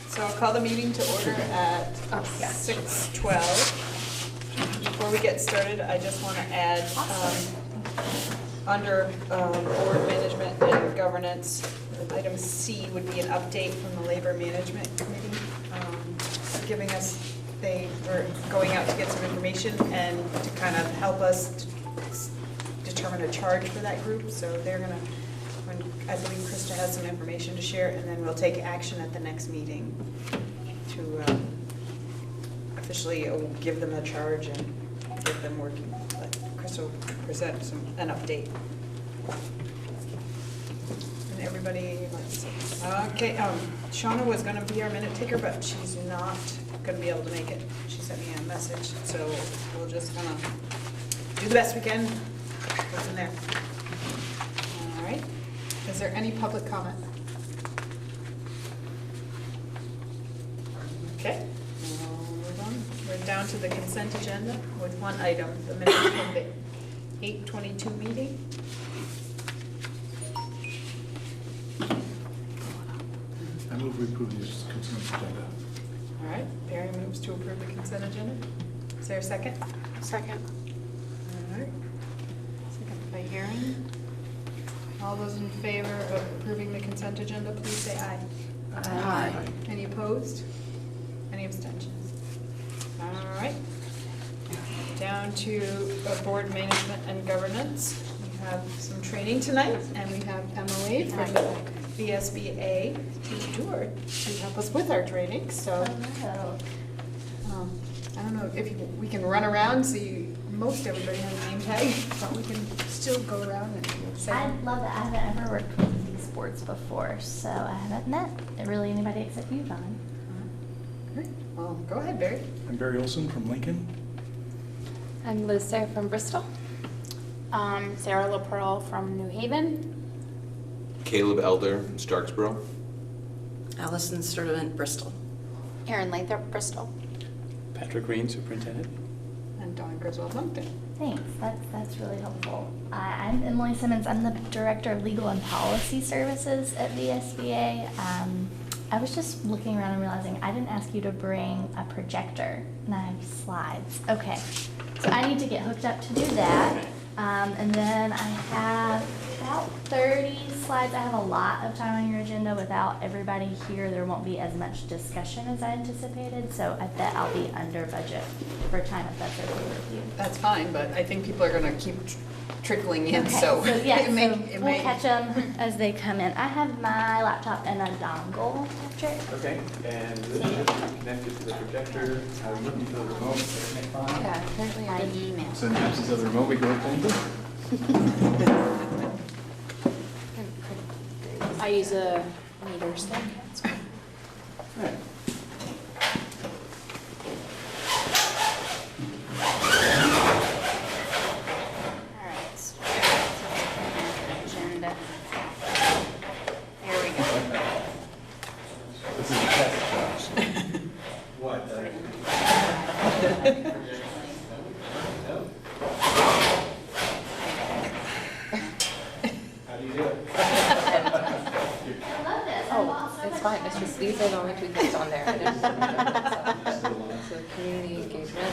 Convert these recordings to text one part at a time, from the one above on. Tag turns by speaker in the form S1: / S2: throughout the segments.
S1: So I'll call the meeting to order at 6:12. Before we get started, I just want to add, under board management and governance, item C would be an update from the Labor Management Committee, giving us, they were going out to get some information and to kind of help us determine a charge for that group. So they're going to, I believe Krista has some information to share, and then we'll take action at the next meeting to officially give them a charge and get them working. But Krista will present an update. And everybody, let's see. Okay, Shauna was going to be our minute taker, but she's not going to be able to make it. She sent me a message, so we'll just kind of do the best we can. What's in there? All right. Is there any public comment? Okay, we'll move on. We're down to the consent agenda with one item, the minutes from the 8/22 meeting.
S2: I move we approve this consent agenda.
S1: All right, Barry moves to approve the consent agenda. Is there a second?
S3: Second.
S1: All right. Second by Erin. All those in favor of approving the consent agenda, please say aye.
S3: Aye.
S1: Any opposed? Any abstentions? All right. Down to board management and governance. We have some training tonight, and we have Emily from the VSBA to help us with our training. So I don't know if we can run around, so most everybody has a name tag, but we can still go around and say.
S4: I'd love it. I haven't ever worked with these boards before, so I haven't met really anybody except you, Dawn.
S1: Great. Well, go ahead, Barry.
S2: I'm Barry Olson from Lincoln.
S3: I'm Liz Sayre from Bristol. Sarah LaPearl from New Haven.
S5: Caleb Elder, Starksboro.
S6: Allison Sturtevant, Bristol.
S3: Erin Lathrop, Bristol.
S7: Patrick Green, Superintendent.
S1: And Dawn Griswold Moncton.
S4: Thanks. That's really helpful. I'm Emily Simmons. I'm the Director of Legal and Policy Services at VSBA. I was just looking around and realizing I didn't ask you to bring a projector, and I have slides. Okay, so I need to get hooked up to do that. And then I have about 30 slides. I have a lot of time on your agenda. Without everybody here, there won't be as much discussion as I anticipated, so I bet I'll be under budget for time if that's okay with you.
S1: That's fine, but I think people are going to keep trickling in,
S4: Okay,
S1: so
S4: yeah,
S1: it may,
S4: we'll catch them as they come in. I have my laptop and a dongle, Patrick.
S7: Okay, and this should be connected to the projector. I was looking for the remote.
S3: Yeah, apparently I emailed.
S2: So in the absence of the remote, we go with Lincoln.
S3: I use a meter stick.
S7: All right.
S3: Alright, so agenda. There we go.
S7: This is a test. What? How do you do it?
S4: I love this.
S8: Oh, it's fine, it's just, these are the only two things on there. I didn't put them in. So community engagement,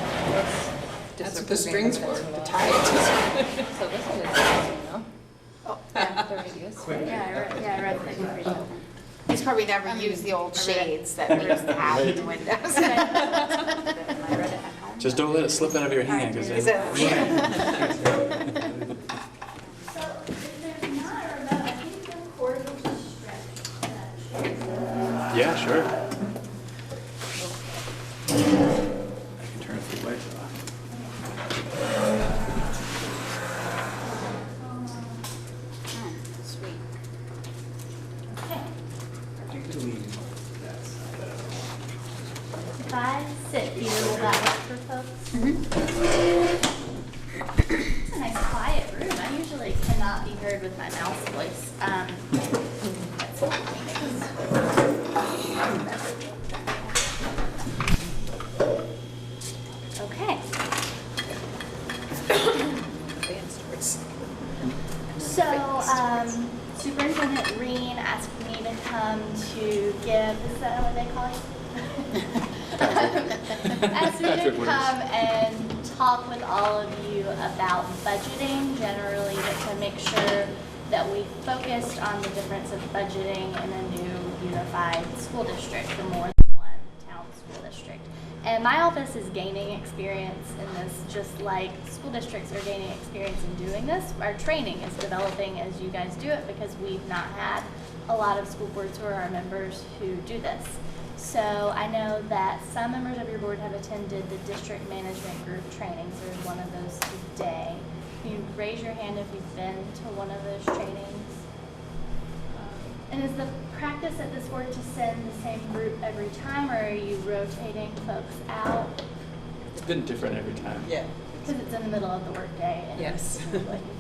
S1: that's what the strings for, the tie it.
S8: so this one is, you know?
S3: Oh, yeah.
S8: The radius.
S3: I read that. He's probably never used the old shades that we used to have in the windows. I read it at home.
S7: Just don't let it slip out of your hand. 'Cause
S1: Is it?
S4: So if there's not a remote, I think the cord will just stretch.
S7: Yeah, sure. I can turn the lights off.
S3: Sweet.
S4: Okay.
S7: You can leave.
S4: If I sit here, will that work for folks? It's a nice quiet room. I usually cannot be heard with my mouse voice. That's okay. So, Superintendent Reen asked me to come to give, is that what they call it? asked me to come and talk with all of you about budgeting generally, to make sure that we focused on the difference of budgeting in a new unified school district, the more than one town school district. And my office is gaining experience in this, just like school districts are gaining experience in doing this. Our training is developing as you guys do it, because we've not had a lot of school boards who are our members who do this. So I know that some members of your board have attended the district management group trainings. There's one of those today. Can you raise your hand if you've been to one of those trainings? And is the practice at this board to send the same group every time, or are you rotating folks out?
S7: It's been different every time.
S6: Yeah.
S4: Because it's in the middle of the workday. And
S6: Yes.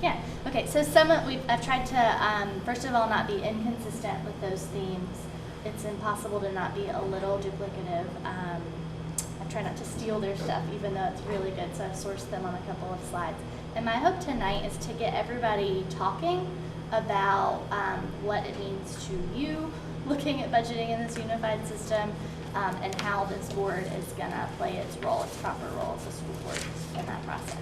S4: Yeah. Okay. So I've tried to first of all not be inconsistent with those themes. It's impossible to not be a little duplicative. I try not to steal their stuff, even though it's really good. So I've sourced them on a couple of slides. And my hope tonight is to get everybody talking about what it means to you looking at budgeting in this unified system, and how this board is going to play its role, its proper role as a school board in that process.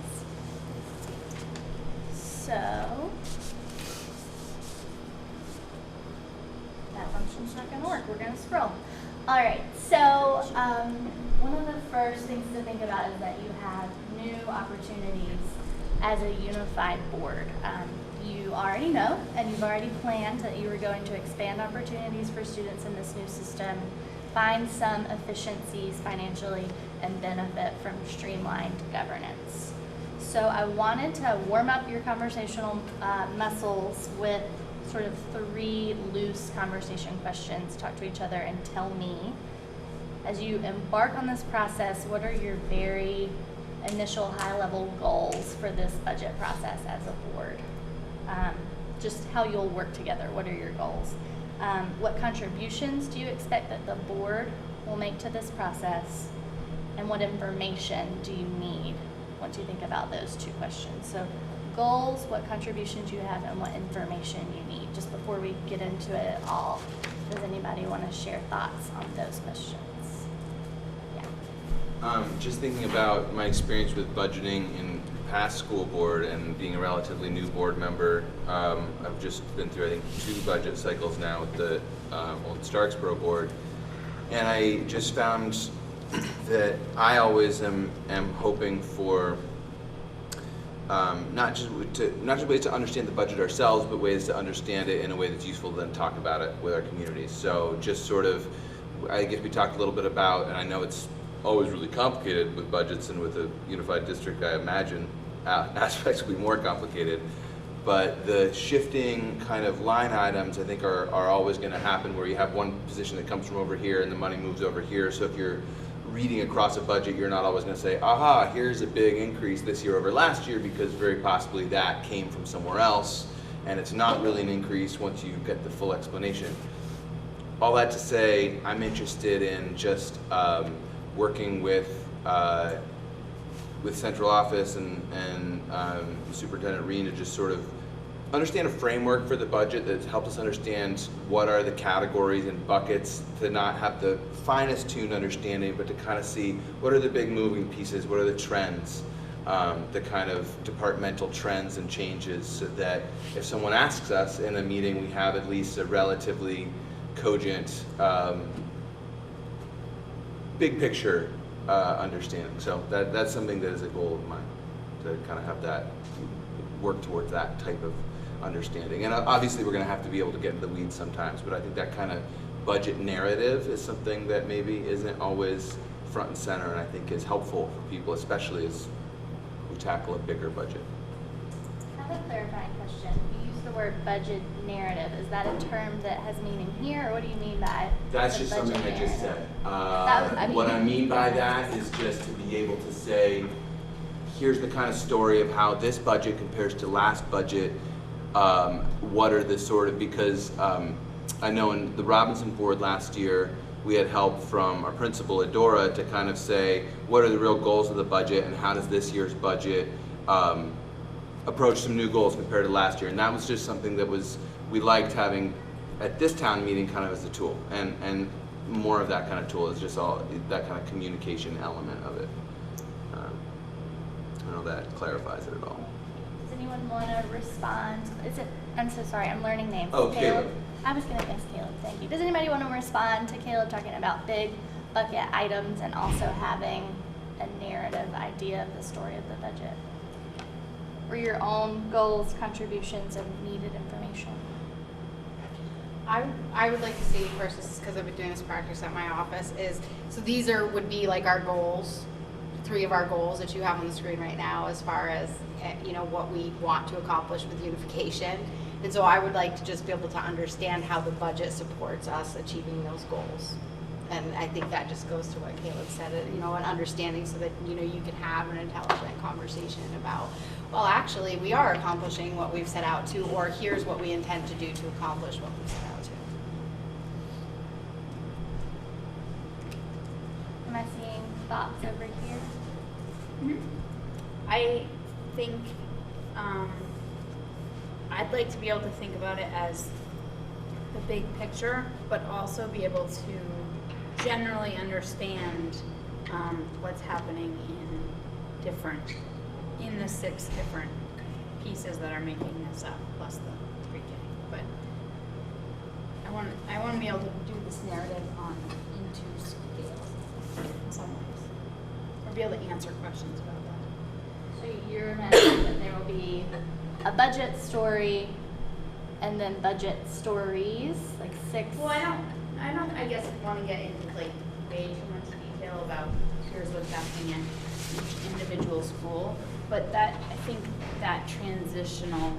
S4: So that function's not going to work. We're going to scroll. All right. So one of the first things to think about is that you have new opportunities as a unified board. You already know, and you've already planned that you are going to expand opportunities for students in this new system, find some efficiencies financially, and benefit from streamlined governance. So I wanted to warm up your conversational muscles with sort of 3 loose conversation questions. Talk to each other and tell me, as you embark on this process, what are your very initial high-level goals for this budget process as a board? Just how you'll work together. What are your goals? What contributions do you expect that the board will make to this process? And what information do you need once you think about those 2 questions? So goals, what contributions you have, and what information you need. Just before we get into it at all, does anybody want to share thoughts on those questions? Yeah.
S5: Just thinking about my experience with budgeting in past school board and being a relatively new board member, I've just been through, I think, 2 budget cycles now with the old Starksboro board, and I just found that I always am hoping for not just ways to understand the budget ourselves, but ways to understand it in a way that's useful to then talk about it with our communities. So just sort of, I guess we talked a little bit about, and I know it's always really complicated with budgets, and with a unified district, I imagine aspects will be more complicated. But the shifting kind of line items, I think, are always going to happen, where you have one position that comes from over here and the money moves over here. So if you're reading across a budget, you're not always going to say, aha, here's a big increase this year over last year, because very possibly that came from somewhere else, and it's not really an increase once you get the full explanation. All that to say, I'm interested in just working with central office and Superintendent Reen to just sort of understand a framework for the budget that helps us understand what are the categories and buckets, to not have the finest tuned understanding, but to kind of see what are the big moving pieces, what are the trends, the kind of departmental trends and changes, so that if someone asks us in a meeting, we have at least a relatively cogent, big picture understanding. So that's something that is a goal of mine, to kind of have that, work towards that type of understanding. And obviously we're going to have to be able to get into the weeds sometimes, but I think that kind of budget narrative is something that maybe isn't always front and center, and I think is helpful for people, especially as we tackle a bigger budget.
S4: I have a clarifying question. You use the word budget narrative. Is that a term that has meaning here, or what do you mean by
S5: That's
S4: the
S5: just
S4: budget
S5: something I just
S4: narrative?
S5: said. What I mean by that is just to be able to say, here's the kind of story of how this budget compares to last budget. What are the sort of, because I know in the Robinson board last year, we had help from our principal, Adora, to kind of say, what are the real goals of the budget, and how does this year's budget approach some new goals compared to last year? And that was just something that we liked having at this town meeting kind of as a tool. And more of that kind of tool. It's just all that kind of communication element of it. I don't know if that clarifies it at all.
S4: Does anyone want to respond? I'm so sorry, I'm learning names.
S5: Oh, Caleb.
S4: I was going to guess Caleb, thank you. Does anybody want to respond to Caleb talking about big bucket items and also having a narrative idea of the story of the budget? Or your own goals, contributions, and needed information?
S3: I would like to see first, because I've been doing this practice at my office, so these would be like our goals, 3 of our goals that you have on the screen right now as far as, what we want to accomplish with unification. And so I would like to just be able to understand how the budget supports us achieving those goals. And I think that just goes to what Caleb said, an understanding so that, you can have an intelligent conversation about, well, actually, we are accomplishing what we've set out to, or here's what we intend to do to accomplish what we've set out to.
S4: Am I seeing thoughts over here?
S9: I think I'd like to be able to think about it as the big picture, but also be able to generally understand what's happening in the 6 different pieces that are making this up, plus the pre-K. But I want to be able to do this narrative into scale in some ways, or be able to answer questions about that.
S4: So you're imagining that there will be a budget story and then budget stories, like 6.
S9: Well, I don't, I guess, want to get into like way too much detail about here's what's happening in each individual school, but I think that transitional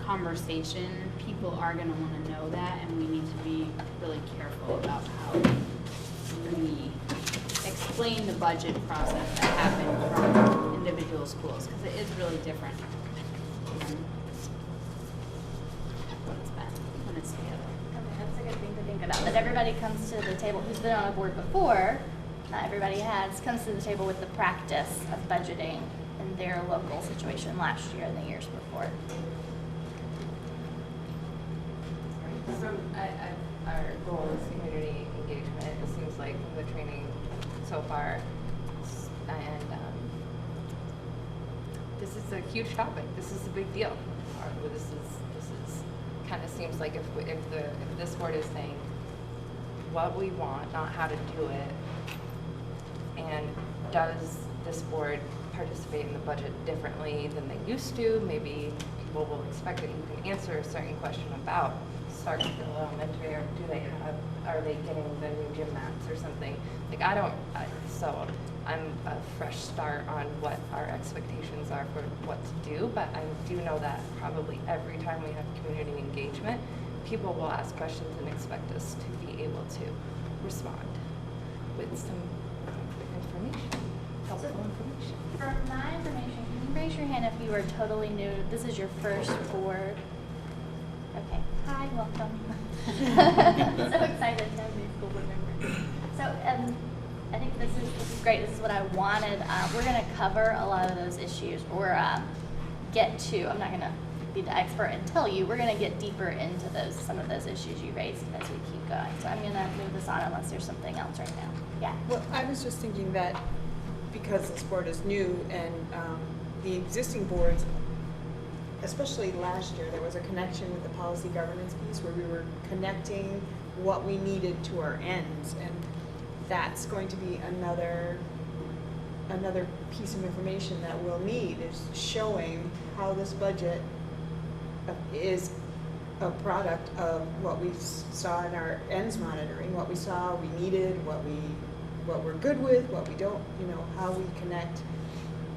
S9: conversation, people are going to want to know that, and we need to be really careful about how we explain the budget process that happened from individual schools, because it is really different than what it's been when it's together.
S4: Okay, that's a good thing to think about. That everybody comes to the table who's been on a board before. Not everybody comes to the table with the practice of budgeting in their local situation last year and the years before.
S8: So our goal is community engagement. It seems like from the training so far, and this is a huge topic. This is a big deal. This is kind of seems like if this board is saying what we want, not how to do it, and does this board participate in the budget differently than they used to? Maybe people will expect that you can answer a certain question about Starkville Elementary, or are they getting the new gym mats or something? Like so I'm a fresh start on what our expectations are for what to do, but I do know that probably every time we have community engagement, people will ask questions and expect us to be able to respond with some information, helpful information.
S4: For my information, can you raise your hand if you are totally new? This is your first board. Okay. Hi, welcome. So excited to have new school board members. So I think this is great. This is what I wanted. We're going to cover a lot of those issues, or get to. I'm not going to be the expert and tell you. We're going to get deeper into some of those issues you raised as we keep going. So I'm going to move this on unless there's something else right now. Yeah.
S1: Well, I was just thinking that because this board is new and the existing boards, especially last year, there was a connection with the policy governance piece where we were connecting what we needed to our ends, and that's going to be another piece of information that we'll need, is showing how this budget is a product of what we saw in our ends monitoring, what we saw we needed, what we're good with, what we don't, how we connect.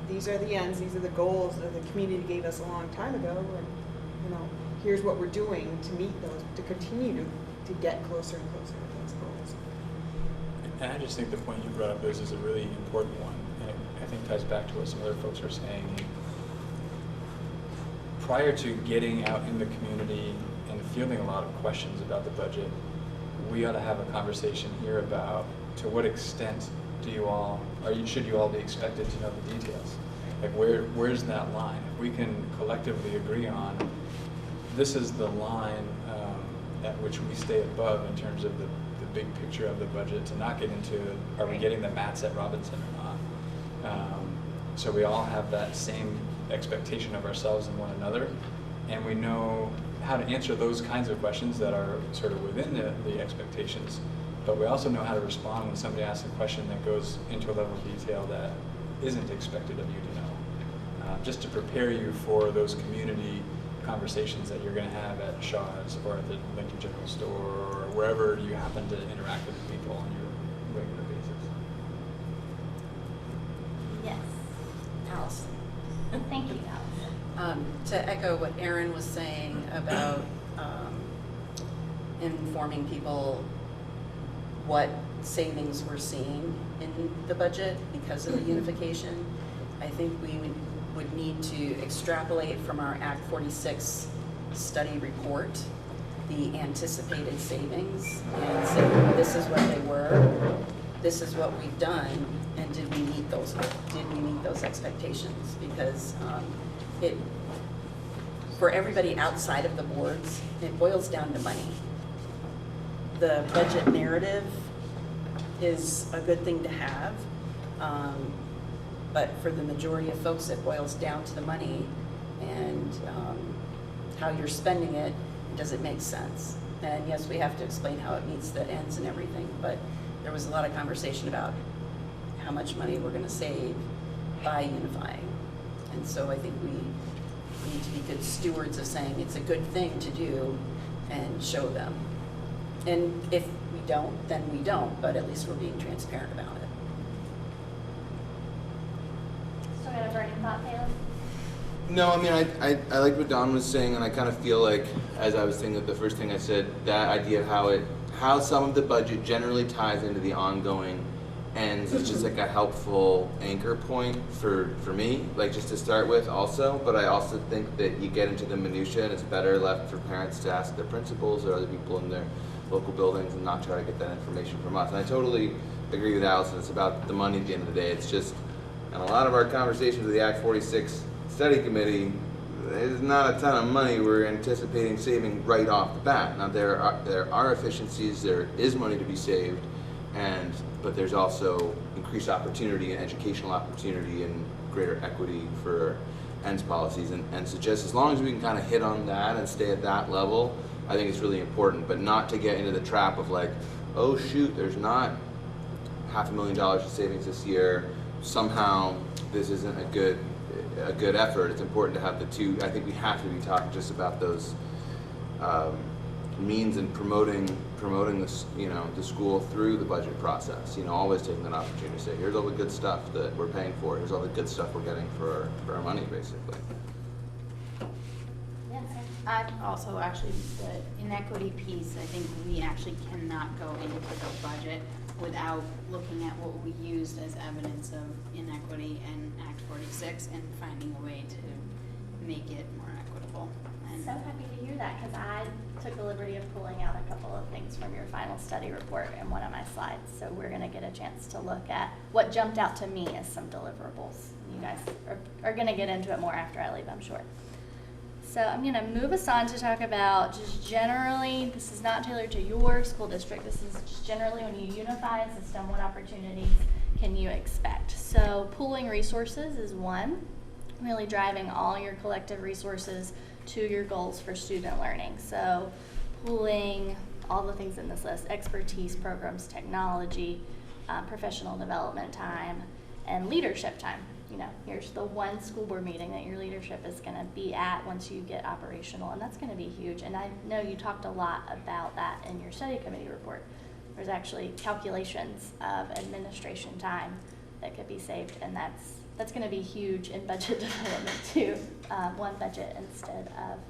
S1: These are the ends, these are the goals that the community gave us a long time ago, and here's what we're doing to meet those, to continue to get closer and closer to those goals.
S2: And I just think the point you brought up is a really important one, and I think ties back to what some other folks are saying. Prior to getting out in the community and fielding a lot of questions about the budget, we ought to have a conversation here about to what extent should you all be expected to know the details? Like where's that line? If we can collectively agree on this is the line at which we stay above in terms of the big picture of the budget, to not get into, are we getting the mats at Robinson or not? So we all have that same expectation of ourselves and one another, and we know how to answer those kinds of questions that are sort of within the expectations, but we also know how to respond when somebody asks a question that goes into a level of detail that isn't expected of you to know, just to prepare you for those community conversations that you're going to have at Shaw's or at the Lincoln General Store or wherever you happen to interact with people on your regular basis.
S4: Yes.
S6: Allison.
S4: Thank you, Allison.
S6: To echo what Erin was saying about informing people what savings we're seeing in the budget because of the unification, I think we would need to extrapolate from our Act 46 study report the anticipated savings and say, this is what they were, this is what we've done, and did we meet those expectations? Because for everybody outside of the boards, it boils down to money. The budget narrative is a good thing to have, but for the majority of folks, it boils down to the money and how you're spending it. Does it make sense? And yes, we have to explain how it meets the ends and everything, but there was a lot of conversation about how much money we're going to save by unifying. And so I think we need to be good stewards of saying it's a good thing to do and show them. And if we don't, then we don't, but at least we're being transparent about it.
S4: Still got a burning thought, Taylor?
S5: No, I mean, I like what Don was saying, and I kind of feel like, as I was saying that the first thing I said, that idea of how some of the budget generally ties into the ongoing ends is just like a helpful anchor point for me, like just to start with also. But I also think that you get into the minutia and it's better left for parents to ask their principals or other people in their local buildings and not try to get that information from us. And I totally agree with Allison. It's about the money at the end of the day. It's just, and a lot of our conversations with the Act 46 study committee, there's not a ton of money we're anticipating saving right off the bat. Now there are efficiencies, there is money to be saved, but there's also increased opportunity and educational opportunity and greater equity for ends policies. And so just as long as we can kind of hit on that and stay at that level, I think it's really important, but not to get into the trap of like, oh shoot, there's not $500,000 in savings this year. Somehow this isn't a good effort. It's important to have the two. I think we have to be talking just about those means and promoting this, the school through the budget process. Always taking an opportunity to say, here's all the good stuff that we're paying for. Here's all the good stuff we're getting for our money, basically.
S4: Yes.
S9: I've also actually, the inequity piece, I think we actually cannot go into the budget without looking at what we used as evidence of inequity in Act 46 and finding a way to make it more equitable.
S4: So happy to hear that, because I took the liberty of pulling out a couple of things from your final study report in one of my slides. So we're going to get a chance to look at what jumped out to me as some deliverables. You guys are going to get into it more after I leave, I'm sure. So I'm going to move us on to talk about just generally, this is not tailored to your school district, this is just generally when you unify a system, what opportunities can you expect? So pooling resources is one, really driving all your collective resources to your goals for student learning. So pooling all the things in this list, expertise, programs, technology, professional development time, and leadership time. Here's the one school board meeting that your leadership is going to be at once you get operational, and that's going to be huge. And I know you talked a lot about that in your study committee report. There's actually calculations of administration time that could be saved, and that's going to be huge in budget development too. One budget instead of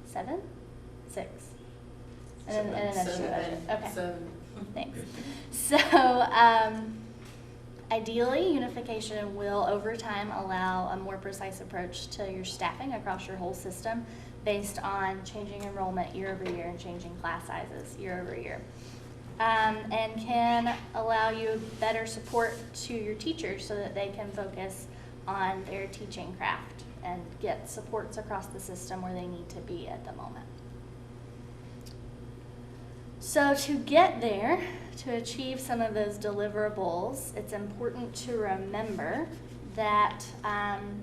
S4: 7? 6. And then an extra budget. Okay.
S6: 7.
S4: Thanks. So ideally, unification will over time allow a more precise approach to your staffing across your whole system based on changing enrollment year over year and changing class sizes year over year. And can allow you better support to your teachers so that they can focus on their teaching craft and get supports across the system where they need to be at the moment. So to get there, to achieve some of those deliverables, it's important to remember that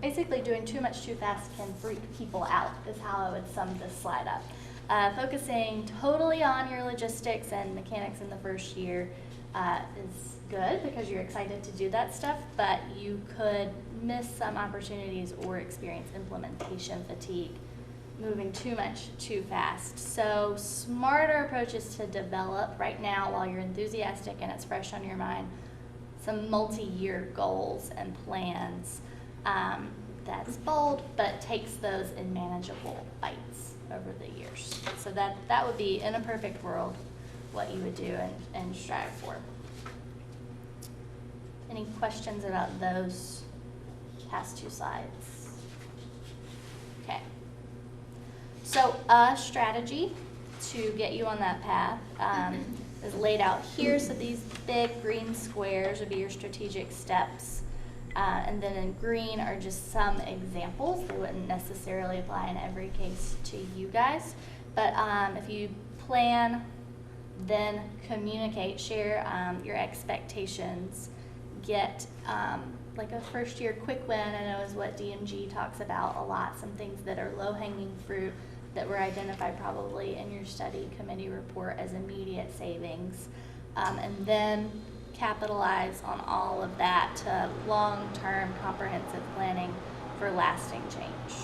S4: basically doing too much too fast can freak people out, is how I would sum this slide up. Focusing totally on your logistics and mechanics in the first year is good because you're excited to do that stuff, but you could miss some opportunities or experience implementation fatigue, moving too much too fast. So smarter approaches to develop right now while you're enthusiastic and it's fresh on your mind, some multi-year goals and plans that's bold but takes those in manageable bites over the years. So that would be, in a perfect world, what you would do and strive for. Any questions about those past two slides? Okay. So a strategy to get you on that path is laid out here. So these big green squares would be your strategic steps. And then in green are just some examples. They wouldn't necessarily apply in every case to you guys. But if you plan, then communicate, share your expectations, get like a first year quick win, I know is what DMG talks about a lot, some things that are low hanging fruit that were identified probably in your study committee report as immediate savings, and then capitalize on all of that to long-term comprehensive planning for lasting change.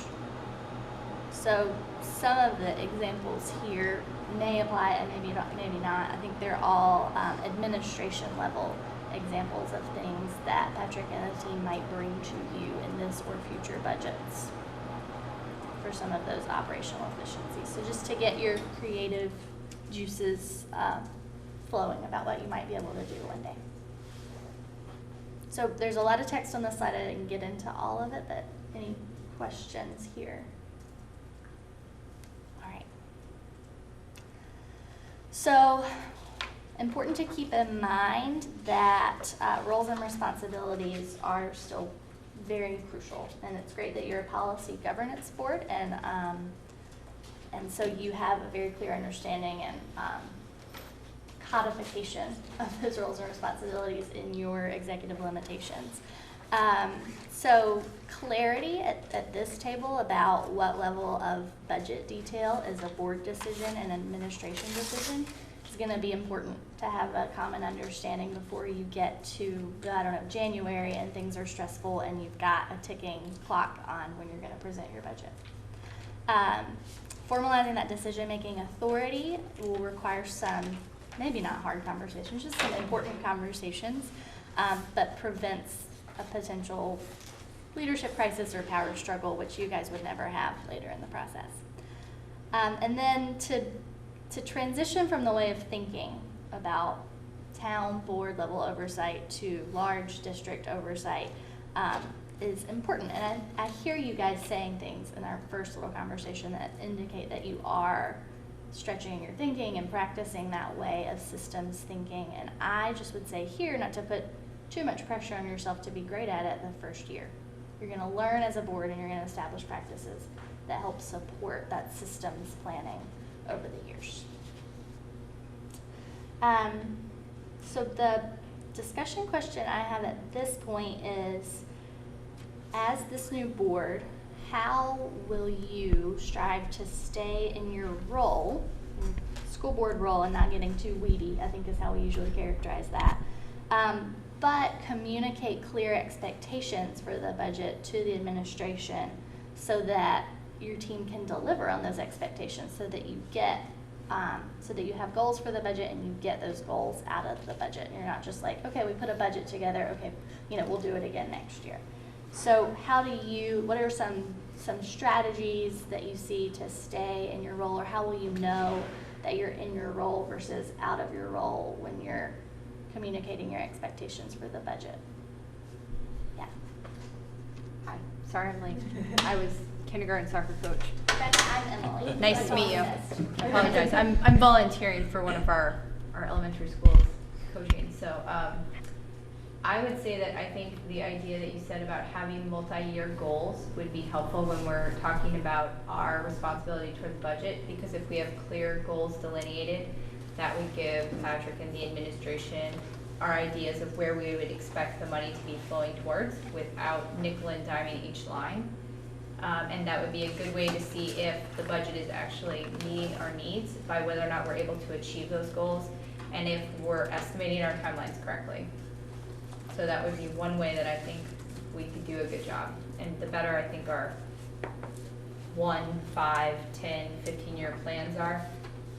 S4: So some of the examples here may apply and maybe not. I think they're all administration level examples of things that Patrick and the team might bring to you in this or future budgets for some of those operational efficiencies. So just to get your creative juices flowing about what you might be able to do one day. So there's a lot of text on this slide. I didn't get into all of it, but any questions here? All right. So important to keep in mind that roles and responsibilities are still very crucial, and it's great that you're a policy governance board, and so you have a very clear understanding and codification of those roles and responsibilities in your executive limitations. So clarity at this table about what level of budget detail is a board decision and administration decision is going to be important to have a common understanding before you get to, I don't know, January and things are stressful and you've got a ticking clock on when you're going to present your budget. Formalizing that decision-making authority will require some, maybe not hard conversations, just some important conversations, but prevents a potential leadership crisis or power struggle, which you guys would never have later in the process. And then to transition from the way of thinking about town board level oversight to large district oversight is important. And I hear you guys saying things in our first little conversation that indicate that you are stretching your thinking and practicing that way of systems thinking. And I just would say here not to put too much pressure on yourself to be great at it the first year. You're going to learn as a board and you're going to establish practices that help support that systems planning over the years. So the discussion question I have at this point is, as this new board, how will you strive to stay in your role, school board role, and not getting too weedy, I think is how we usually characterize that, but communicate clear expectations for the budget to the administration so that your team can deliver on those expectations, so that you get so that you have goals for the budget and you get those goals out of the budget. You're not just like, okay, we put a budget together, okay, we'll do it again next year. So what are some strategies that you see to stay in your role, or how will you know that you're in your role versus out of your role when you're communicating your expectations for the budget? Yeah.
S10: Hi, sorry I'm late. I was kindergarten soccer coach.
S4: Rebecca, I'm Emily.
S10: Nice to meet you. I apologize. I'm volunteering for one of our elementary schools coaching. So I would say that I think the idea that you said about having multi-year goals would be helpful when we're talking about our responsibility toward the budget, because if we have clear goals delineated, that would give Patrick and the administration our ideas of where we would expect the money to be flowing towards without nickel and diming each line. And that would be a good way to see if the budget is actually meeting our needs by whether or not we're able to achieve those goals and if we're estimating our timelines correctly. So that would be one way that I think we could do a good job. And the better I think our 1, 5, 10, 15-year plans are,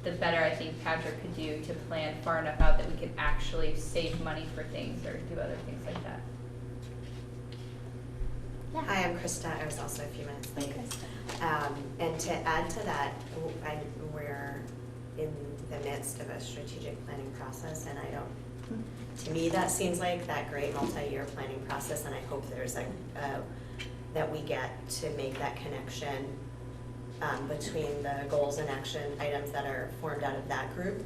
S10: the better I think Patrick could do to plan far enough out that we could actually save money for things or do other things like that.
S4: Yeah.
S11: Hi, I'm Krista. I was also a few minutes late.
S4: Krista.
S11: And to add to that, we're in the midst of a strategic planning process, and to me, that seems like that great multi-year planning process, and I hope there's that we get to make that connection between the goals and action items that are formed out of that group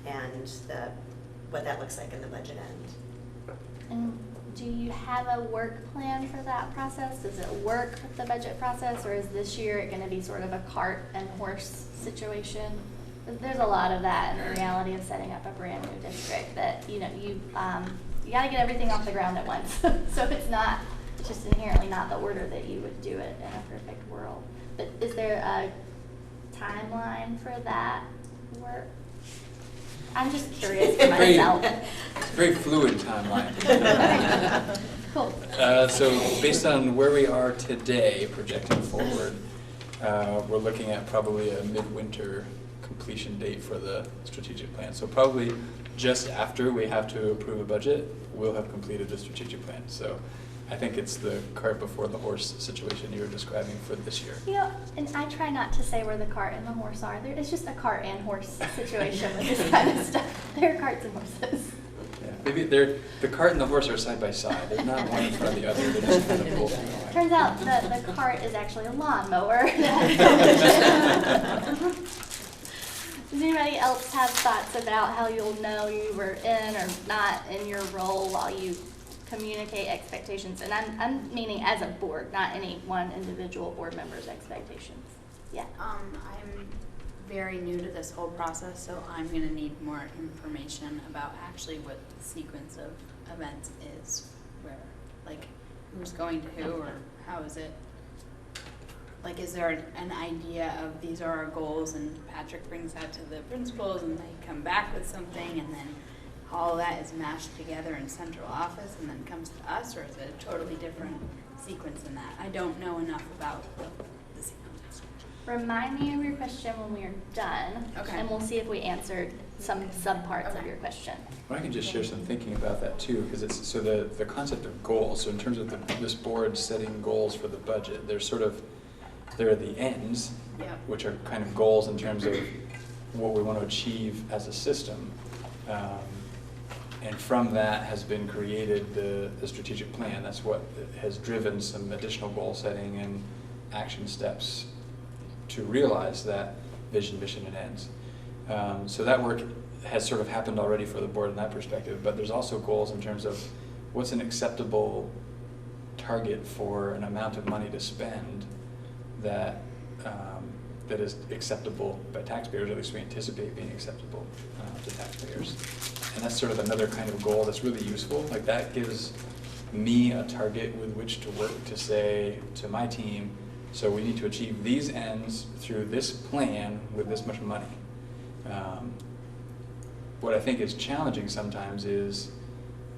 S11: and what that looks like in the budget end.
S4: And do you have a work plan for that process? Does it work with the budget process, or is this year it going to be sort of a cart and horse situation? There's a lot of that in the reality of setting up a brand new district that, you got to get everything off the ground at once. So it's just inherently not the order that you would do it in a perfect world. But is there a timeline for that work? I'm just curious for myself.
S2: It's a very fluid timeline.
S4: Okay. Cool.
S2: So based on where we are today, projecting forward, we're looking at probably a midwinter completion date for the strategic plan. So probably just after we have to approve a budget, we'll have completed the strategic plan. So I think it's the cart before the horse situation you were describing for this year.
S4: And I try not to say where the cart and the horse are. It's just a cart and horse situation with this kind of stuff. There are carts and horses.
S2: Yeah, maybe the cart and the horse are side by side. They're not one in front of the other. They're just kind of both in the line.
S4: Turns out the cart is actually a lawnmower. Does anybody else have thoughts about how you'll know you were in or not in your role while you communicate expectations? And I'm meaning as a board, not any one individual board member's expectations. Yeah.
S9: I'm very new to this whole process, so I'm gonna need more information about actually what the sequence of events is, where, like, who's going to who, or how is it? Like, is there an idea of these are our goals, and Patrick brings that to the principals, and they come back with something, and then all of that is mashed together in central office and then comes to us, or is it a totally different sequence than that? I don't know enough about the sequence.
S4: Remind me of your question when we are done,
S9: Okay.
S4: and we'll see if we answered some subparts of your question.
S2: Well, I can just share some thinking about that too, because it's so the concept of goals. So in terms of this board setting goals for the budget, there are the ends,
S9: Yep.
S2: which are kind of goals in terms of what we want to achieve as a system. And from that has been created the strategic plan. That's what has driven some additional goal setting and action steps to realize that vision, mission, and ends. So that work has sort of happened already for the board in that perspective, but there's also goals in terms of what's an acceptable target for an amount of money to spend that that is acceptable by taxpayers, or at least we anticipate being acceptable to taxpayers. And that's sort of another kind of goal that's really useful. Like, that gives me a target with which to work to say to my team, so we need to achieve these ends through this plan with this much money. What I think is challenging sometimes is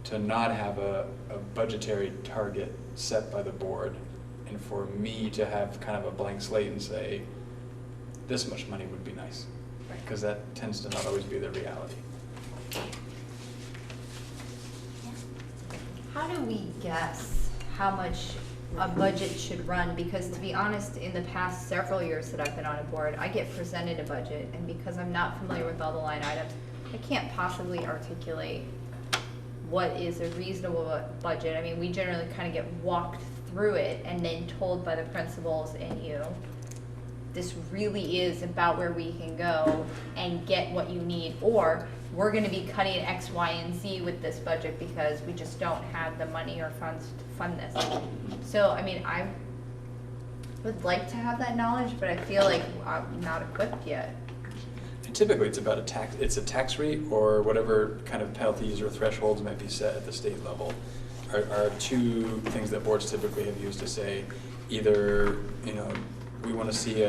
S2: to not have a budgetary target set by the board, and for me to have kind of a blank slate and say, this much money would be nice, because that tends to not always be the reality.
S12: How do we guess how much a budget should run? Because to be honest, in the past several years that I've been on a board, I get presented a budget, and because I'm not familiar with all the line items, I can't possibly articulate what is a reasonable budget. I mean, we generally kind of get walked through it and then told by the principals and you, this really is about where we can go and get what you need, or we're going to be cutting X, Y, and Z with this budget because we just don't have the money or funds to fund this. So, I mean, I would like to have that knowledge, but I feel like I'm not equipped yet.
S2: And typically, it's about it's a tax rate or whatever kind of penalties or thresholds might be set at the state level are two things that boards typically have used to say either, we want to see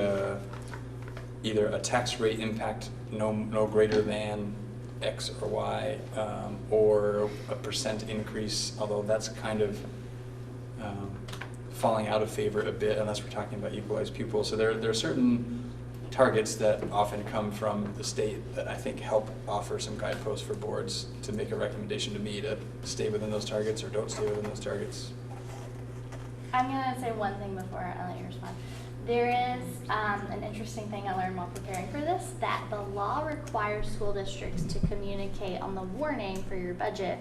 S2: either a tax rate impact no greater than X or Y, or a % increase, although that's kind of falling out of favor a bit unless we're talking about equalized pupils. So there are certain targets that often come from the state that I think help offer some guideposts for boards to make a recommendation to me to stay within those targets or don't stay within those targets.
S4: I'm going to say one thing before I let you respond. There is an interesting thing I learned while preparing for this, that the law requires school districts to communicate on the warning for your budget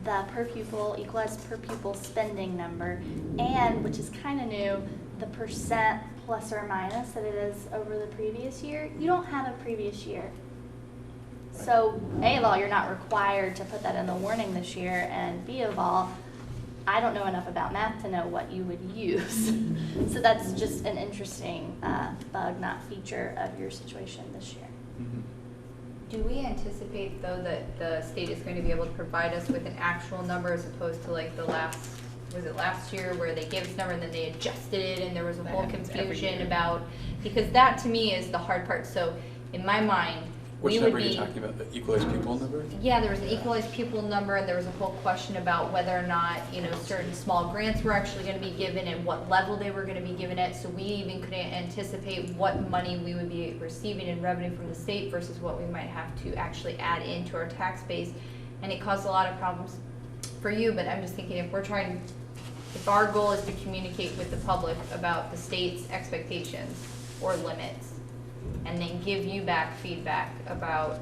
S4: the per pupil, equalized per pupil spending number, and, which is kind of new, the % plus or minus that it is over the previous year. You don't have a previous year. So A of all, you're not required to put that in the warning this year, and B of all, I don't know enough about math to know what you would use. So that's just an interesting bug, not feature of your situation this year.
S2: Mm-hmm.
S12: Do we anticipate, though, that the state is going to be able to provide us with an actual number as opposed to like was it last year where they gave us a number and then they adjusted it and there was a whole confusion about, because that to me is the hard part. So in my mind,
S2: Which
S12: we
S2: number
S12: would
S2: are
S12: be,
S2: you talking about? The equalized pupil number?
S12: yeah, there was an equalized pupil number, and there was a whole question about whether or not, certain small grants were actually going to be given and what level they were going to be given at. So we even couldn't anticipate what money we would be receiving in revenue from the state versus what we might have to actually add into our tax base. And it caused a lot of problems for you, but I'm just thinking if our goal is to communicate with the public about the state's expectations or limits, and then give you back feedback about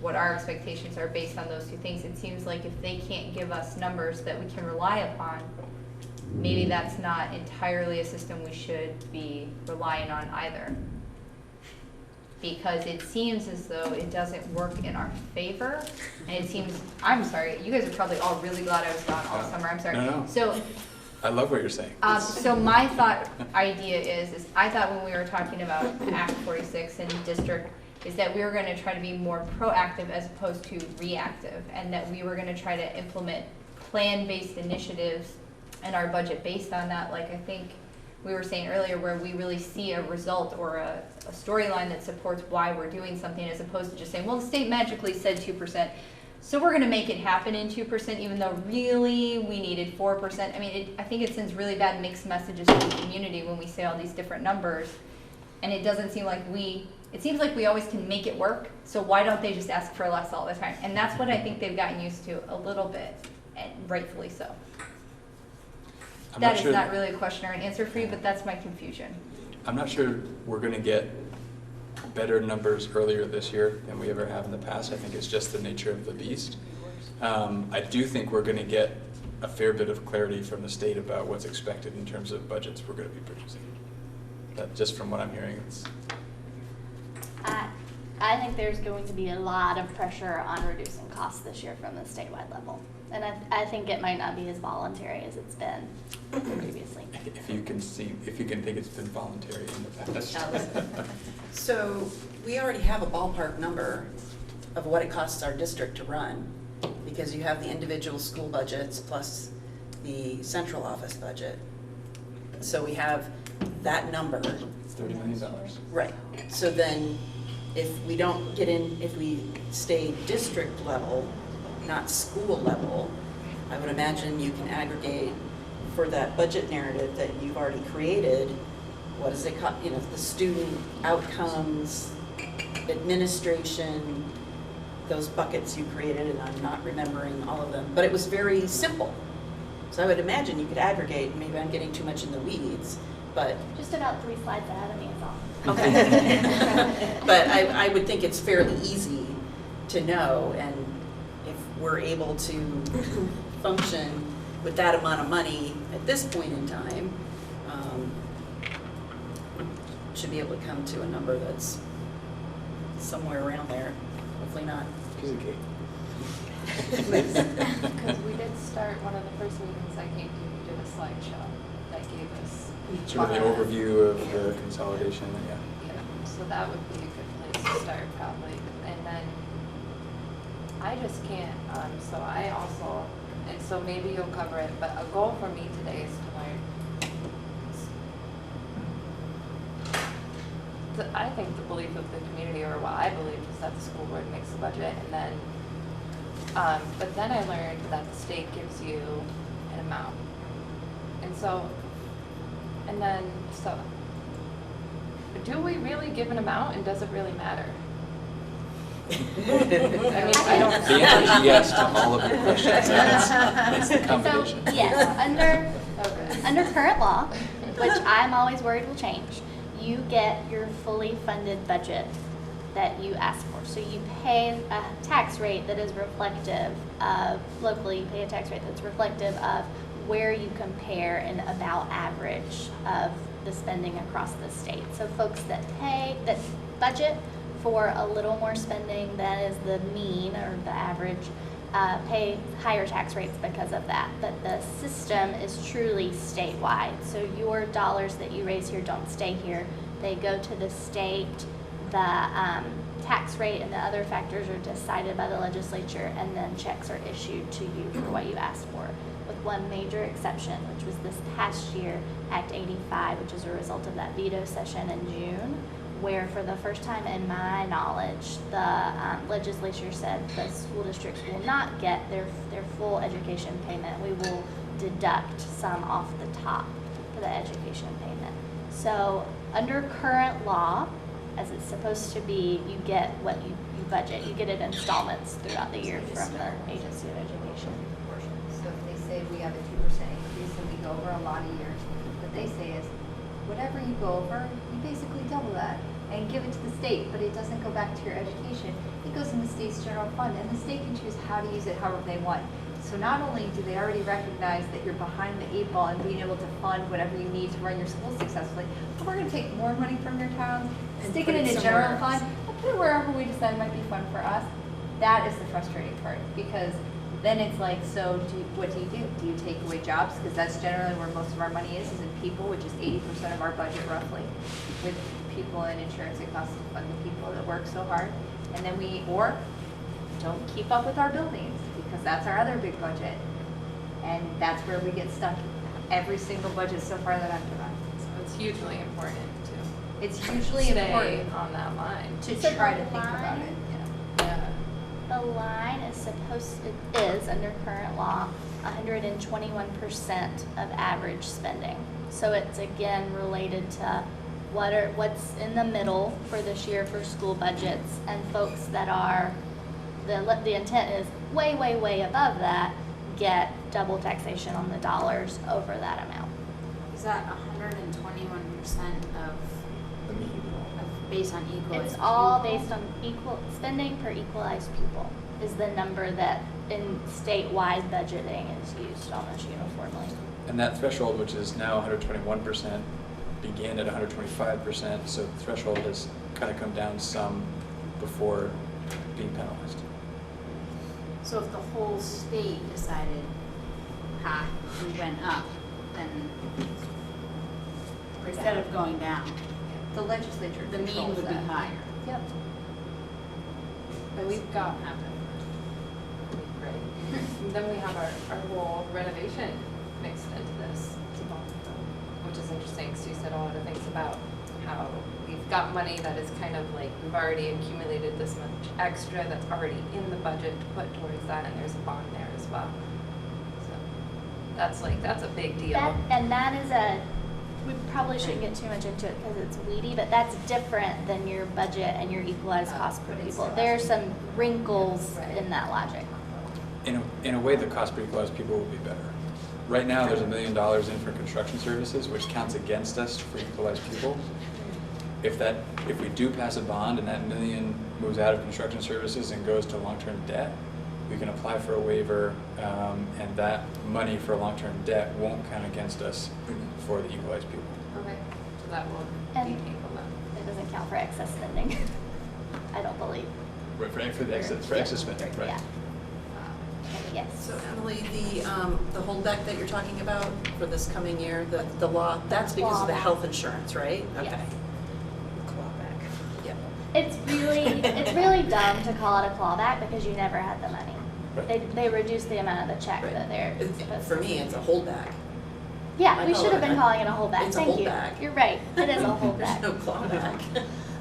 S12: what our expectations are based on those two things. It seems like if they can't give us numbers that we can rely upon, maybe that's not entirely a system we should be relying on either. Because it seems as though it doesn't work in our favor, and it seems, I'm sorry, you guys are probably all really glad I was gone all summer, I'm sorry.
S2: No.
S12: So,
S2: I love what you're saying.
S12: so my idea is I thought when we were talking about Act 46 and district, is that we were going to try to be more proactive as opposed to reactive, and that we were going to try to implement plan-based initiatives in our budget based on that. Like I think we were saying earlier, where we really see a result or a storyline that supports why we're doing something, as opposed to just saying, well, the state magically said 2%. So we're going to make it happen in 2%, even though really we needed 4%. I mean, I think it sends really bad mixed messages to the community when we say all these different numbers. And it doesn't seem like it seems like we always can make it work. So why don't they just ask for less all the time? And that's what I think they've gotten used to a little bit, and rightfully so. That is not really a question or an answer for you, but that's my confusion.
S2: I'm not sure we're going to get better numbers earlier this year than we ever have in the past. I think it's just the nature of the beast. I do think we're going to get a fair bit of clarity from the state about what's expected in terms of budgets we're going to be producing. That, just from what I'm hearing, it's...
S4: I think there's going to be a lot of pressure on reducing costs this year from the statewide level. And I think it might not be as voluntary as it's been previously.
S2: If you can think it's been voluntary in the past.
S13: So we already have a ballpark number of what it costs our district to run, because you have the individual school budgets plus the central office budget. So we have that number.
S2: It's $30 million.
S13: Right. So then if we don't get in, if we stay district level, not school level, I would imagine you can aggregate for that budget narrative that you've already created. What does it cost? The student outcomes, administration, those buckets you created, and I'm not remembering all of them, but it was very simple. So I would imagine you could aggregate. Maybe I'm getting too much in the weeds, but
S4: Just about 3 slides ahead of me is all.
S13: okay. But I would think it's fairly easy to know, and if we're able to function with that amount of money at this point in time, should be able to come to a number that's somewhere around there. Hopefully not.
S2: Piece of cake.
S8: Because we did start, one of the first meetings I came to, we did a slideshow that gave us.
S2: Sort of the overview of the consolidation, yeah.
S8: Yeah, so that would be a good place start probably, and then I just can't, so I also, and so maybe you'll cover it, but a goal for me today is to learn. I think the belief of the community, or what I believe, is that the school board makes the budget, and then, but then I learned that the state gives you an amount. And so, do we really give an amount, and does it really matter? I mean, I don't.
S2: The answer is yes to all of your questions. That's the
S4: So,
S2: combination.
S4: yes,
S8: Okay.
S4: under current law, which I'm always worried will change, you get your fully funded budget that you ask for. So you pay a tax rate that is reflective of, locally you pay a tax rate that's reflective of where you compare an about average of the spending across the state. So folks that budget for a little more spending than is the mean or the average, pay higher tax rates because of that. But the system is truly statewide. So your dollars that you raise here don't stay here. They go to the state. The tax rate and the other factors are decided by the legislature, and then checks are issued to you for what you asked for, with one major exception, which was this past year, Act 85, which is a result of that veto session in June, where for the first time in my knowledge, the legislature said the school districts will not get their full education payment. We will deduct some off the top for the education payment. So under current law, as it's supposed to be, you get what you budget. You get it in installments throughout the year from the Agency of Education.
S12: So if they say we have a 2% increase and we go over a lot of years, what they say is, whatever you go over, you basically double that and give it to the state, but it doesn't go back to your education. It goes in the state's general fund, and the state can choose how to use it however they want. So not only do they already recognize that you're behind the 8 ball and being able to fund whatever you need to run your school successfully, but we're going to take more money from your towns, stick it in a general fund, and put it wherever we decide might be fun for us. That is the frustrating part, because then it's like, so what do? Do you take away jobs? Because that's generally where most of our money is in people, which is 80% of our budget roughly, with people and insurance. It costs to fund the people that work so hard. And then or don't keep up with our buildings, because that's our other big budget. And that's where we get stuck every single budget so far that I've done.
S8: So it's hugely important to
S12: It's hugely
S8: stay
S12: important
S8: on that line.
S12: to
S4: So
S12: try
S4: the
S12: to think about
S4: line-
S12: it.
S8: Yeah.
S4: The line is under current law 121% of average spending. So it's again related to what's in the middle for this year for school budgets, and folks that are, the intent is way, way, way above that, get double taxation on the dollars over that amount.
S9: Is that 121% of based on equalized?
S4: It's all
S9: pupil?
S4: based on spending per equalized pupil is the number that in statewide budgeting is used almost uniformly.
S2: And that threshold, which is now 121%, began at 125%, so the threshold has kind of come down some before being penalized.
S9: So if the whole state decided, we went up, then instead of going down,
S12: The legislature
S9: the mean
S12: controls
S9: would be
S12: that.
S9: higher.
S12: Yep.
S8: But we've got, right. Then we have our whole renovation mixed into this, which is interesting, because you said a lot of things about how we've got money that is kind of like, we've already accumulated this much extra that's already in the budget to put towards that, and there's a bond there as well. So that's a big deal.
S4: That is we probably shouldn't get too much into it because it's weedy, but that's different than your budget and your equalized cost per pupil. There are some wrinkles in that logic.
S2: In a way, the cost per equalized people will be better. Right now, there's $1 million in for construction services, which counts against us for equalized pupils. If we do pass a bond and that $1 million moves out of construction services and goes to long-term debt, we can apply for a waiver, and that money for long-term debt won't count against us for the equalized pupil.
S8: Okay, so that will
S4: And
S8: be painful then.
S4: it doesn't count for excess spending, I don't believe.
S2: Right, for the excess spending, right?
S4: Yeah. Yes.
S13: So Emily, the holdback that you're talking about for this coming year, the law, that's because of the
S4: Clawback.
S13: health insurance, right? Okay.
S4: Yes.
S13: Clawback. Yep.
S4: It's really dumb to call it a clawback because you never had the money.
S2: Right.
S4: They reduced the amount of the check
S13: Right.
S4: that they're supposed
S13: For
S4: to.
S13: me, it's a holdback.
S4: Yeah,
S13: I
S4: we
S13: call
S4: should have
S13: it-
S4: been calling it a holdback.
S13: It's a
S4: Thank you.
S13: holdback.
S4: You're right. It is a
S13: There's
S4: holdback.
S13: no clawback.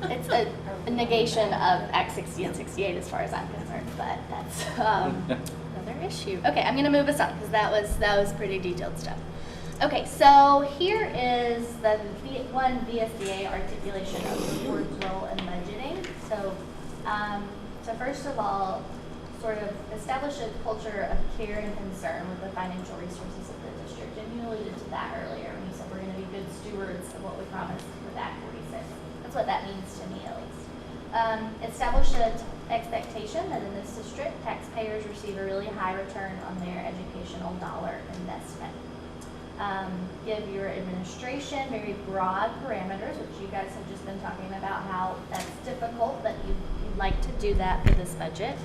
S4: It's a negation of Act 60 and 68 as far as I'm concerned, but that's another issue. Okay, I'm gonna move us on because that was pretty detailed stuff. Okay, so here is the one VSBA articulation of the board's role in budgeting. So first of all, sort of establish a culture of care and concern with the financial resources of the district. And you alluded to that earlier when you said we're going to be good stewards of what we promised with Act 46. That's what that means to me, at least. Establish an expectation that in this district, taxpayers receive a really high return on their educational dollar investment. Give your administration very broad parameters, which you guys have just been talking about how that's difficult, but you'd like to do that for this budget.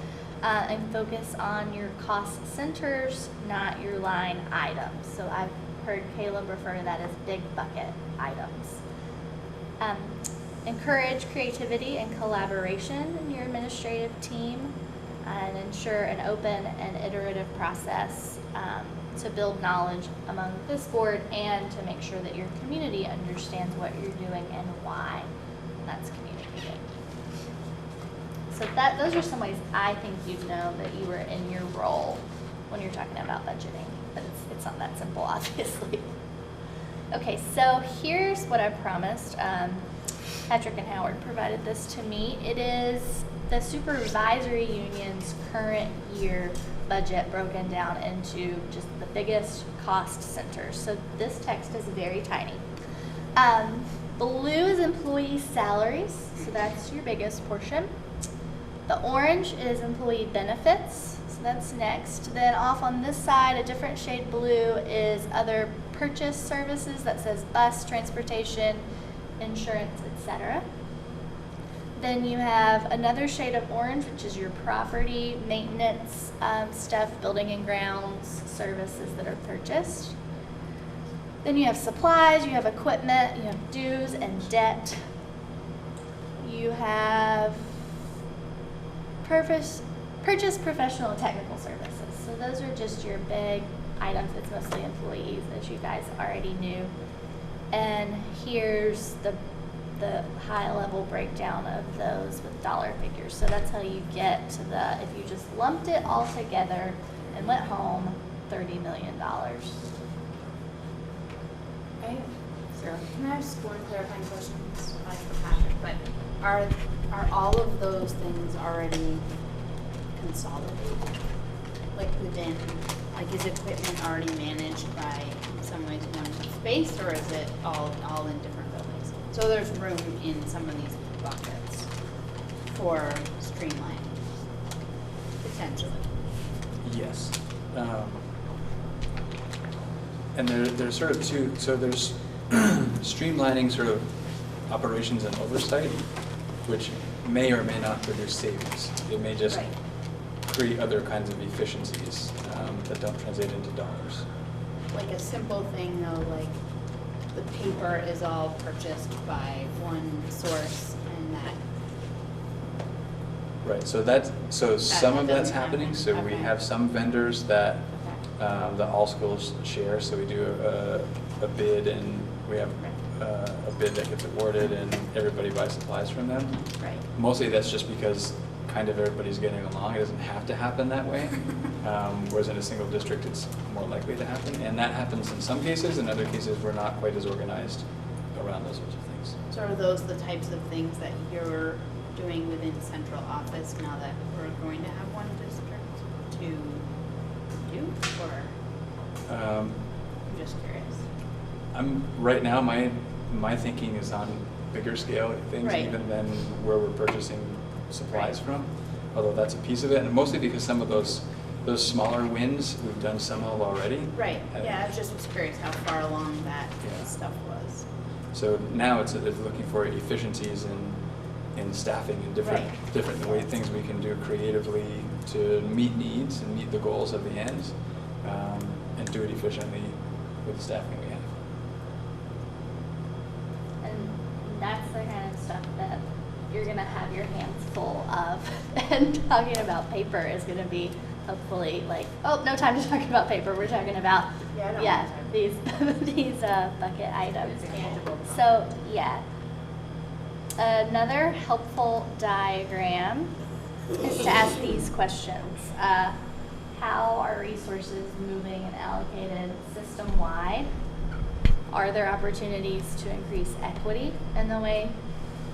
S4: And focus on your cost centers, not your line items. So I've heard Caleb refer to that as big bucket items. Encourage creativity and collaboration in your administrative team and ensure an open and iterative process to build knowledge among this board and to make sure that your community understands what you're doing and why that's communicated. So those are some ways I think you'd know that you were in your role when you're talking about budgeting, but it's not that simple, obviously. Okay, so here's what I promised. Patrick and Howard provided this to me. It is the supervisory union's current year budget broken down into just the biggest cost centers. So this text is very tiny. Blue is employee salaries, so that's your biggest portion. The orange is employee benefits, so that's next. Then off on this side, a different shade blue is other purchase services that says bus, transportation, insurance, etc. Then you have another shade of orange, which is your property maintenance stuff, building and grounds, services that are purchased. Then you have supplies, you have equipment, you have dues and debt. You have purchase professional and technical services. So those are just your big items. It's mostly employees, as you guys already knew. And here's the high level breakdown of those with dollar figures. So that's how you get to the, if you just lumped it all together and went home, $30 million.
S9: Sarah, can I ask one clarifying question? This is probably for Patrick, but are all of those things already consolidated? Like within, like is equipment already managed by someone in one space, or is it all in different buildings? So there's room in some of these buckets for streamlining, potentially.
S2: Yes. And there's sort of two, so there's streamlining sort of operations and oversight, which may or may not produce savings. It may just create other kinds of efficiencies that don't translate into dollars.
S9: Like a simple thing though, like the paper is all purchased by one source and that.
S2: Right, so some of that's
S9: doesn't
S2: happening.
S9: happen.
S2: So we
S9: Okay.
S2: have some vendors that that all schools share. So we do a bid, and we have a bid that gets awarded, and everybody buys supplies from them.
S9: Right.
S2: Mostly that's just because kind of everybody's getting along. It doesn't have to happen that way. Whereas in a single district, it's more likely to happen. And that happens in some cases. In other cases, we're not quite as organized around those sorts of things.
S9: So are those the types of things that you're doing within central office now that we're going to have one district to do, or I'm just curious?
S2: Right now, my thinking is on bigger scale things,
S9: Right.
S2: even than where we're purchasing supplies from. Although that's a piece of it, and mostly because some of those smaller wins, we've done some of already.
S9: Right, yeah, I was just curious how far along that stuff was.
S2: So now it's looking for efficiencies in staffing and different way things we can do creatively to meet needs and meet the goals of the end, and do it efficiently with the staffing we have.
S4: And that's the kind of stuff that you're gonna have your hands full of, and talking about paper is gonna be hopefully like, oh, no time to talk about paper, we're talking about, these, these bucket items. So, yeah. Another helpful diagram is to ask these questions. How are resources moving and allocated system-wide? Are there opportunities to increase equity in the way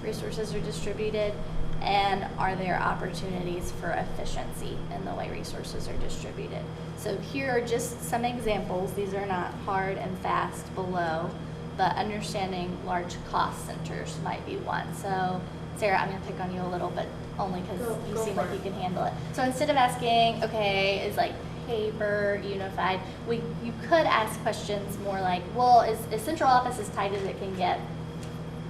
S4: resources are distributed? And are there opportunities for efficiency in the way resources are distributed? So here are just some examples. These are not hard and fast below, but understanding large cost centers might be one. So Sarah, I'm gonna pick on you a little bit only because you seem like you can handle it. So instead of asking, okay, is like paper unified, you could ask questions more like, well, is central office as tight as it can get?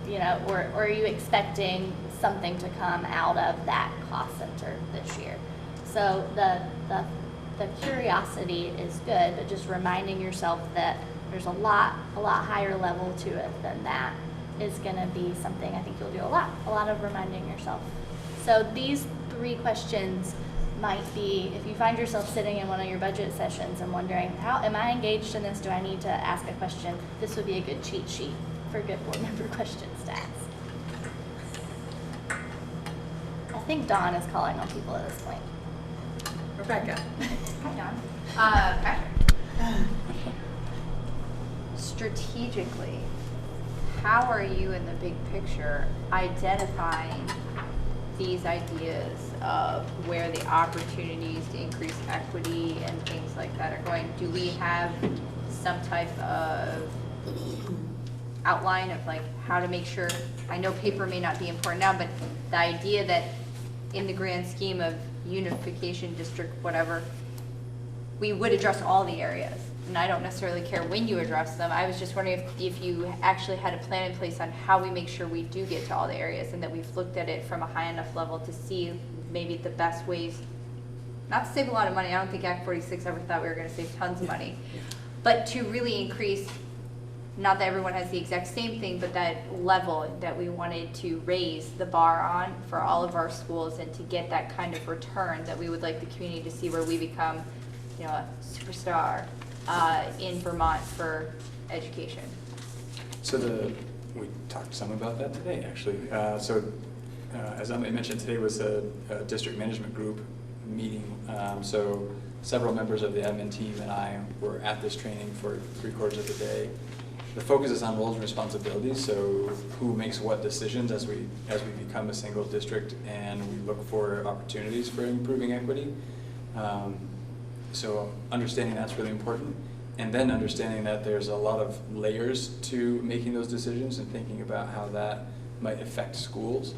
S4: You know, or are you expecting something to come out of that cost center this year? So the curiosity is good, but just reminding yourself that there's a lot higher level to it than that is going to be something I think you'll do a lot of reminding yourself. So these 3 questions might be, if you find yourself sitting in one of your budget sessions and wondering, how am I engaged in this? Do I need to ask a question? This would be a good cheat sheet for good board member questions to ask. I think Dawn is calling on people at this point.
S1: Rebecca.
S12: Hi, Dawn. Patrick. Strategically, how are you in the big picture identifying these ideas of where the opportunities to increase equity and things like that are going? Do we have some type of outline of like how to make sure, I know paper may not be important now, but the idea that in the grand scheme of unification district, whatever, we would address all the areas. And I don't necessarily care when you address them. I was just wondering if you actually had a plan in place on how we make sure we do get to all the areas and that we've looked at it from a high enough level to see maybe the best ways, not to save a lot of money. I don't think Act 46 ever thought we were going to save tons of money, but to really increase, not that everyone has the exact same thing, but that level that we wanted to raise the bar on for all of our schools and to get that kind of return that we would like the community to see where we become, you know, a superstar in Vermont for education.
S2: So we talked some about that today, actually. As Emily mentioned, today was a district management group meeting. So several members of the admin team and I were at this training for 3/4 of the day. The focus is on roles and responsibilities, so who makes what decisions as we become a single district and we look for opportunities for improving equity. So understanding that's really important, and then understanding that there's a lot of layers to making those decisions and thinking about how that might affect schools.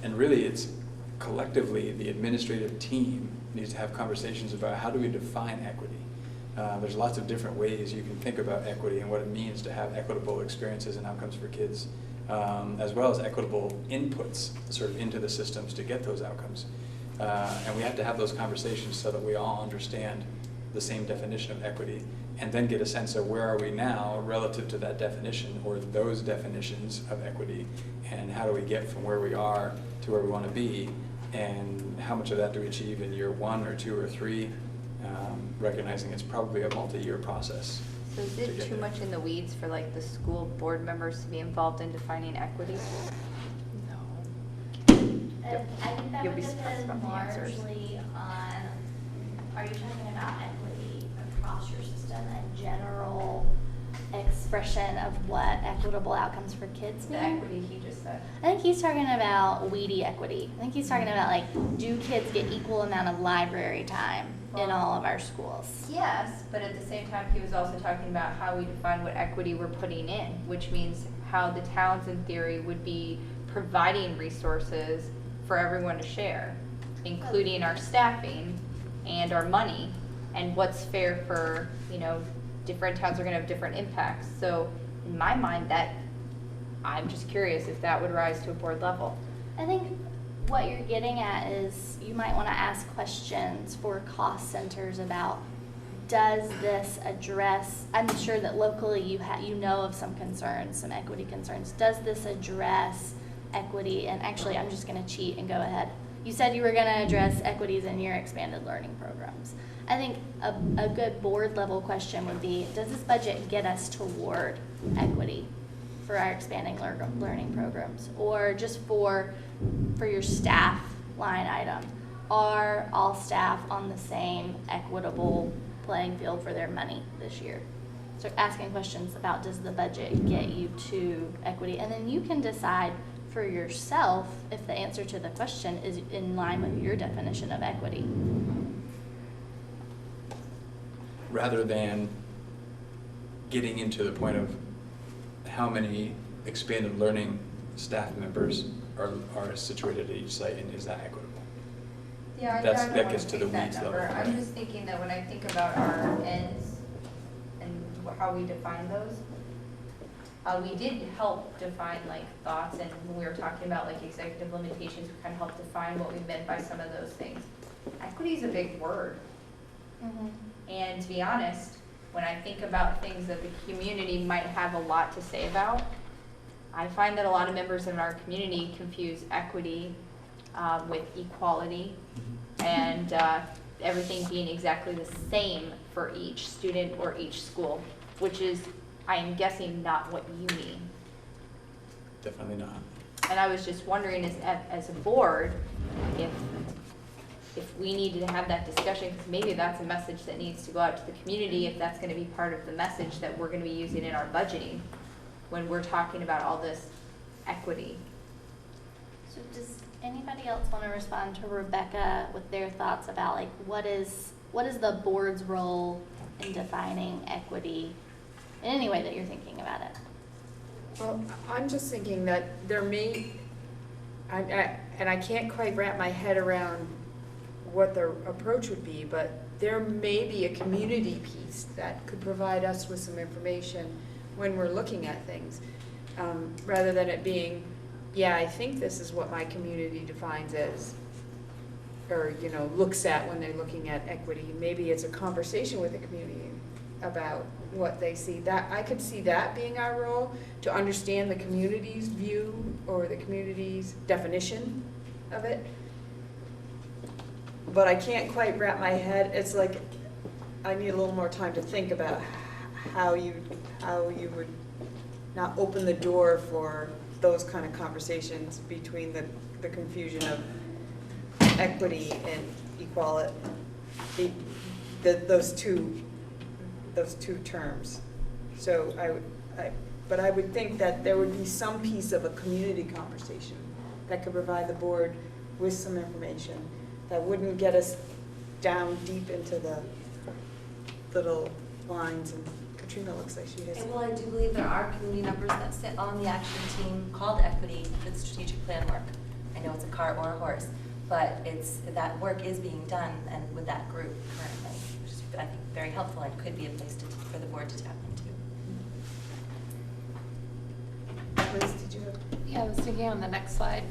S2: And really it's collectively the administrative team needs to have conversations about how do we define equity. There's lots of different ways you can think about equity and what it means to have equitable experiences and outcomes for kids, as well as equitable inputs sort of into the systems to get those outcomes. And we have to have those conversations so that we all understand the same definition of equity and then get a sense of where are we now relative to that definition or those definitions of equity, and how do we get from where we are to where we want to be, and how much of that do we achieve in year 1 or 2 or 3, recognizing it's probably a multi-year process.
S12: So is it too much in the weeds for like the school board members to be involved in defining equity?
S4: I think that
S12: You'll
S4: would
S12: be surprised
S4: depend
S12: about the answers.
S4: largely on, are you talking about equity across your system, a general expression of what equitable outcomes for kids
S12: The
S4: mean?
S12: equity he just said.
S4: I think he's talking about weedy equity. I think he's talking about like, do kids get equal amount of library time in all of our schools?
S12: Yes, but at the same time, he was also talking about how we define what equity we're putting in, which means how the towns in theory would be providing resources for everyone to share, including our staffing and our money, and what's fair for, you know, different towns are gonna have different impacts. So in my mind, that, I'm just curious if that would rise to a board level.
S4: I think what you're getting at is you might want to ask questions for cost centers about, does this address, I'm sure that locally you know of some concerns, some equity concerns. Does this address equity, and actually I'm just gonna cheat and go ahead. You said you were gonna address equities in your expanded learning programs. I think a good board level question would be, does this budget get us toward equity for our expanding learning programs? Or just for your staff line item, are all staff on the same equitable playing field for their money this year? So asking questions about, does the budget get you to equity? And then you can decide for yourself if the answer to the question is in line with your definition of equity.
S2: Rather than getting into the point of how many expanded learning staff members are situated at each site, and is that equitable?
S12: Yeah,
S2: That
S12: I don't
S2: gets
S12: wanna
S2: to
S12: take
S2: the
S12: that
S2: weeds
S12: number.
S2: level.
S12: I'm just thinking that when I think about our ends and how we define those, we did help define like thoughts, and when we were talking about like executive limitations, we kind of helped define what we meant by some of those things. Equity is a big word.
S4: Mm-hmm.
S12: And to be honest, when I think about things that the community might have a lot to say about, I find that a lot of members in our community confuse equity with equality and everything being exactly the same for each student or each school, which is, I am guessing, not what you mean.
S2: Definitely not.
S12: And I was just wondering, as a board, if we needed to have that discussion, because maybe that's a message that needs to go out to the community, if that's gonna be part of the message that we're gonna be using in our budgeting when we're talking about all this equity.
S4: So does anybody else want to respond to Rebecca with their thoughts about like what is the board's role in defining equity in any way that you're thinking about it?
S1: Well, I'm just thinking that there may, and I can't quite wrap my head around what the approach would be, but there may be a community piece that could provide us with some information when we're looking at things, rather than it being, yeah, I think this is what my community defines as, or, you know, looks at when they're looking at equity. Maybe it's a conversation with the community about what they see. That, I could see that being our role, to understand the community's view or the community's definition of it. But I can't quite wrap my head, it's like, I need a little more time to think about how you would not open the door for those kind of conversations between the confusion of equity and equality, those two terms. So but I would think that there would be some piece of a community conversation that could provide the board with some information that wouldn't get us down deep into the little lines. And Katrina looks like she has.
S14: Well, I do believe there are community members that sit on the action team called Equity for the strategic plan work. I know it's a cart or a horse, but that work is being done and with that group currently, which is, I think, very helpful and could be a place for the board to tap into.
S1: Liz, did you have?
S8: Yeah, I was thinking on the next slide,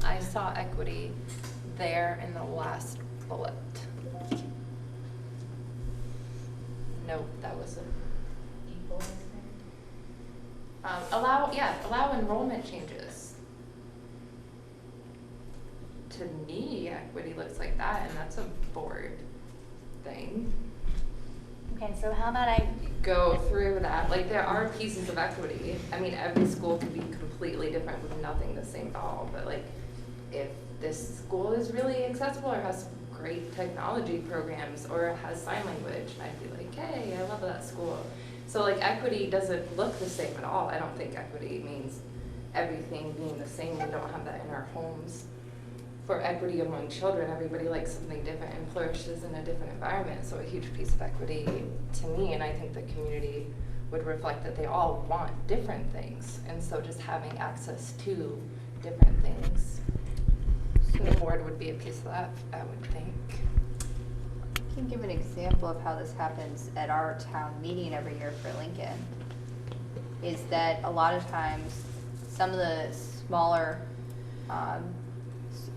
S8: I saw equity there in the last bullet. Nope, that wasn't. Allow enrollment changes. To me, equity looks like that, and that's a board thing.
S4: Okay, so how about I
S8: Go through that, like there are pieces of equity. I mean, every school could be completely different with nothing the same at all, but like if this school is really accessible or has great technology programs or has sign language, and I'd be like, hey, I love that school. So like equity doesn't look the same at all. I don't think equity means everything being the same. We don't have that in our homes. For equity among children, everybody likes something different and flourishes in a different environment. So a huge piece of equity to me, and I think the community would reflect that they all want different things. And so just having access to different things. So the board would be a piece of that, I would think.
S12: I can give an example of how this happens at our town meeting every year for Lincoln, is that a lot of times some of the smaller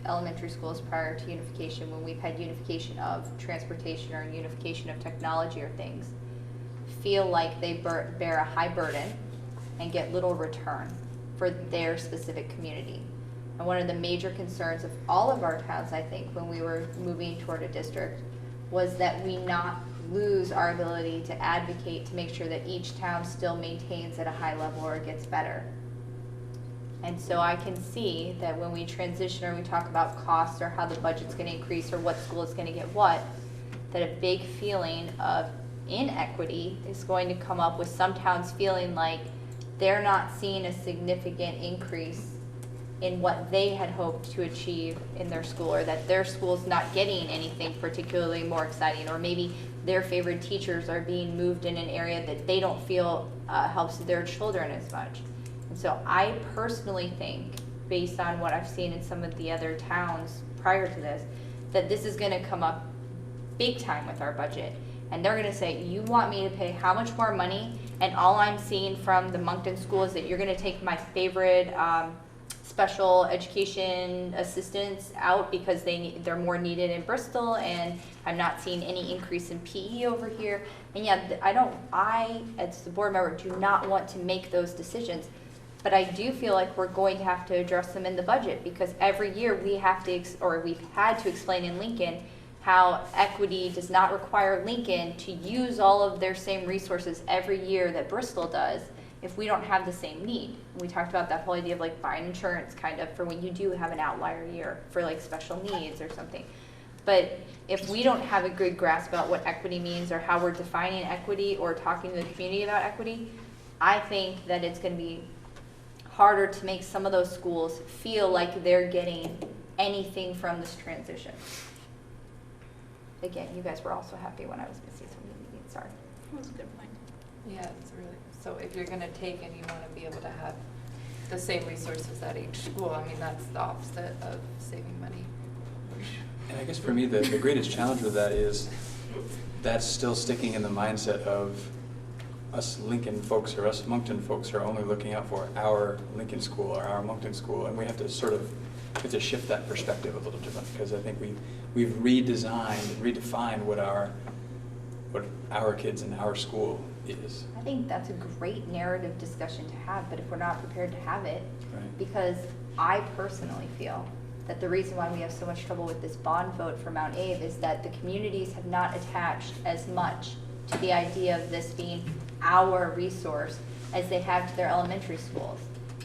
S12: elementary schools prior to unification, when we've had unification of transportation or unification of technology or things, feel like they bear a high burden and get little return for their specific community. And one of the major concerns of all of our towns, I think, when we were moving toward a district, was that we not lose our ability to advocate to make sure that each town still maintains at a high level or gets better. And so I can see that when we transition or we talk about costs or how the budget's going to increase or what school is going to get what, that a big feeling of inequity is going to come up with some towns feeling like they're not seeing a significant increase in what they had hoped to achieve in their school, or that their school's not getting anything particularly more exciting, or maybe their favorite teachers are being moved in an area that they don't feel helps their children as much. And so I personally think, based on what I've seen in some of the other towns prior to this, that this is going to come up big time with our budget. And they're going to say, you want me to pay how much more money? And all I'm seeing from the Moncton school is that you're going to take my favorite special education assistants out because they're more needed in Bristol, and I'm not seeing any increase in PE over here. And yeah, I, as the board member, do not want to make those decisions. But I do feel like we're going to have to address them in the budget, because every year we have to, we've had to explain in Lincoln how equity does not require Lincoln to use all of their same resources every year that Bristol does if we don't have the same need. We talked about that whole idea of like buying insurance kind of for when you do have an outlier year for like special needs or something. But if we don't have a good grasp about what equity means or how we're defining equity or talking to the community about equity, I think that it's going to be harder to make some of those schools feel like they're getting anything from this transition. Again, you guys were also happy when I was missing some of the meetings, sorry.
S1: That was a good point.
S8: Yeah, it's really, so if you're gonna take and you wanna be able to have the same resources at each school, I mean, that's the opposite of saving money.
S2: And I guess for me, the greatest challenge with that is that's still sticking in the mindset of us Lincoln folks or us Moncton folks are only looking out for our Lincoln school or our Moncton school, and we have to sort of shift that perspective a little different, because I think we've redefined what our kids and our school is.
S12: I think that's a great narrative discussion to have, but if we're not prepared to have it,
S2: Right.
S12: Because I personally feel that the reason why we have so much trouble with this bond vote for Mount Abe is that the communities have not attached as much to the idea of this being our resource as they have to their elementary schools.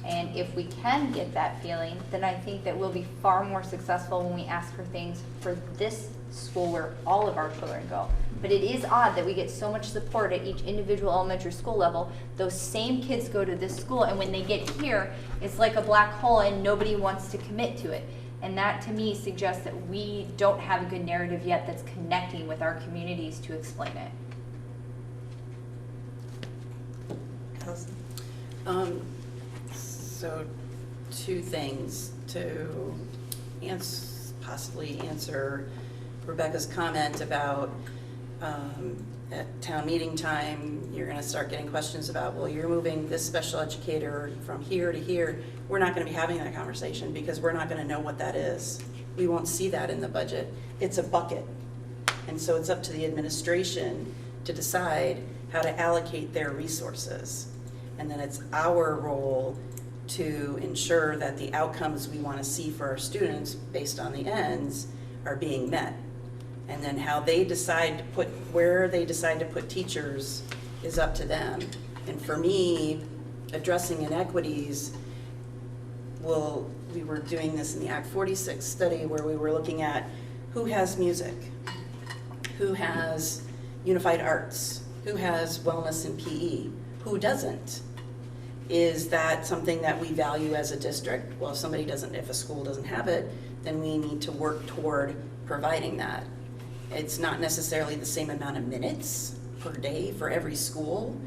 S12: And if we can get that feeling, then I think that we'll be far more successful when we ask for things for this school where all of our children go. But it is odd that we get so much support at each individual elementary school level. Those same kids go to this school, and when they get here, it's like a black hole and nobody wants to commit to it. And that to me suggests that we don't have a good narrative yet that's connecting with our communities to explain it.
S13: So two things to possibly answer Rebecca's comment about at town meeting time, you're going to start getting questions about, well, you're moving this special educator from here to here. We're not going to be having that conversation because we're not going to know what that is. We won't see that in the budget. It's a bucket. And so it's up to the administration to decide how to allocate their resources. And then it's our role to ensure that the outcomes we want to see for our students based on the ends are being met. And then how they decide to put, where they decide to put teachers is up to them. And for me, addressing inequities, we were doing this in the Act 46 study where we were looking at who has music, who has unified arts, who has wellness and PE, who doesn't. Is that something that we value as a district? Well, if a school doesn't have it, then we need to work toward providing that. It's not necessarily the same amount of minutes per day for every school,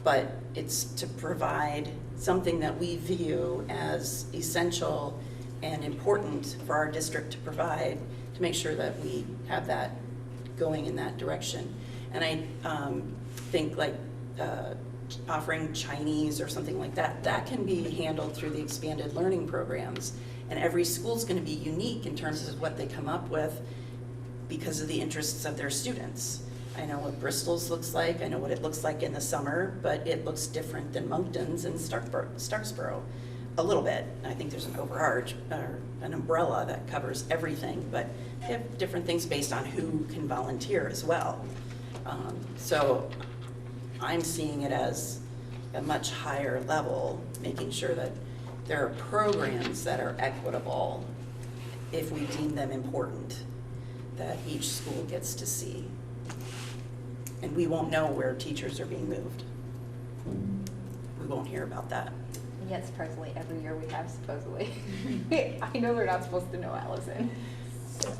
S13: but it's to provide something that we view as essential and important for our district to provide to make sure that we have that going in that direction. And I think like offering Chinese or something like that, that can be handled through the expanded learning programs. And every school's going to be unique in terms of what they come up with because of the interests of their students. I know what Bristol's looks like, I know what it looks like in the summer, but it looks different than Moncton's and Starksboro. a little bit. I think there's an overarch, or an umbrella that covers everything, but they have different things based on who can volunteer as well. So I'm seeing it as a much higher level, making sure that there are programs that are equitable if we deem them important, that each school gets to see. And we won't know where teachers are being moved. We won't hear about that.
S12: And yet surprisingly, every year we have supposedly. I know they're not supposed to know, Allison.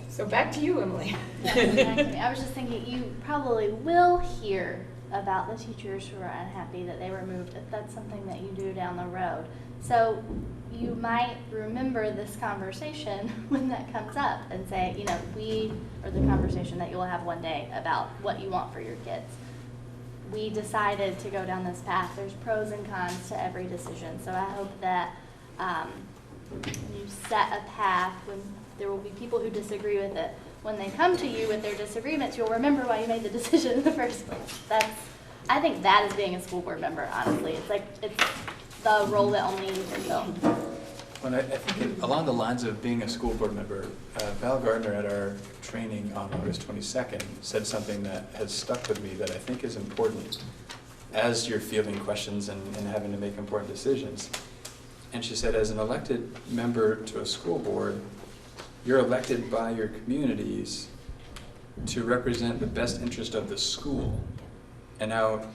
S1: So back to you, Emily.
S4: Yeah, exactly. I was just thinking, you probably will hear about the teachers who are unhappy that they were moved, if that's something that you do down the road. So you might remember this conversation when that comes up and say, you know, or the conversation that you'll have one day about what you want for your kids. We decided to go down this path. There's pros and cons to every decision. So I hope that you set a path when there will be people who disagree with it. When they come to you with their disagreements, you'll remember why you made the decision in the first place. I think that is being a school board member, honestly. It's the role that only you can fill.
S2: Well, I think along the lines of being a school board member, Val Gardner at our training on August 22nd said something that has stuck with me that I think is important as you're fielding questions and having to make important decisions. And she said, as an elected member to a school board, you're elected by your communities to represent the best interest of the school. And now,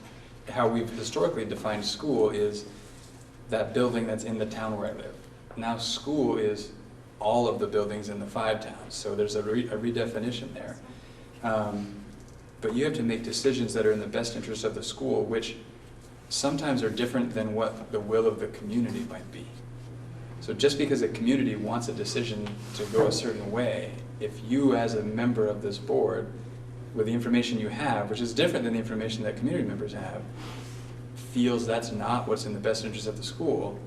S2: how we've historically defined school is that building that's in the town where I live. Now school is all of the buildings in the 5 towns, so there's a redefinition there. But you have to make decisions that are in the best interest of the school, which sometimes are different than what the will of the community might be. So just because a community wants a decision to go a certain way, if you as a member of this board, with the information you have, which is different than the information that community members have, feels that's not what's in the best interest of the school,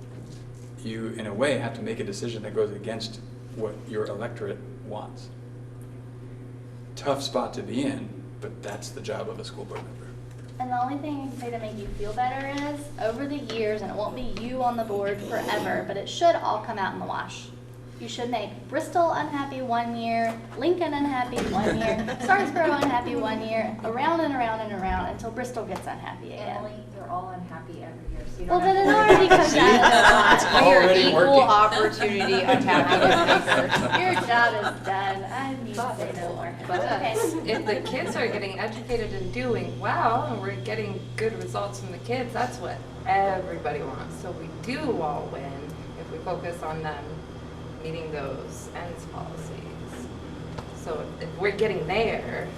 S2: you, in a way, have to make a decision that goes against what your electorate wants. Tough spot to be in, but that's the job of a school board member.
S4: And the only thing I can say to make you feel better is, over the years, and it won't be you on the board forever, but it should all come out in the wash. You should make Bristol unhappy 1 year, Lincoln unhappy 1 year, Starksboro unhappy 1 year, around and around and around until Bristol gets unhappy again.
S12: Emily, they're all unhappy every year, so you
S4: Well,
S12: don't
S4: then
S12: have
S4: it
S12: to
S4: already comes out
S2: It's
S4: of the wash.
S12: We are
S2: already
S12: equal
S2: working.
S12: opportunity unhappy.
S4: Your job is done. I need to say no more.
S8: But
S4: Okay.
S8: if the kids are getting educated and doing well, and we're getting good results from the kids, that's what everybody wants. So we do all win if we focus on them meeting those ends policies. So if we're getting there,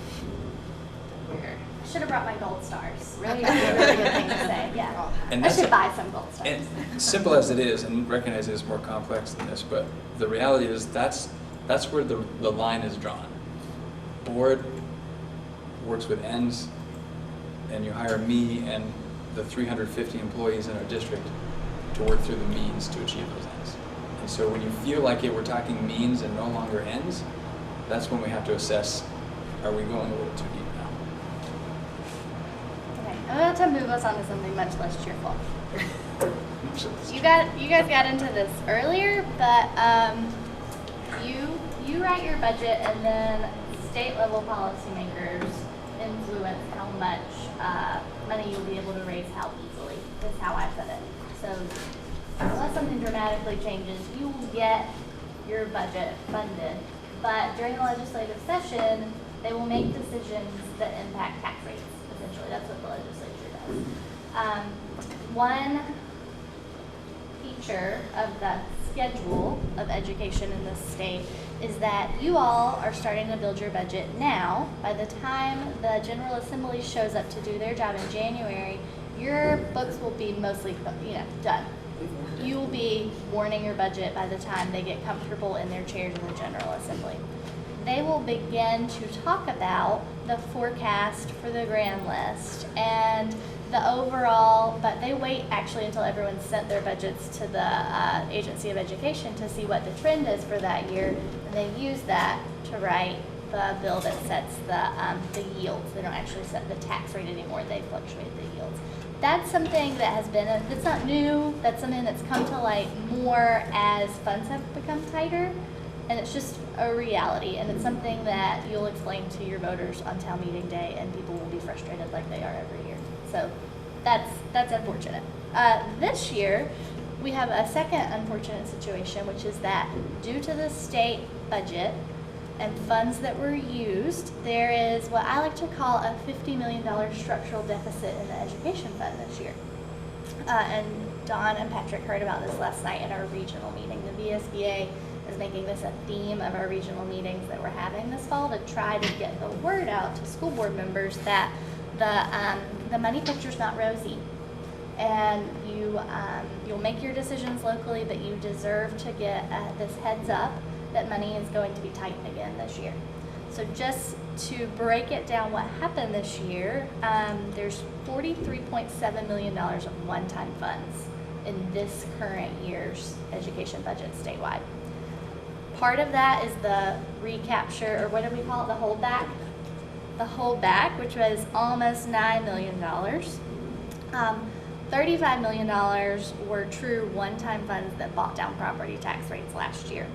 S8: then we're
S4: I should have brought my gold stars.
S8: Right.
S4: That's a really good thing to say, yeah.
S2: And
S4: I
S2: that's
S4: should buy some gold stars.
S2: And simple as it is, and recognize it's more complex than this, but the reality is that's where the line is drawn. Board works with ends, and you hire me and the 350 employees in our district to work through the means to achieve those ends. And so when you feel like we're talking means and no longer ends, that's when we have to assess, are we going a little too deep now?
S4: Okay, I'm about to move us on to something much less cheerful. You guys got into this earlier, but you write your budget, and then state level policymakers influence how much money you'll be able to raise how easily, is how I put it. So unless something dramatically changes, you will get your budget funded. But during the legislative session, they will make decisions that impact tax rates, essentially. That's what the legislature does. One feature of the schedule of education in this state is that you all are starting to build your budget now. By the time the General Assembly shows up to do their job in January, your books will be mostly, done. You will be warning your budget by the time they get comfortable in their chairs in the General Assembly. They will begin to talk about the forecast for the grand list and the overall, but they wait actually until everyone's sent their budgets to the Agency of Education to see what the trend is for that year, and they use that to write the bill that sets the yields. They don't actually set the tax rate anymore, they fluctuate the yields. that's something that has been, that's not new, that's something that's come to light more as funds have become tighter, and it's just a reality, and it's something that you'll explain to your voters on town meeting day, and people will be frustrated like they are every year. So that's unfortunate. This year, we have a second unfortunate situation, which is that due to the state budget and funds that were used, there is what I like to call a $50 million structural deficit in the education fund this year. And Dawn and Patrick heard about this last night at our regional meeting. The VSBA is making this a theme of our regional meetings that we're having this fall to try to get the word out to school board members that the money picture's not rosy. And you'll make your decisions locally, but you deserve to get this heads up that money is going to be tightened again this year. So just to break it down what happened this year, there's $43.7 million of one-time funds in this current year's education budget statewide. Part of that is the recapture, or what do we call it, the holdback? The holdback, which was almost $9 million. $35 million were true one-time funds that bought down property tax rates last year.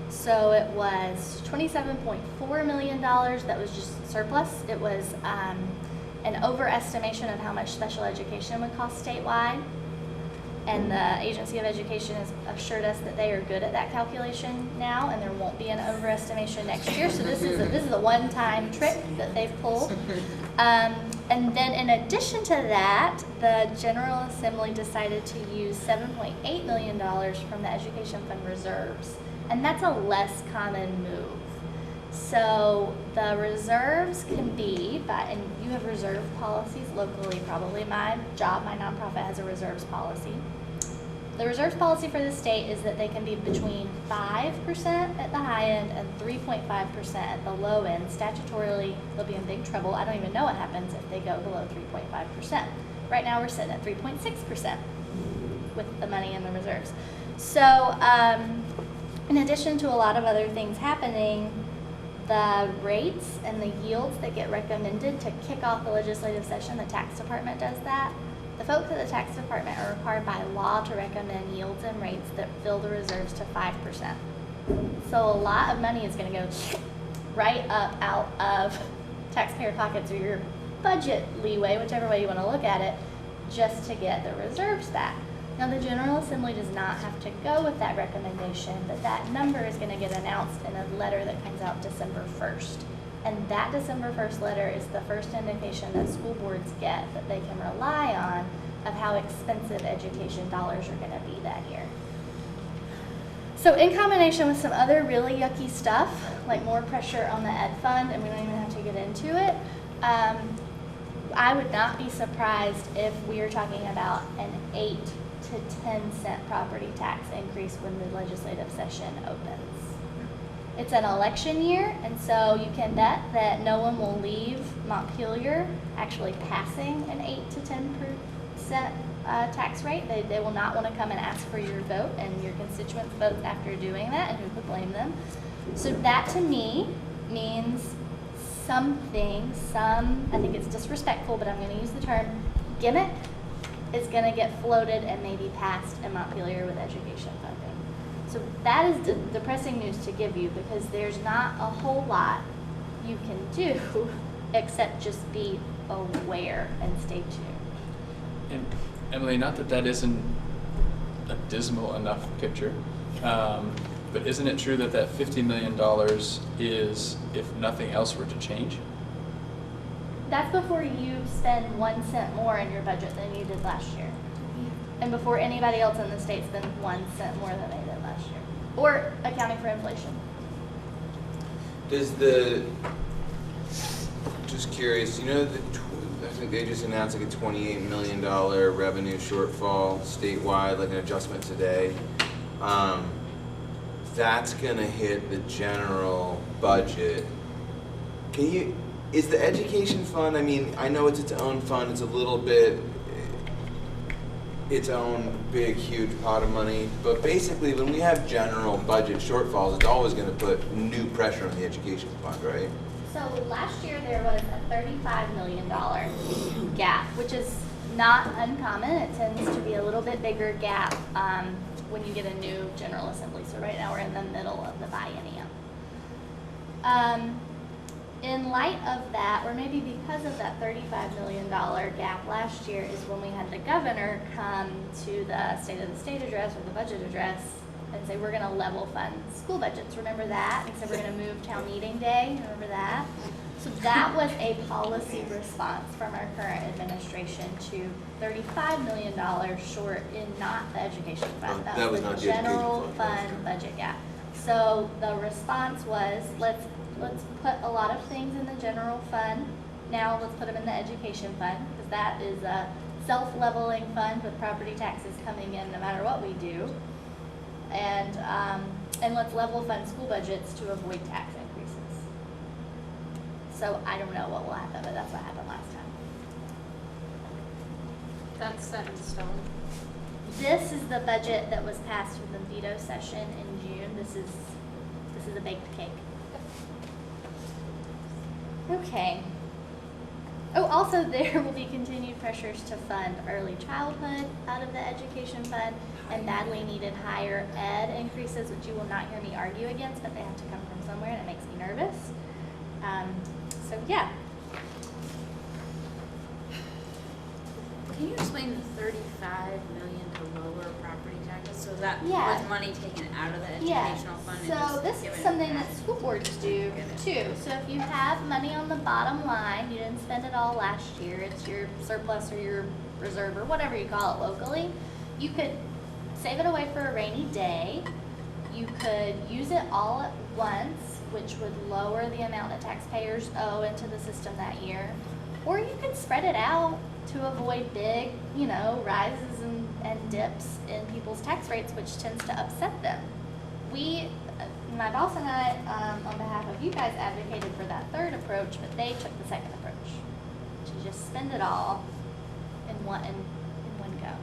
S4: So it was $27.4 million that was just surplus. It was an overestimation of how much special education would cost statewide. And the Agency of Education has assured us that they are good at that calculation now, and there won't be an overestimation next year. So this is a one-time trick that they've pulled. And then in addition to that, the General Assembly decided to use $7.8 million from the Education Fund reserves. And that's a less common move. So the reserves can be, and you have reserve policies locally probably. My job, my nonprofit, has a reserves policy. The reserves policy for the state is that they can be between 5% at the high end and 3.5% at the low end. Statutorily, they'll be in big trouble. I don't even know what happens if they go below 3.5%. Right now, we're sitting at 3.6% with the money in the reserves. So, in addition to a lot of other things happening, the rates and the yields that get recommended to kick off the legislative session, the tax department does that. The folks at the tax department are required by law to recommend yields and rates that fill the reserves to 5%. So a lot of money is going to go right up out of taxpayer pockets or your budget leeway, whichever way you want to look at it, just to get the reserves back. Now the General Assembly does not have to go with that recommendation, but that number is going to get announced in a letter that comes out December 1st. And that December 1st letter is the first indication that school boards get that they can rely on of how expensive education dollars are going to be that year. So in combination with some other really yucky stuff, like more pressure on the ed fund, and we don't even have to get into it, I would not be surprised if we are talking about an 8 to 10 cent property tax increase when the legislative session opens. It's an election year, and so you can bet that no one will leave Montpelier actually passing an 8 to 10% tax rate. They will not want to come and ask for your vote and your constituents' votes after doing that, and who could blame them? So that to me means something, I think it's disrespectful, but I'm going to use the term gimmick, is going to get floated and maybe passed in Montpelier with education funding. So that is depressing news to give you, because there's not a whole lot you can do except just be aware and stay tuned.
S2: And Emily, not that that isn't a dismal enough picture, but isn't it true that that $50 million is if nothing else were to change?
S4: That's before you spend 1 cent more in your budget than you did last year. And before anybody else in the state spends 1 cent more than they did last year. Or accounting for inflation.
S5: Does just curious, you know, I think they just announced like a $28 million revenue shortfall statewide, like an adjustment today. That's gonna hit the general budget. Is the education fund, I mean, I know it's its own fund, it's a little bit its own big, huge pot of money, but basically when we have general budget shortfalls, it's always gonna put new pressure on the education fund, right?
S4: So last year there was a $35 million gap, which is not uncommon. It tends to be a little bit bigger gap when you get a new General Assembly. So right now we're in the middle of the biennium. In light of that, or maybe because of that $35 million gap last year, is when we had the governor come to the State of the State address or the budget address and say, we're going to level fund school budgets. Remember that? And so we're going to move town meeting day. Remember that? So that was a policy response from our current administration to $35 million short in not the education fund.
S5: That was
S4: the
S5: not the education
S4: general
S5: fund.
S4: fund budget gap. So the response was, let's put a lot of things in the general fund. Now let's put them in the education fund, because that is a self-leveling fund with property taxes coming in no matter what we do. And let's level fund school budgets to avoid tax increases. So I don't know what will happen, but that's what happened last time.
S3: That's set in stone.
S4: This is the budget that was passed with the veto session in June. This is a baked cake. Okay. Oh, also there will be continued pressures to fund early childhood out of the education fund and badly needed higher ed increases, which you will not hear me argue against, but they have to come from somewhere and it makes me nervous. So yeah.
S9: Can you explain the $35 million to lower property taxes? So that
S4: Yeah.
S9: was money taken out of the
S4: Yeah,
S9: educational fund and
S4: so
S9: just
S4: this
S9: given
S4: is
S9: it
S4: something
S9: back?
S4: that school boards do too. So if you have money on the bottom line, you didn't spend it all last year, it's your surplus or your reserve or whatever you call it locally, you could save it away for a rainy day. You could use it all at once, which would lower the amount that taxpayers owe into the system that year. Or you could spread it out to avoid big, rises and dips in people's tax rates, which tends to upset them. My boss and I, on behalf of you guys, advocated for that third approach, but they took the second approach, to just spend it all in one go.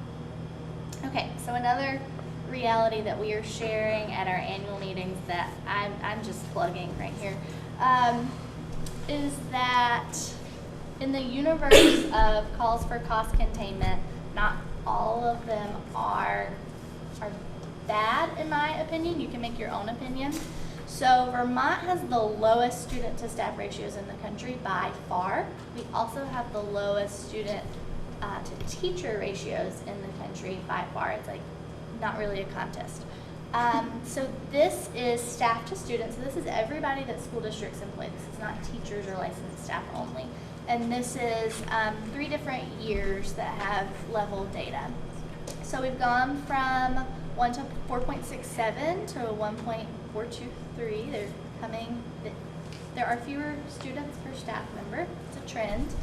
S4: Okay, so another reality that we are sharing at our annual meetings that I'm just plugging right here, is that in the universe of calls for cost containment, not all of them are bad, in my opinion. You can make your own opinion. So Vermont has the lowest student to staff ratios in the country by far. We also have the lowest student to teacher ratios in the country by far. It's like not really a contest. So this is staff to students. So this is everybody that school districts employ. This is not teachers or licensed staff only. And this is 3 different years that have level data. So we've gone from 1 to 4.67 to 1.423. There are fewer students per staff member. It's a trend.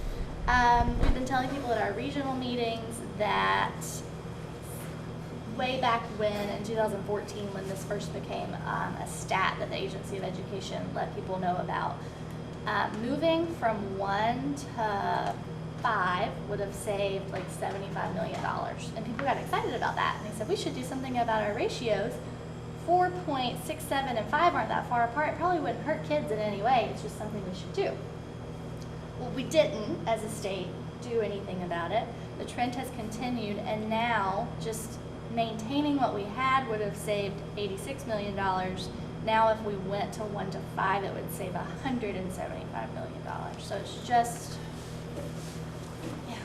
S4: We've been telling people at our regional meetings that way back when, in 2014, when this first became a stat that the Agency of Education let people know about, moving from 1 to 5 would have saved like $75 million. And people got excited about that. And they said, we should do something about our ratios. 4.67 and 5 aren't that far apart. It probably wouldn't hurt kids in any way. It's just something we should do. Well, we didn't, as a state, do anything about it. The trend has continued, and now just maintaining what we had would have saved $86 million. Now, if we went to 1 to 5, it would save $175 million. So it's just, yeah.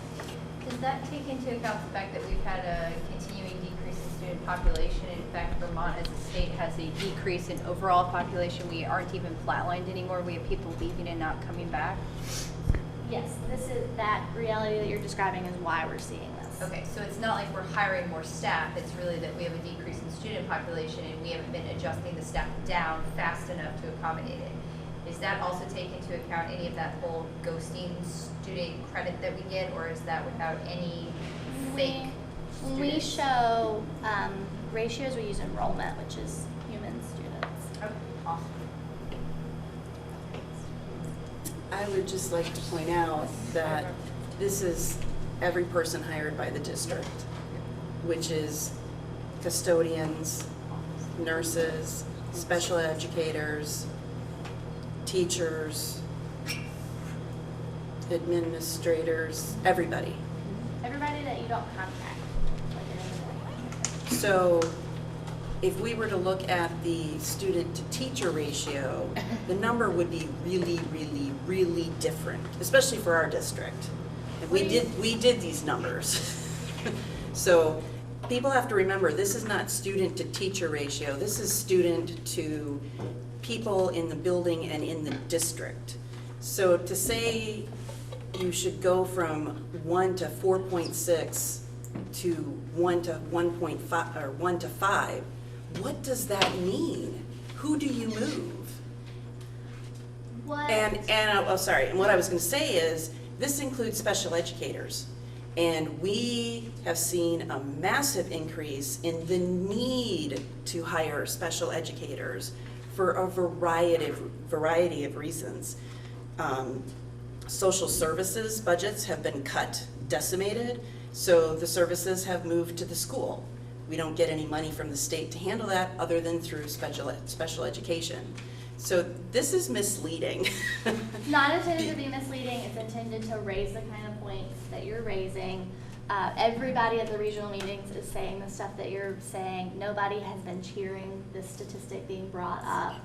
S12: Does that take into account the fact that we've had a continuing decrease in student population? In fact, Vermont as a state has a decrease in overall population. We aren't even flatlined anymore. We have people leaving and not coming back.
S4: Yes, that reality that you're describing is why we're seeing this.
S12: Okay, so it's not like we're hiring more staff. It's really that we have a decrease in student population and we haven't been adjusting the staff down fast enough to accommodate it. Does that also take into account any of that whole ghosting student credit that we get, or is that without any fake
S4: When we
S12: students?
S4: show ratios, we use enrollment, which is human students.
S12: Okay, awesome.
S13: I would just like to point out that this is every person hired by the district, which is custodians, nurses, special educators, teachers, administrators, everybody.
S4: Everybody you don't contract. Like you're in the
S13: So if we were to look at the student-to-teacher ratio, the number would be really, really, really different, especially for our district. And we did these numbers. So people have to remember, this is not student-to-teacher ratio. This is student to people in the building and in the district. So to say you should go from 1 to 4.6 to 1 to 1.5 or 1 to 5, what does that mean? Who do you move?
S4: What?
S13: And what I was going to say is, this includes special educators. And we have seen a massive increase in the need to hire special educators for a variety of reasons. Social services budgets have been cut, decimated, so the services have moved to the school. We don't get any money from the state to handle that other than through special education. So this is misleading.
S4: It's not intended to be misleading, it's intended to raise the kind of points that you're raising. Everybody at the regional meetings is saying the stuff that you're saying. Nobody has been cheering this statistic being brought up.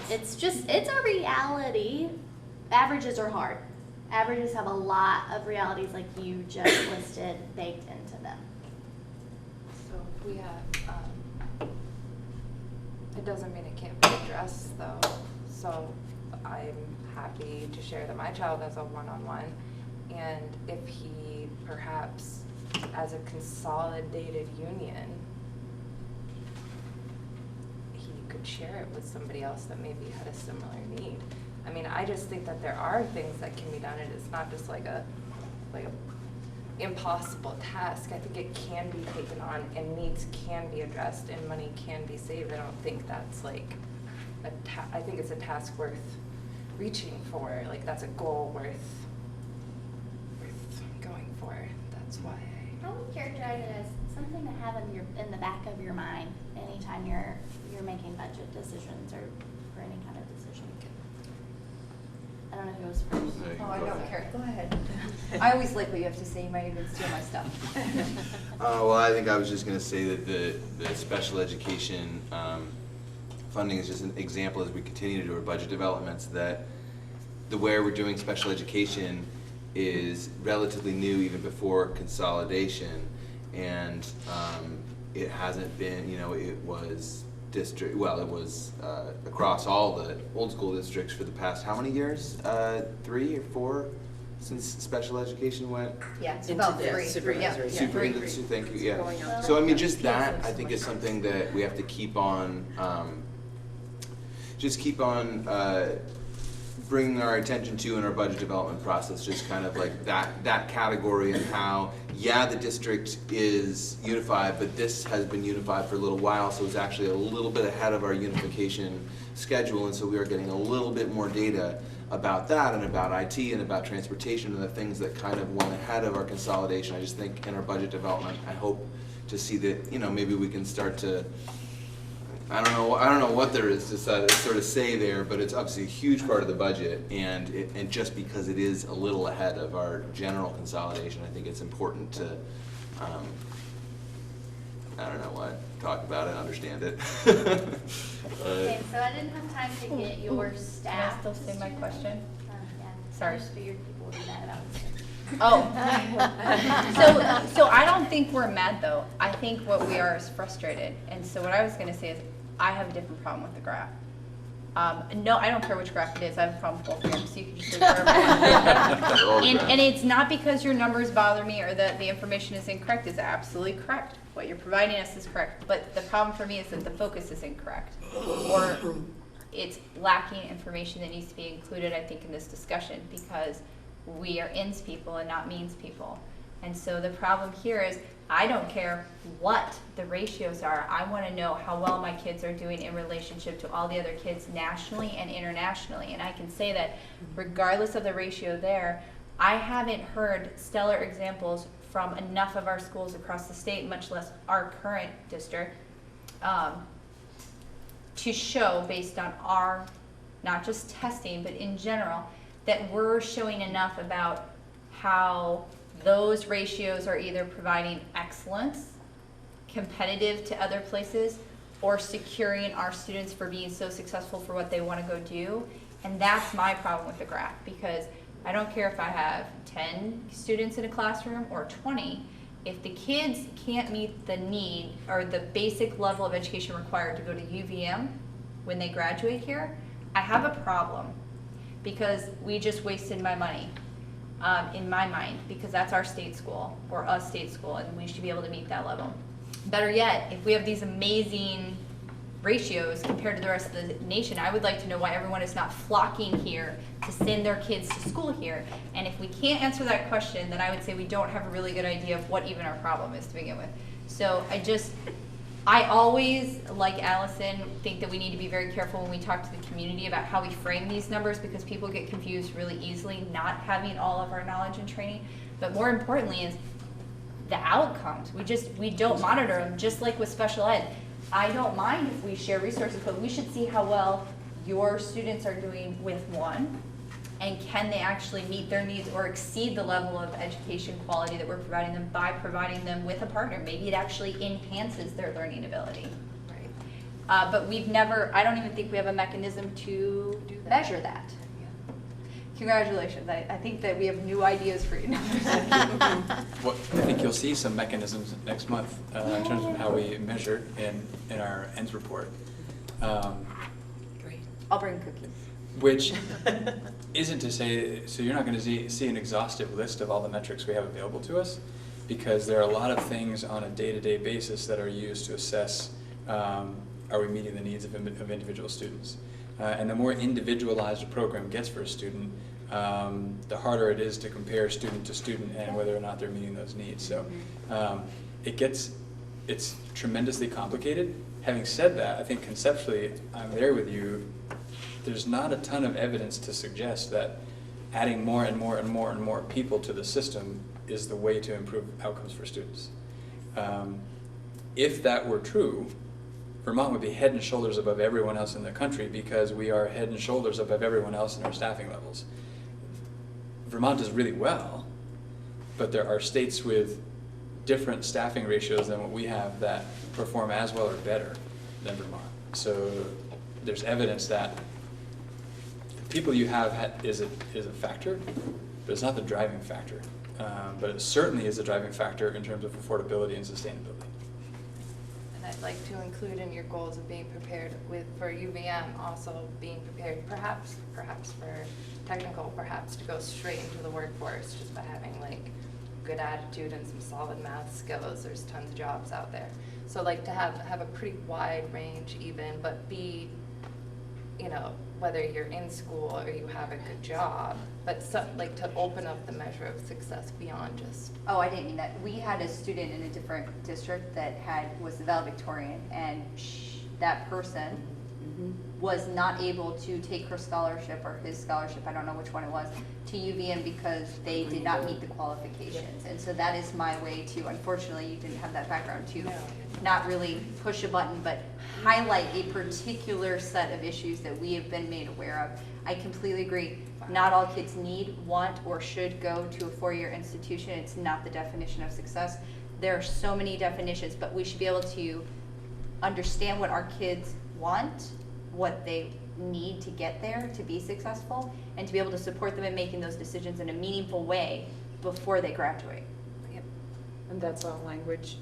S4: It's a reality. Averages are hard. Averages have a lot of realities like you just listed baked into them.
S8: So if we have, it doesn't mean it can't be addressed though. So I'm happy to share that my child has a one-on-one, and if he perhaps as a consolidated union, he could share it with somebody else that maybe had a similar need. I mean, I just think that there are things that can be done, and it's not just like a impossible task. I think it can be taken on, and needs can be addressed, and money can be saved. I don't think that's like I think it's a task worth reaching for. Like that's a goal worth going for. That's why
S4: I would characterize it as something to have in the back of your mind anytime you're making budget decisions or any kind of decision. I don't know who goes first.
S12: Oh, I don't care. Go ahead. I always like what you have to say. You might even steal my stuff.
S5: Well, I think I was just going to say that the special education funding is just an example as we continue to do our budget developments, that the way we're doing special education is relatively new even before consolidation, and it hasn't been, it was across all the old school districts for the past how many years? 3 or 4 since special education went?
S12: Yeah, it's about 3.
S5: Supervisory. Thank you, yeah.
S4: Going on.
S5: So I mean, just that, I think is something that we have to keep on, bringing our attention to in our budget development process, just kind of like that category, and how, the district is unified, but this has been unified for a little while, so it's actually a little bit ahead of our unification schedule, and so we are getting a little bit more data about that, and about IT, and about transportation, and the things that kind of went ahead of our consolidation. I just think in our budget development, I hope to see that, maybe we can start to, I don't know what there is to sort of say there, but it's obviously a huge part of the budget, and just because it is a little ahead of our general consolidation, I think it's important to, talk about it, understand it.
S4: Okay, so I didn't have time to get your
S12: Can I
S4: staff.
S12: still say my question?
S4: Yeah.
S12: Sorry.
S4: I just figured people would be mad about this.
S12: Oh, so I don't think we're mad though. I think what we are is frustrated. And so what I was going to say is I have a different problem with the graph. No, I don't care which graph it is. I have a problem with both of them, so you can just say whatever. And it's not because your numbers bother me or that the information is incorrect. It's absolutely correct. What you're providing us is correct. But the problem for me is that the focus is incorrect, or it's lacking information that needs to be included, I think, in this discussion, because we are ends people and not means people. And so the problem here is I don't care what the ratios are. I want to know how well my kids are doing in relationship to all the other kids nationally and internationally. And I can say that regardless of the ratio there, I haven't heard stellar examples from enough of our schools across the state, much less our current district, to show based on our, not just testing, but in general, that we're showing enough about how those ratios are either providing excellence, competitive to other places, or securing our students for being so successful for what they want to go do. And that's my problem with the graph, because I don't care if I have 10 students in a classroom or 20. If the kids can't meet the need or the basic level of education required to go to UVM when they graduate here, I have a problem, because we just wasted my money, in my mind, because that's our state school or a state school, and we should be able to meet that level. Better yet, if we have these amazing ratios compared to the rest of the nation, I would like to know why everyone is not flocking here to send their kids to school here. And if we can't answer that question, then I would say we don't have a really good idea of what even our problem is to begin with. So I always, like Allison, think that we need to be very careful when we talk to the community about how we frame these numbers, because people get confused really easily not having all of our knowledge and training. But more importantly is the outcomes. We don't monitor them, just like with special ed. I don't mind if we share resources, but we should see how well your students are doing with one, and can they actually meet their needs or exceed the level of education quality that we're providing them by providing them with a partner. Maybe it actually enhances their learning ability. Right. But I don't even think we have a mechanism to measure that. Congratulations. I think that we have new ideas for you.
S2: Well, I think you'll see some mechanisms next month in terms of how we measure in our ends report.
S13: Great.
S12: I'll bring cookies.
S2: Which isn't to say, so you're not going to see an exhaustive list of all the metrics we have available to us, because there are a lot of things on a day-to-day basis that are used to assess, are we meeting the needs of individual students. And the more individualized a program gets for a student, the harder it is to compare student to student and whether or not they're meeting those needs. So it's tremendously complicated. Having said that, I think conceptually I'm there with you. There's not a ton of evidence to suggest that adding more and more and more and more people to the system is the way to improve outcomes for students. If that were true, Vermont would be head and shoulders above everyone else in the country, because we are head and shoulders above everyone else in our staffing levels. Vermont does really well, but there are states with different staffing ratios than what we have that perform as well or better than Vermont. So there's evidence that the people you have is a factor, but it's not the driving factor. But it certainly is a driving factor in terms of affordability and sustainability.
S8: And I'd like to include in your goals of being prepared for UVM, also being prepared perhaps for technical, perhaps to go straight into the workforce just by having like good attitude and some solid math skills. There's tons of jobs out there. So like to have a pretty wide range even, but be, whether you're in school or you have a good job, but like to open up the measure of success beyond just.
S12: Oh, I didn't mean that. We had a student in a different district that was the valedictorian, and that person was not able to take her scholarship or his scholarship, I don't know which one it was, to UVM because they did not meet the qualifications. And so that is my way to, unfortunately, you didn't have that background, to not really push a button, but highlight a particular set of issues that we have been made aware of. I completely agree. Not all kids need, want, or should go to a four-year institution. It's not the definition of success. There are so many definitions, but we should be able to understand what our kids want, what they need to get there to be successful, and to be able to support them in making those decisions in a meaningful way before they graduate.
S1: Yep. And that's all language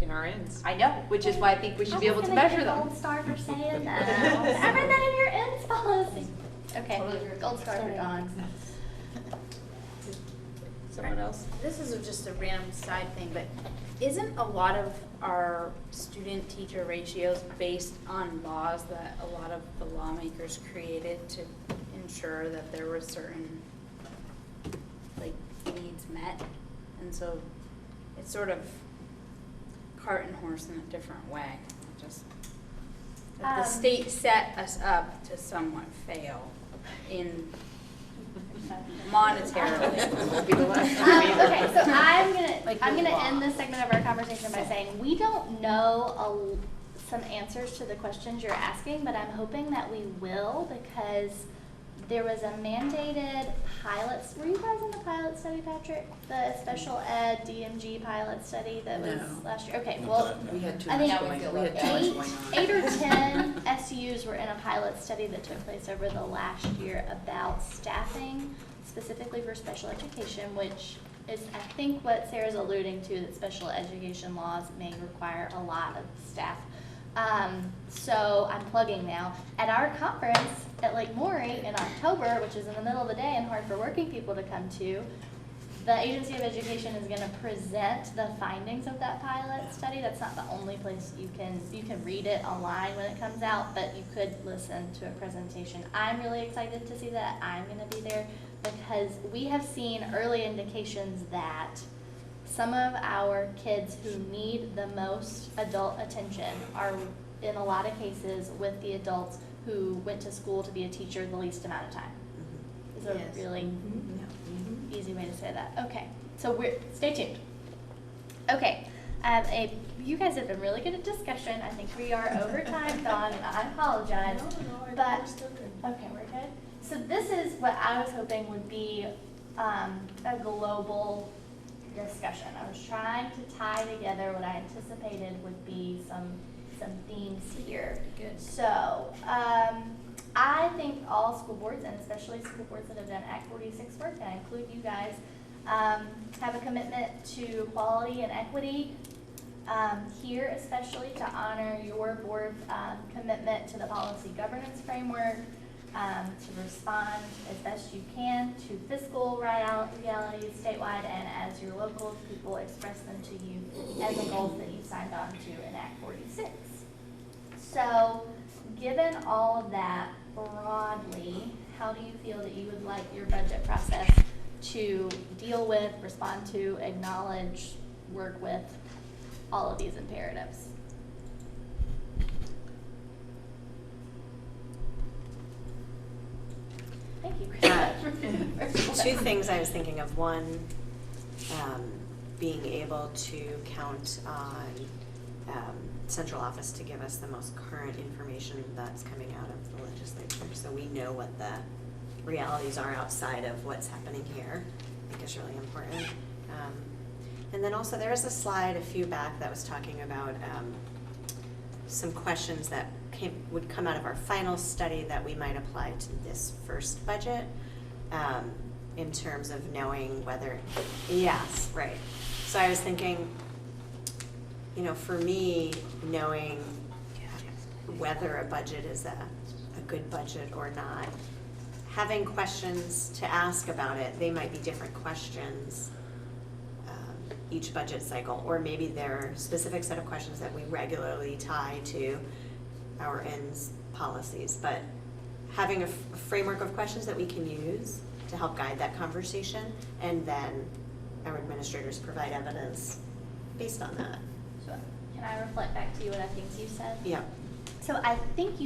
S1: in our ends.
S12: I know, which is why I think we should be able to measure them.
S4: Gold star for saying that. I read that in your ends policy. Okay, gold star for Dawn.
S1: Someone else?
S9: This is just a random side thing, but isn't a lot of our student-teacher ratios based on laws that a lot of the lawmakers created to ensure that there were certain, needs met? And so it's sort of cart and horse in a different way. Just that the state set us up to somewhat fail in monetarily. Will be the last
S4: Okay, so I'm gonna end this segment of our conversation by saying we don't know some answers to the questions you're asking, but I'm hoping that we will, because There was a mandated pilot, were you guys in the pilot study, Patrick? The special ed DMG pilot study that was
S13: No.
S4: last year? Okay,
S2: No,
S4: well,
S13: We had too
S4: I
S13: much
S4: think
S13: going, we had too much going on.
S4: 8 or 10 SUs were in a pilot study that took place over the last year about staffing, specifically for special education, which is, I think, what Sarah's alluding to, that special education laws may require a lot of staff. So I'm plugging now. At our conference at Lake Maury in October, which is in the middle of the day and hard for working people to come to, the Agency of Education is going to present the findings of that pilot study. That's not the only place you can read it online when it comes out, but you could listen to a presentation. I'm really excited to see that. I'm going to be there because we have seen early indications that some of our kids who need the most adult attention are, in a lot of cases, with the adults who went to school to be a teacher the least amount of time. Is a
S11: Yes.
S4: really easy way to say that. Okay, so stay tuned. Okay, you guys have been really good at discussion. I think we are over time, Dawn, and I apologize. But okay, we're good. So this is what I was hoping would be a global discussion. I was trying to tie together what I anticipated would be some themes here.
S12: Good.
S4: So I think all school boards, and especially school boards that have done Act 46 work, and I include you guys, have a commitment to quality and equity. Here, especially to honor your board's commitment to the policy governance framework, to respond as best you can to fiscal realities statewide, and as your local people express them to you, and the goals that you signed on to in Act 46. So, given all of that broadly, how do you feel that you would like your budget process to deal with, respond to, acknowledge, work with all of these imperatives? Thank you, Krista.
S11: Two things I was thinking of. One, being able to count on central office to give us the most current information that's coming out of the legislature, so we know what the realities are outside of what's happening here. I think is really important. And then also there was a slide a few back that was talking about some questions that would come out of our final study that we might apply to this first budget, in terms of knowing whether, yes, right. So I was thinking, you know, for me, knowing whether a budget is a good budget or not, having questions to ask about it, they might be different questions each budget cycle, or maybe there are a specific set of questions that we regularly tie to our ends policies, but having a framework of questions that we can use to help guide that conversation, and then our administrators provide evidence based on that.
S4: So, can I reflect back to you what I think you said?
S11: Yeah.
S4: So I think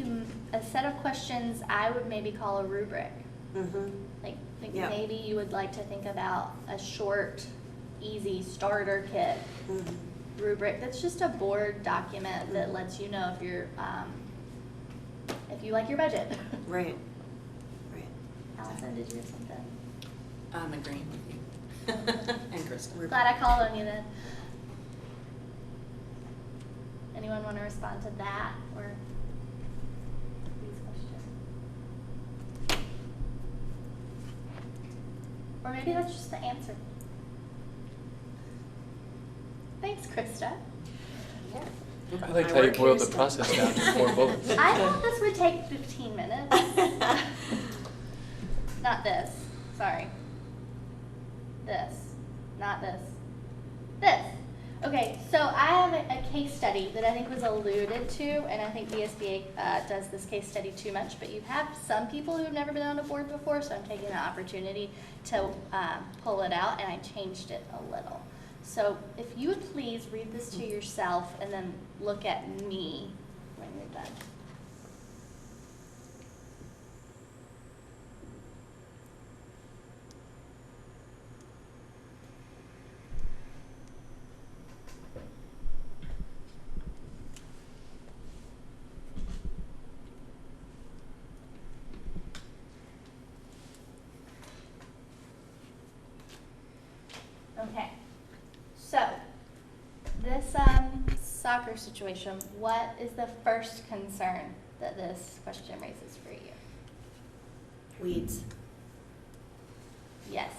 S4: a set of questions I would maybe call a rubric.
S11: Mm-hmm.
S4: Like,
S11: Yeah.
S4: maybe you would like to think about a short, easy starter kit rubric that's just a board document that lets you know if you like your budget.
S11: Right. Right.
S4: Allison, did you have something?
S13: I'm agreeing with you. And Krista.
S4: Glad I called on you then. Anyone want to respond to that or these questions? Or maybe that's just the answer. Thanks, Krista.
S2: I liked how you boiled the process down to 4 bullets.
S4: I thought this would take 15 minutes. Not this, sorry. This, not this. This. Okay, so I have a case study that I think was alluded to, and I think the SBA does this case study too much, but you have some people who've never been on a board before, so I'm taking the opportunity to pull it out, and I changed it a little. So if you would please read this to yourself and then look at me when you're done. This soccer situation, what is the first concern that this question raises for you?
S11: Weeds.
S4: Yes,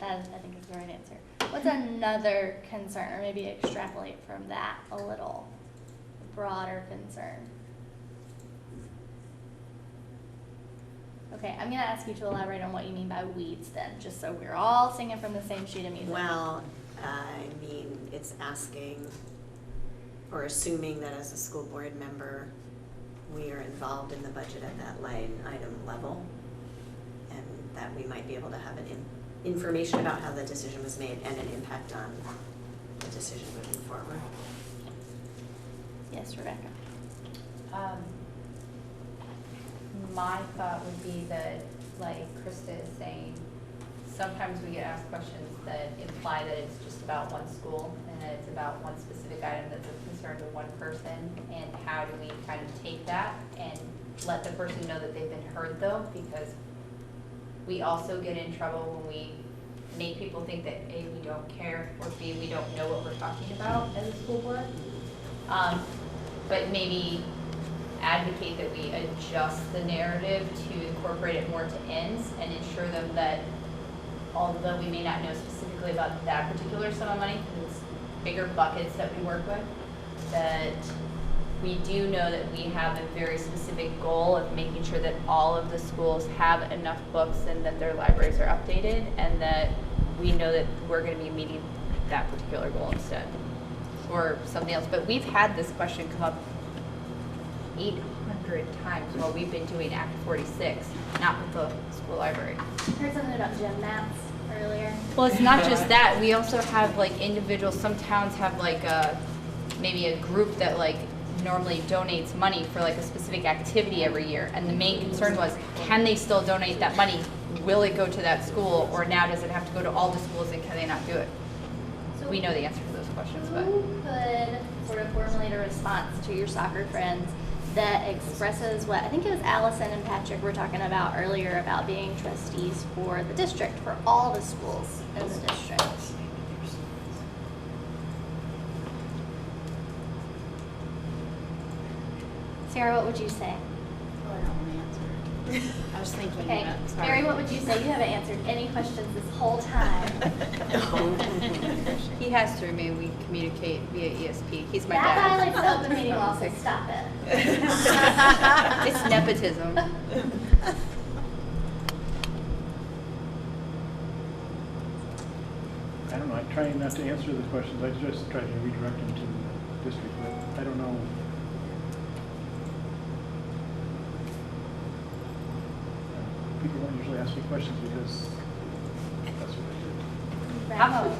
S4: that I think is the right answer. What's another concern, or maybe extrapolate from that a little broader concern? Okay, I'm gonna ask you to elaborate on what you mean by weeds then, just so we're all singing from the same sheet of music.
S11: Well, I mean, it's asking or assuming that as a school board member, we are involved in the budget at that line item level, and that we might be able to have information about how the decision was made and an impact on the decision moving forward.
S4: Yes, Rebecca.
S12: My thought would be that, like Krista is saying, sometimes we get asked questions that imply that it's just about one school and that it's about one specific item that's of concern to one person. And how do we kind of take that and let the person know that they've been heard, though? Because we also get in trouble when we make people think that A, we don't care, or B, we don't know what we're talking about as a school board. But maybe advocate that we adjust the narrative to incorporate it more to ends and ensure them that although we may not know specifically about that particular sum of money, because it's bigger buckets that we work with, that we do know that we have a very specific goal of making sure that all of the schools have enough books and that their libraries are updated, and that we know that we're going to be meeting that particular goal instead, or something else. But we've had this question come up 800 times while we've been doing Act 46, not with the school library.
S4: I heard something about gym mats earlier.
S12: Well, it's not just that. We also have like individuals, some towns have like maybe a group that like normally donates money for like a specific activity every year. And the main concern was, can they still donate that money? Will it go to that school? Or now does it have to go to all the schools and can they not do it?
S4: So
S12: we know the answer to those questions, but.
S4: Who could sort of formulate a response to your soccer friends that expresses what I think it was Allison and Patrick were talking about earlier about being trustees for the district, for all the schools in the district? Sarah, what would you say?
S3: Oh, I don't want to answer. I was thinking
S4: Okay,
S3: that, sorry.
S4: Mary, what would you say? You haven't answered any questions this whole time.
S12: He has to remain, we communicate via ESP. He's my
S4: That
S12: dad.
S4: violates open meeting law, so stop it.
S12: It's nepotism.
S15: I don't know, I'm trying not to answer the questions, I just try to redirect them to the district, but I don't know. People don't usually ask me questions because that's what I do.
S12: Bravo.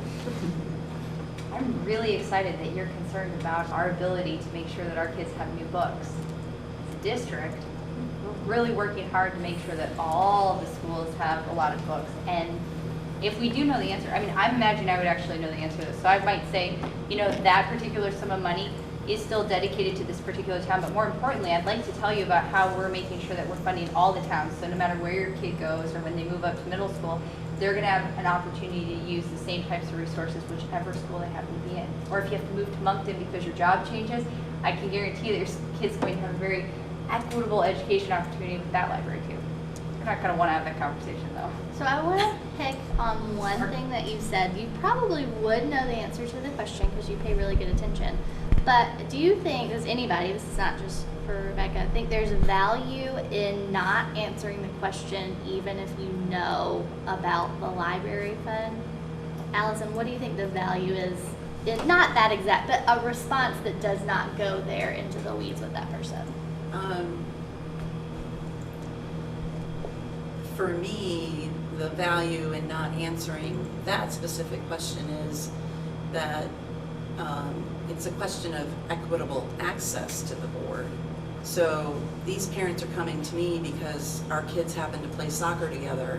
S12: I'm really excited that you're concerned about our ability to make sure that our kids have new books. As a district, we're really working hard to make sure that all of the schools have a lot of books. And if we do know the answer, I mean, I imagine I would actually know the answer to this. So I might say, you know, that particular sum of money is still dedicated to this particular town, but more importantly, I'd like to tell you about how we're making sure that we're funding all the towns. So no matter where your kid goes or when they move up to middle school, they're gonna have an opportunity to use the same types of resources whichever school they happen to be in. Or if you have to move to Moncton because your job changes, I can guarantee that your kid's going to have a very equitable education opportunity with that library too. We're not gonna wanna have that conversation though.
S4: So I want to pick on one thing that you said. You probably would know the answer to the question because you pay really good attention. But do you think, does anybody, this is not just for Rebecca, think there's value in not answering the question even if you know about the library fund? Allison, what do you think the value is in, not that exact, but a response that does not go there into the weeds with that person?
S13: For me, the value in not answering that specific question is that it's a question of equitable access to the board. So these parents are coming to me because our kids happen to play soccer together.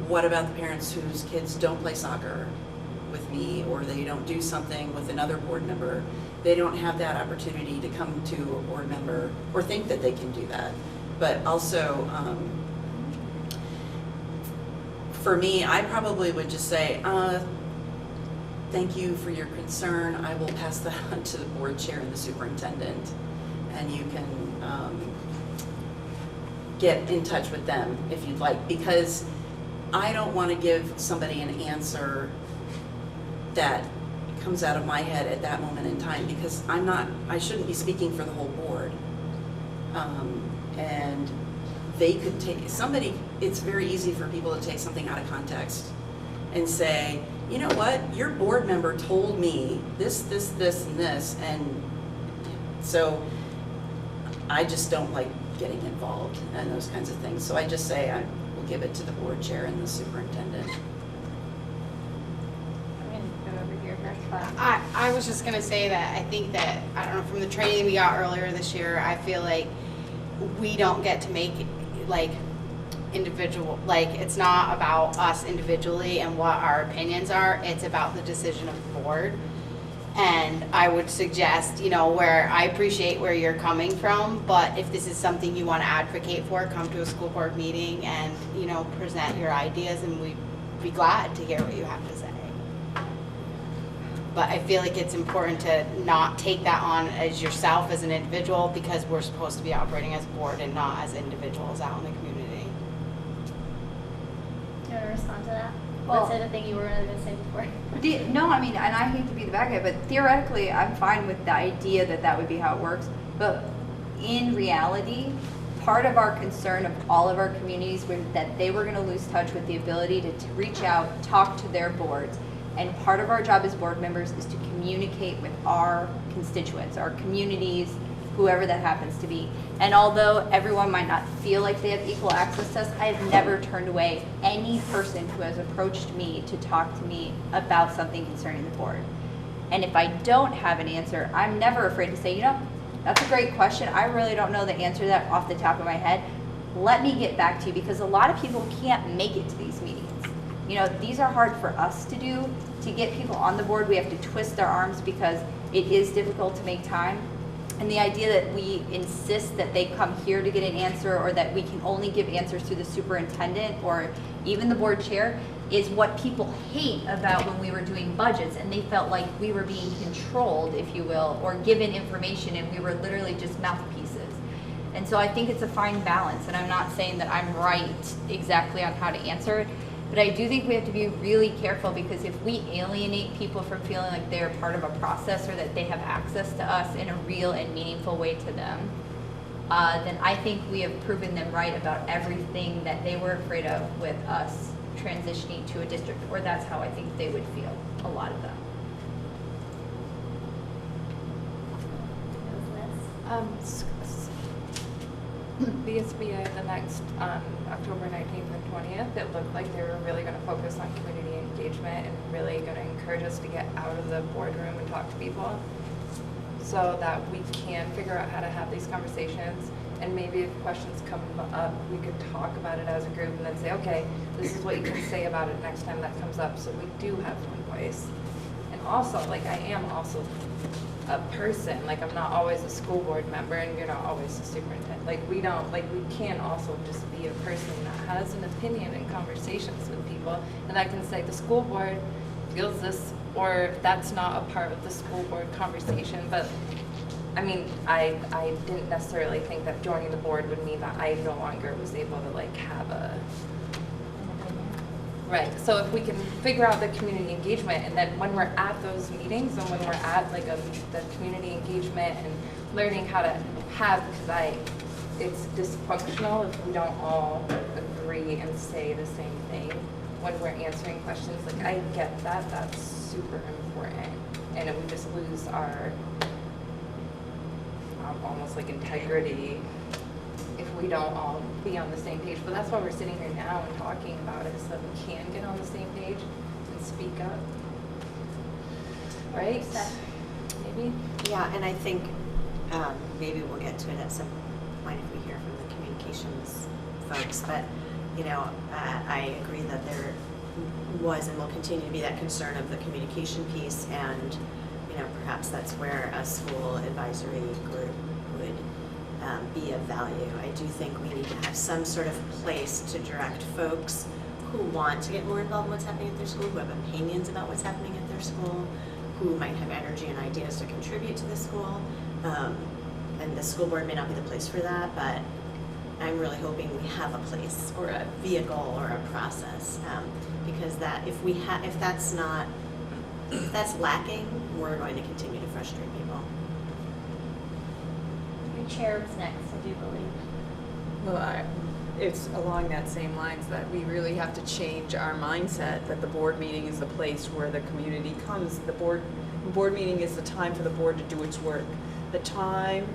S13: What about the parents whose kids don't play soccer with me, or they don't do something with another board member? They don't have that opportunity to come to a board member or think that they can do that. But also, for me, I probably would just say, thank you for your concern. I will pass that on to the board chair and the superintendent, and you can get in touch with them if you'd like, because I don't want to give somebody an answer that comes out of my head at that moment in time, because I shouldn't be speaking for the whole board. And they could take, it's very easy for people to take something out of context and say, you know what, your board member told me this, and this, and so I just don't like getting involved in those kinds of things. So I just say I will give it to the board chair and the superintendent.
S3: I was just gonna say that I think that, I don't know, from the training we got earlier this year, I feel like we don't get to make like individual, like it's not about us individually and what our opinions are, it's about the decision of the board. And I would suggest, you know, where I appreciate where you're coming from, but if this is something you want to advocate for, come to a school board meeting and, you know, present your ideas, and we'd be glad to hear what you have to say. But I feel like it's important to not take that on as yourself as an individual, because we're supposed to be operating as a board and not as individuals out in the community.
S4: Do you want to respond to that?
S12: Well,
S4: What's the thing you were going to say before?
S12: No, I mean, and I hate to be the bad guy, but theoretically, I'm fine with the idea that that would be how it works. But in reality, part of our concern of all of our communities was that they were going to lose touch with the ability to reach out, talk to their boards. And part of our job as board members is to communicate with our constituents, our communities, whoever that happens to be. And although everyone might not feel like they have equal access to us, I have never turned away any person who has approached me to talk to me about something concerning the board. And if I don't have an answer, I'm never afraid to say, you know, that's a great question. I really don't know the answer to that off the top of my head. Let me get back to you, because a lot of people can't make it to these meetings. You know, these are hard for us to do. To get people on the board, we have to twist our arms because it is difficult to make time. And the idea that we insist that they come here to get an answer, or that we can only give answers to the superintendent or even the board chair, is what people hate about when we were doing budgets, and they felt like we were being controlled, if you will, or given information and we were literally just mouthpieces. And so I think it's a fine balance, and I'm not saying that I'm right exactly on how to answer it, but I do think we have to be really careful, because if we alienate people from feeling like they're part of a process, or that they have access to us in a real and meaningful way to them, then I think we have proven them right about everything that they were afraid of with us transitioning to a district, or that's how I think they would feel, a lot of them.
S8: The SBA, the next October 19th and 20th, it looked like they were really going to focus on community engagement and really going to encourage us to get out of the boardroom and talk to people, so that we can figure out how to have these conversations. And maybe if questions come up, we could talk about it as a group and then say, okay, this is what you can say about it next time that comes up, so we do have one voice. And also, like, I am also a person, like, I'm not always a school board member, and you're not always the superintendent. Like, we can also just be a person that has an opinion and conversations with people, and I can say the school board feels this, or that's not a part of the school board conversation. But I mean, I didn't necessarily think that joining the board would mean that I no longer was able to, like, have a right. So if we can figure out the community engagement, and then when we're at those meetings, and when we're at like the community engagement and learning how to have, because it's dysfunctional if we don't all agree and say the same thing when we're answering questions. Like, I get that, that's super important, and if we just lose our almost like integrity if we don't all be on the same page. But that's why we're sitting here now and talking about it, so that we can get on the same page and speak up. Right? Maybe?
S11: Yeah, and I think maybe we'll get to it at some point if we hear from the communications folks. But, you know, I agree that there was and will continue to be that concern of the communication piece, and, you know, perhaps that's where a school advisory group would be of value. I do think we need to have some sort of place to direct folks who want to get more involved in what's happening at their school, who have opinions about what's happening at their school, who might have energy and ideas to contribute to the school. And the school board may not be the place for that, but I'm really hoping we have a place or a vehicle or a process, because that if that's lacking, we're going to continue to frustrate people.
S4: Your chair was next, I do believe.
S16: Well, it's along that same lines that we really have to change our mindset that the board meeting is the place where the community comes. The board meeting is the time for the board to do its work. The time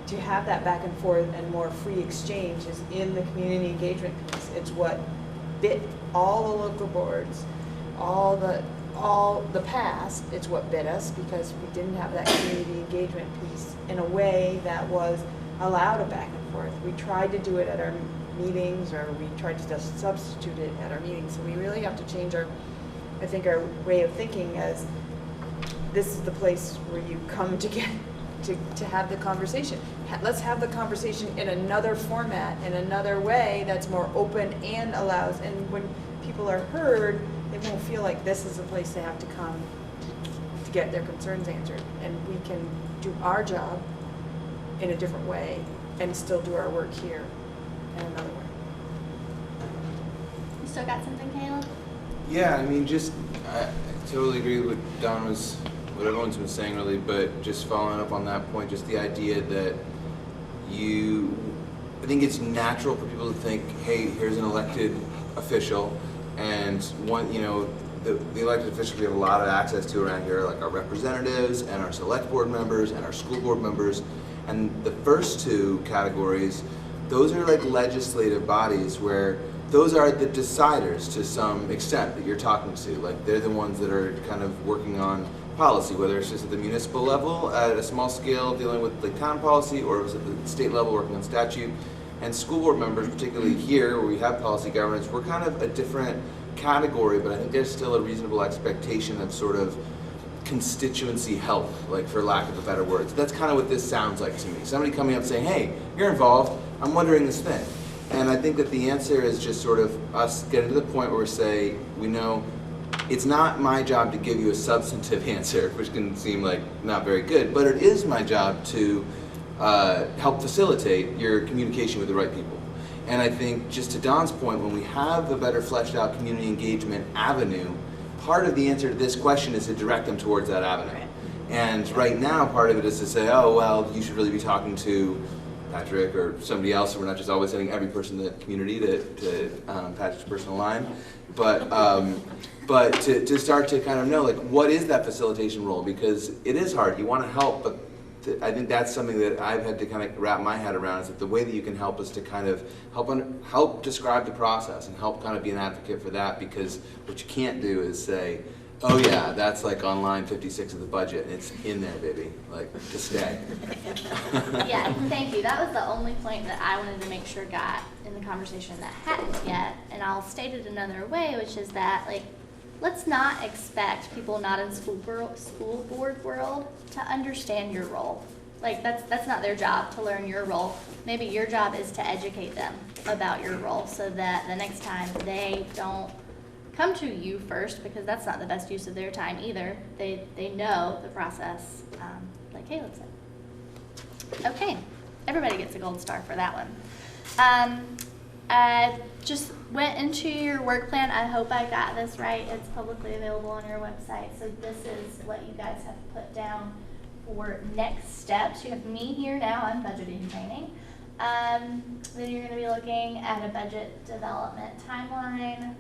S16: to have that back and forth and more free exchange is in the community engagement piece. It's what bit all the local boards, all the past, it's what bit us because we didn't have that community engagement piece in a way that was allowed a back and forth. We tried to do it at our meetings, or we tried to just substitute it at our meetings. So we really have to change our way of thinking as this is the place where you come to get to have the conversation. Let's have the conversation in another format, in another way that's more open and allows, and when people are heard, they won't feel like this is a place they have to come to get their concerns answered. And we can do our job in a different way and still do our work here in another way.
S4: You still got something, Caleb?
S5: Yeah, I mean, I totally agree with what everyone's been saying really, but just following up on that point, just the idea that I think it's natural for people to think, hey, here's an elected official, and the elected officials we have a lot of access to around here, like our representatives and our select board members and our school board members, and the first two categories, those are like legislative bodies where those are the deciders to some extent that you're talking to. Like they're the ones that are kind of working on policy, whether it's just at the municipal level at a small scale dealing with like town policy, or it was at the state level working on statute. And school board members, particularly here where we have policy governance, we're kind of a different category, but I think there's still a reasonable expectation of sort of constituency health, like for lack of a better word. So that's kind of what this sounds like to me. Somebody coming up saying, hey, you're involved, I'm wondering this thing. And I think that the answer is just sort of us getting to the point where we say, we know it's not my job to give you a substantive answer, which can seem like not very good, but it is my job to help facilitate your communication with the right people. And I think, just to Don's point, when we have a better fleshed out community engagement avenue, part of the answer to this question is to direct them towards that avenue. And right now, part of it is to say, oh, well, you should really be talking to Patrick or somebody else, so we're not just always sending every person in the community to Patrick's personal line. But to start to kind of know, like, what is that facilitation role? Because it is hard. You want to help, but I think that's something that I've had to kind of wrap my head around, is that the way that you can help is to kind of help describe the process and help kind of be an advocate for that, because what you can't do is say, oh yeah, that's like on line 56 of the budget, and it's in there, baby, like, to stay.
S4: Yeah, thank you. That was the only point that I wanted to make sure got in the conversation that hadn't yet, and I'll state it another way, which is that, like, let's not expect people not in school board world to understand your role. Like, that's not their job to learn your role. Maybe your job is to educate them about your role, so that the next time they don't come to you first, because that's not the best use of their time either. They know the process, like Caleb said. Okay, everybody gets a gold star for that one. I just went into your work plan. I hope I got this right. It's publicly available on your website. So this is what you guys have put down for next steps. You have me here now. I'm budgeting training. Then you're going to be looking at a budget development timeline,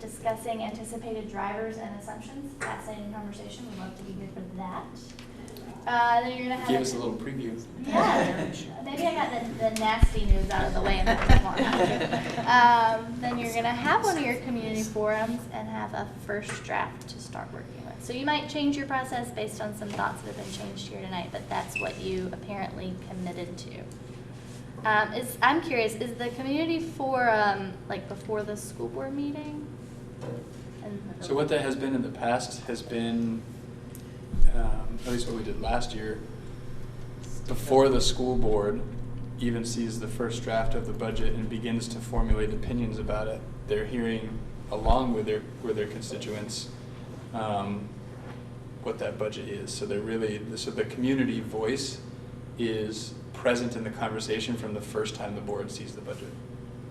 S4: discussing anticipated drivers and assumptions. Fascinating conversation. We'd love to be here for that. Then you're gonna have
S2: Give us a little preview.
S4: Yeah, maybe I got the nasty news out of the way in the first one. Then you're gonna have one of your community forums and have a first draft to start working with. So you might change your process based on some thoughts that have been changed here tonight, but that's what you apparently committed to. I'm curious, is the community forum like before the school board meeting?
S2: So what that has been in the past has been, at least what we did last year, before the school board even sees the first draft of the budget and begins to formulate opinions about it, they're hearing along with their constituents what that budget is. So they're really, so the community voice is present in the conversation from the first time the board sees the budget.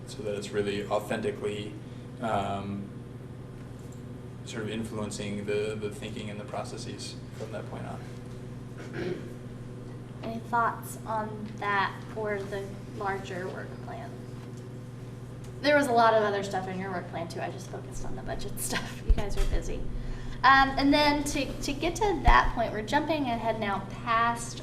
S2: So that it's really authentically sort of influencing the thinking and the processes from that point on.
S4: Any thoughts on that or the larger work plan? There was a lot of other stuff in your work plan too. I just focused on the budget stuff. You guys are busy. And then to get to that point, we're jumping ahead now past,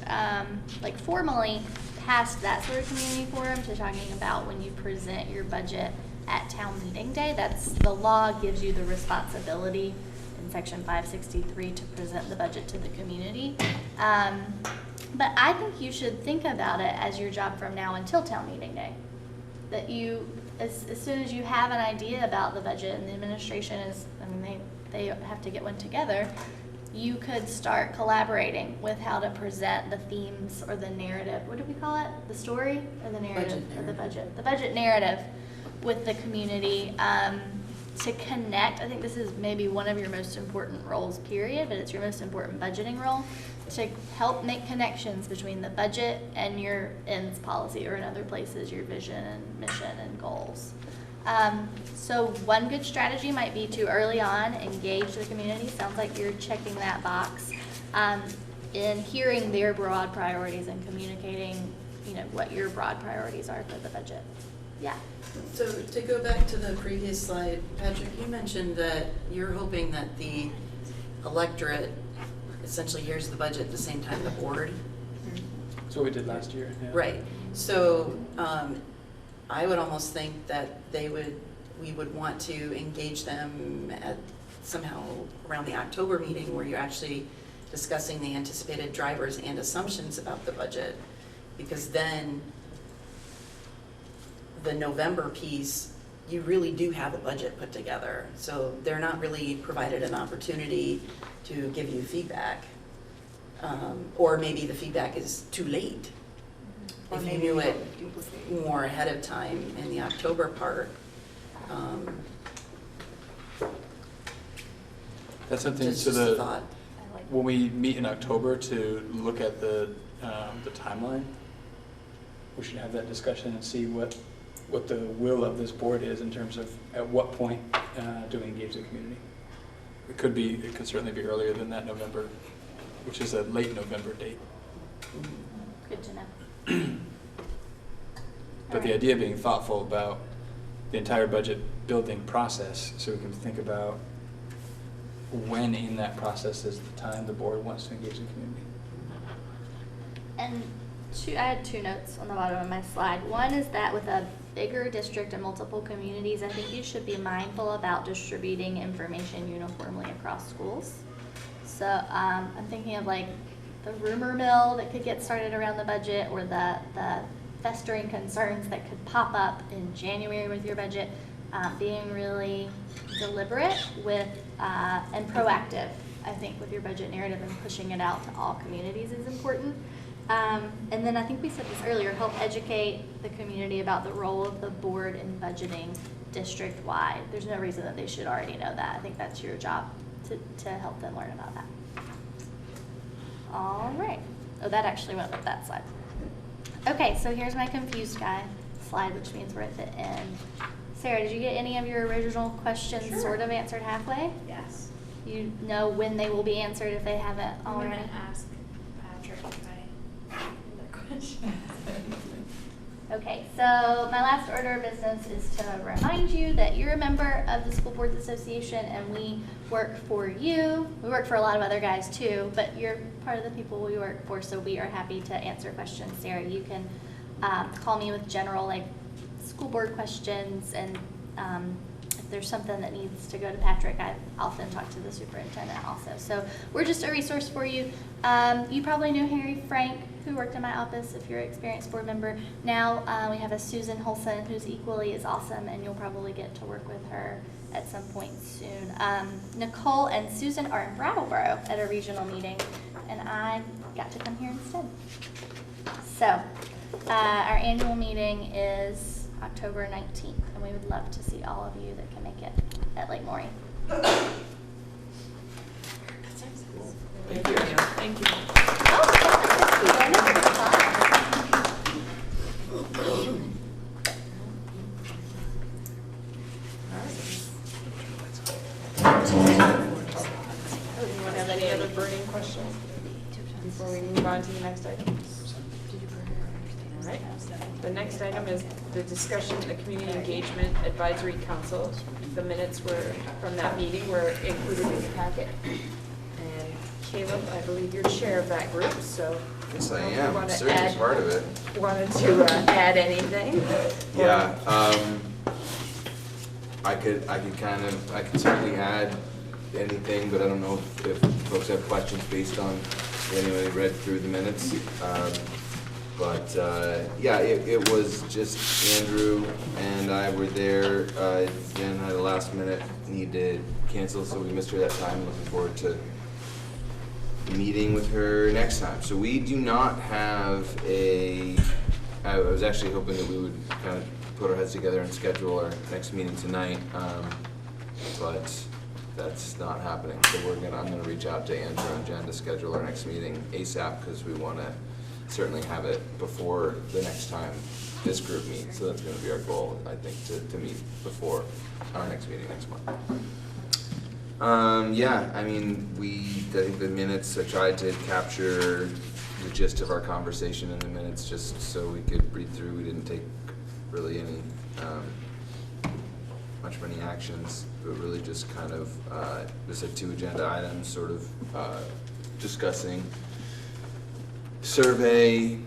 S4: like formally past that sort of community forum to talking about when you present your budget at town meeting day. That's, the law gives you the responsibility in section 563 to present the budget to the community. But I think you should think about it as your job from now until town meeting day. That you, as soon as you have an idea about the budget and the administration is, I mean, they have to get one together, you could start collaborating with how to present the themes or the narrative. What do we call it? The story or the narrative or the budget? The budget narrative with the community to connect. I think this is maybe one of your most important roles, period, but it's your most important budgeting role, to help make connections between the budget and your ends policy, or in other places, your vision and mission and goals. So one good strategy might be to early on engage the community. Sounds like you're checking that box in hearing their broad priorities and communicating, you know, what your broad priorities are for the budget. Yeah.
S13: So to go back to the previous slide, Patrick, you mentioned that you're hoping that the electorate essentially hears the budget at the same time the board.
S2: That's what we did last year. Yeah.
S13: Right. So I would almost think that we would want to engage them at somehow around the October meeting where you're actually discussing the anticipated drivers and assumptions about the budget, because then the November piece, you really do have a budget put together. So they're not really provided an opportunity to give you feedback. Or maybe the feedback is too late.
S3: Or
S13: If you
S3: maybe
S13: knew
S3: we
S13: it
S3: don't duplicate.
S13: more ahead of time in the October part.
S2: That's something,
S13: Just
S2: so
S13: a thought.
S2: when we meet in October to look at the timeline, we should have that discussion and see what the will of this board is in terms of at what point do we engage the community. It could certainly be earlier than that November, which is a late November date.
S4: Good to know.
S2: But the idea of being thoughtful about the entire budget building process, so we can think about when in that process is the time the board wants to engage the community.
S4: And I had two notes on the bottom of my slide. One is that with a bigger district and multiple communities, I think you should be mindful about distributing information uniformly across schools. So I'm thinking of like the rumor mill that could get started around the budget, or the festering concerns that could pop up in January with your budget. Being really deliberate with and proactive, I think, with your budget narrative and pushing it out to all communities is important. And then I think we said this earlier, help educate the community about the role of the board in budgeting district-wide. There's no reason that they should already know that. I think that's your job to help them learn about that. All right. Oh, that actually went with that slide. Okay, so here's my confused guy slide, which means we're at the end. Sarah, did you get any of your original questions sort of answered halfway?
S9: Yes.
S4: You know when they will be answered if they haven't already?
S9: I'm going to ask Patrick if I have other questions.
S4: Okay, so my last order of business is to remind you that you're a member of the School Boards Association and we work for you. We work for a lot of other guys too, but you're part of the people we work for, so we are happy to answer questions. Sarah, you can call me with general like school board questions, and if there's something that needs to go to Patrick, I often talk to the superintendent also. So we're just a resource for you. You probably knew Harry Frank, who worked in my office if you're an experienced board member. Now we have a Susan Holson who's equally as awesome, and you'll probably get to work with her at some point soon. Nicole and Susan are in Brattleboro at a regional meeting, and I got to come here instead. So our annual meeting is October 19th, and we would love to see all of you that can make it at Lake Maury.
S16: Thank you.
S1: Anyone have any other burning questions before we move on to the next item? All right. The next item is the discussion of the Community Engagement Advisory Council. The minutes were from that meeting were included in the packet. And Caleb, I believe you're chair of that group, so.
S5: Yes, I
S1: if you
S5: am.
S1: wanna
S5: Certainly
S1: add-
S5: part of it.
S1: Wanted to add anything?
S5: Yeah, I could certainly add anything, but I don't know if folks have questions based on anybody read through the minutes. Yeah, it was just Andrew and I were there. Jen had a last minute need to cancel, so we missed her that time. Looking forward to meeting with her next time. So we do not have I was actually hoping that we would kind of put our heads together and schedule our next meeting tonight, but that's not happening. So I'm gonna reach out to Andrew and Jen to schedule our next meeting ASAP, because we want to certainly have it before the next time this group meets. So that's gonna be our goal, I think, to meet before our next meeting next month. Yeah, I mean, I think the minutes, I tried to capture the gist of our conversation in the minutes just so we could read through. We didn't take really any, much of any actions, but really just kind of, just had 2 agenda items, sort of discussing survey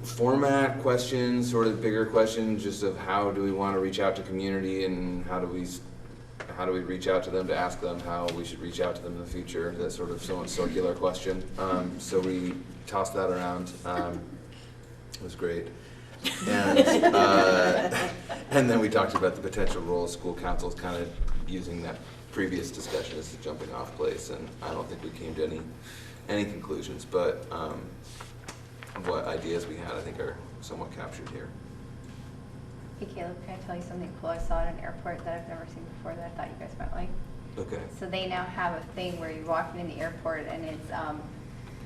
S5: format questions, sort of bigger questions, just of how do we want to reach out to community, and how do we reach out to them to ask them how we should reach out to them in the future. That sort of somewhat circular question. So we tossed that around. It was great. And then we talked about the potential role of school councils, kind of using that previous discussion as the jumping off place. And I don't think we came to any conclusions, but what ideas we had, I think, are somewhat captured here.
S12: Hey Caleb, can I tell you something cool I saw at an airport that I've never seen before that I thought you guys might like?
S5: Okay.
S12: So they now have a thing where you're walking in the airport and it's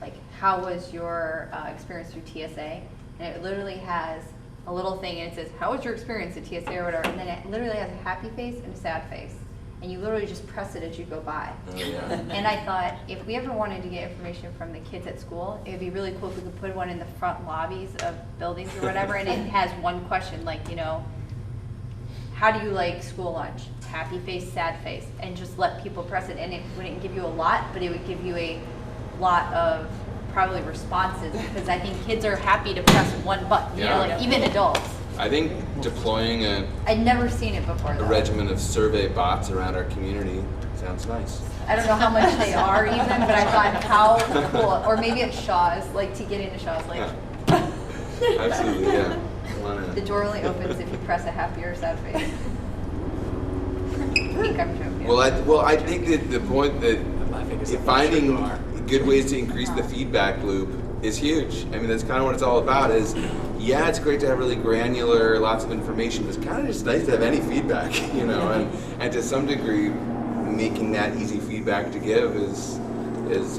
S12: like, how was your experience through TSA? And it literally has a little thing and it says, how was your experience at TSA or whatever? And then it literally has a happy face and a sad face. And you literally just press it as you go by.
S5: Oh, yeah.
S12: And I thought, if we ever wanted to get information from the kids at school, it would be really cool if we could put one in the front lobbies of buildings or whatever, and it has one question, like, you know, how do you like school lunch? Happy face, sad face, and just let people press it. And it wouldn't give you a lot, but it would give you a lot of probably responses, because I think kids are happy to press one button, you know, like even adults.
S5: I think deploying
S12: I'd never seen it before, though.
S5: a regimen of survey bots around our community sounds nice.
S12: I don't know how much they are even, but I thought how cool. Or maybe at Shaw's, like to get into Shaw's, like.
S5: Absolutely, yeah. Come on in.
S12: The door only opens if you press a happy or sad face. I think I'm joking.
S5: Well, I think that the point that finding good ways to increase the feedback loop is huge. I mean, that's kind of what it's all about. Is yeah, it's great to have really granular, lots of information, but it's kind of just nice to have any feedback, you know, and to some degree, making that easy feedback to give is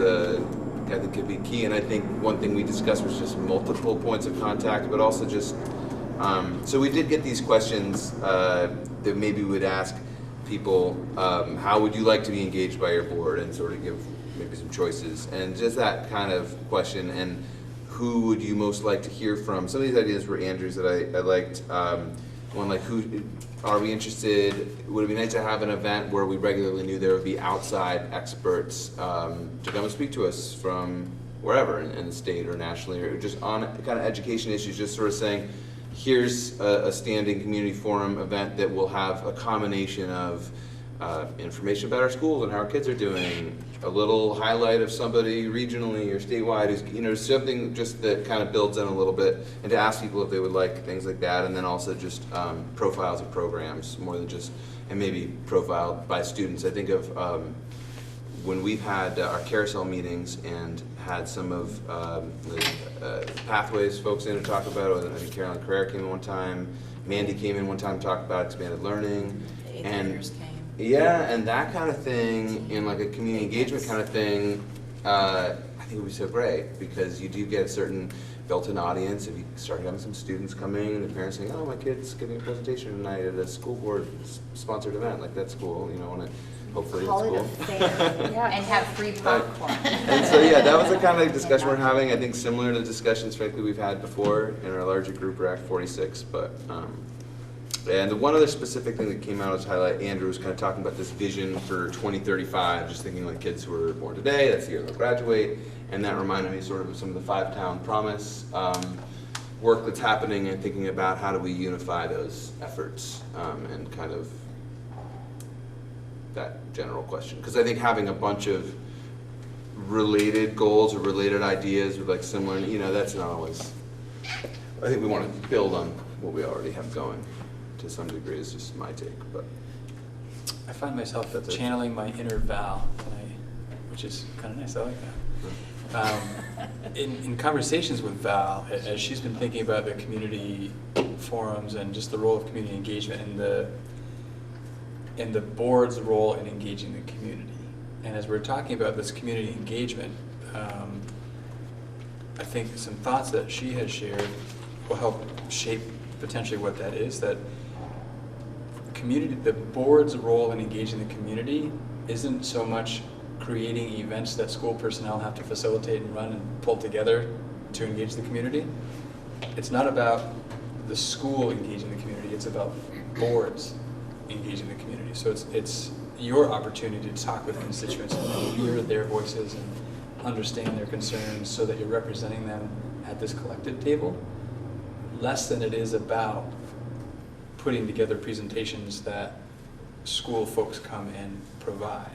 S5: I think could be key. And I think one thing we discussed was just multiple points of contact, but also just so we did get these questions that maybe we would ask people, how would you like to be engaged by your board, and sort of give maybe some choices, and just that kind of question, and who would you most like to hear from? Some of these ideas were Andrew's that I liked. One like, who are we interested? Would it be nice to have an event where we regularly knew there would be outside experts to come and speak to us from wherever in the state or nationally, or just on kind of education issues, just sort of saying, here's a standing community forum event that will have a combination of information about our schools and how our kids are doing, a little highlight of somebody regionally or statewide who's, you know, something just that kind of builds in a little bit, and to ask people if they would like things like that, and then also just profiles of programs more than just, and maybe profiled by students. I think of when we've had our carousel meetings and had some of the pathways folks in to talk about it. I think Carolyn Carrera came in one time, Mandy came in one time to talk about expanded learning, and yeah, and that kind of thing, in like a community engagement kind of thing, I think it would be so great, because you do get a certain built-in audience. If you start having some students coming and the parents saying, oh, my kid's giving a presentation tonight at a school board sponsored event, like that's cool, you know, and hopefully
S12: Call
S5: it's
S12: it a
S5: cool.
S12: fair, yeah, and have free popcorn.
S5: And so, yeah, that was the kind of discussion we're having, I think similar to discussions frankly we've had before in our larger group, or Act 46, but, and the one other specific thing that came out as highlight, Andrew was kind of talking about this vision for 2035, just thinking like kids who are born today, that's the year they'll graduate, and that reminded me sort of some of the Five-Town Promise work that's happening, and thinking about how do we unify those efforts, and kind of that general question. Because I think having a bunch of related goals or related ideas with like similar, you know, that's not always, I think we want to build on what we already have going to some degree, is just my take. But
S2: I find myself channeling my inner Val tonight, which is kind of nice. I like that. In conversations with Val, as she's been thinking about the community forums and just the role of community engagement and the board's role in engaging the community, and as we're talking about this community engagement, I think some thoughts that she has shared will help shape potentially what that is. That the board's role in engaging the community isn't so much creating events that school personnel have to facilitate and run and pull together to engage the community. It's not about the school engaging the community, it's about boards engaging the community. So it's your opportunity to talk with constituents and hear their voices and understand their concerns so that you're representing them at this collective table, less than it is about putting together presentations that school folks come and provide.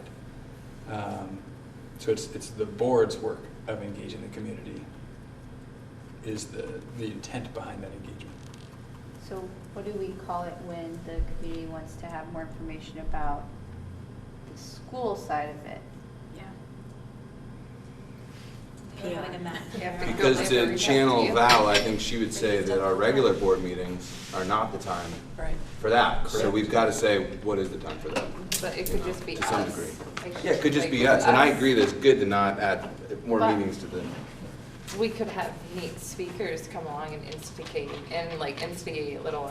S2: So it's the board's work of engaging the community is the intent behind that engagement.
S12: So what do we call it when the community wants to have more information about the school side of it?
S5: because to channel Val, I think she would say that our regular board meetings are not the time for that. So we've got to say, what is the time for that?
S8: But it could just be
S5: To some
S8: us.
S5: degree.
S8: Like,
S5: Yeah, it could just
S8: like
S5: be us, and I
S8: us.
S5: agree that it's good to not add more
S8: But-
S5: meetings to the.
S8: We could have neat speakers come along and instigate little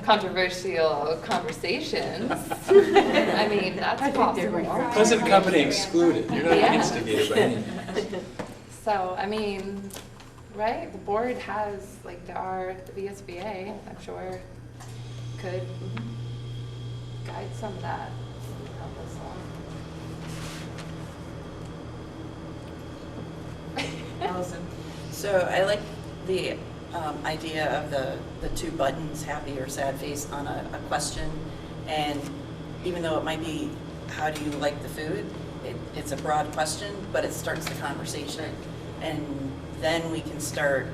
S8: controversial conversations. I mean, that's possible.
S2: Present company excluded. You're not
S8: Yeah.
S2: instigated by any means.
S8: So, I mean, right, the board has, like, the VSBA, I'm sure, could guide some of that, help us along.
S13: Allison. So I like the idea of the two buttons, happy or sad face, on a question. And even though it might be, how do you like the food? It's a broad question, but it starts the conversation. And then we can start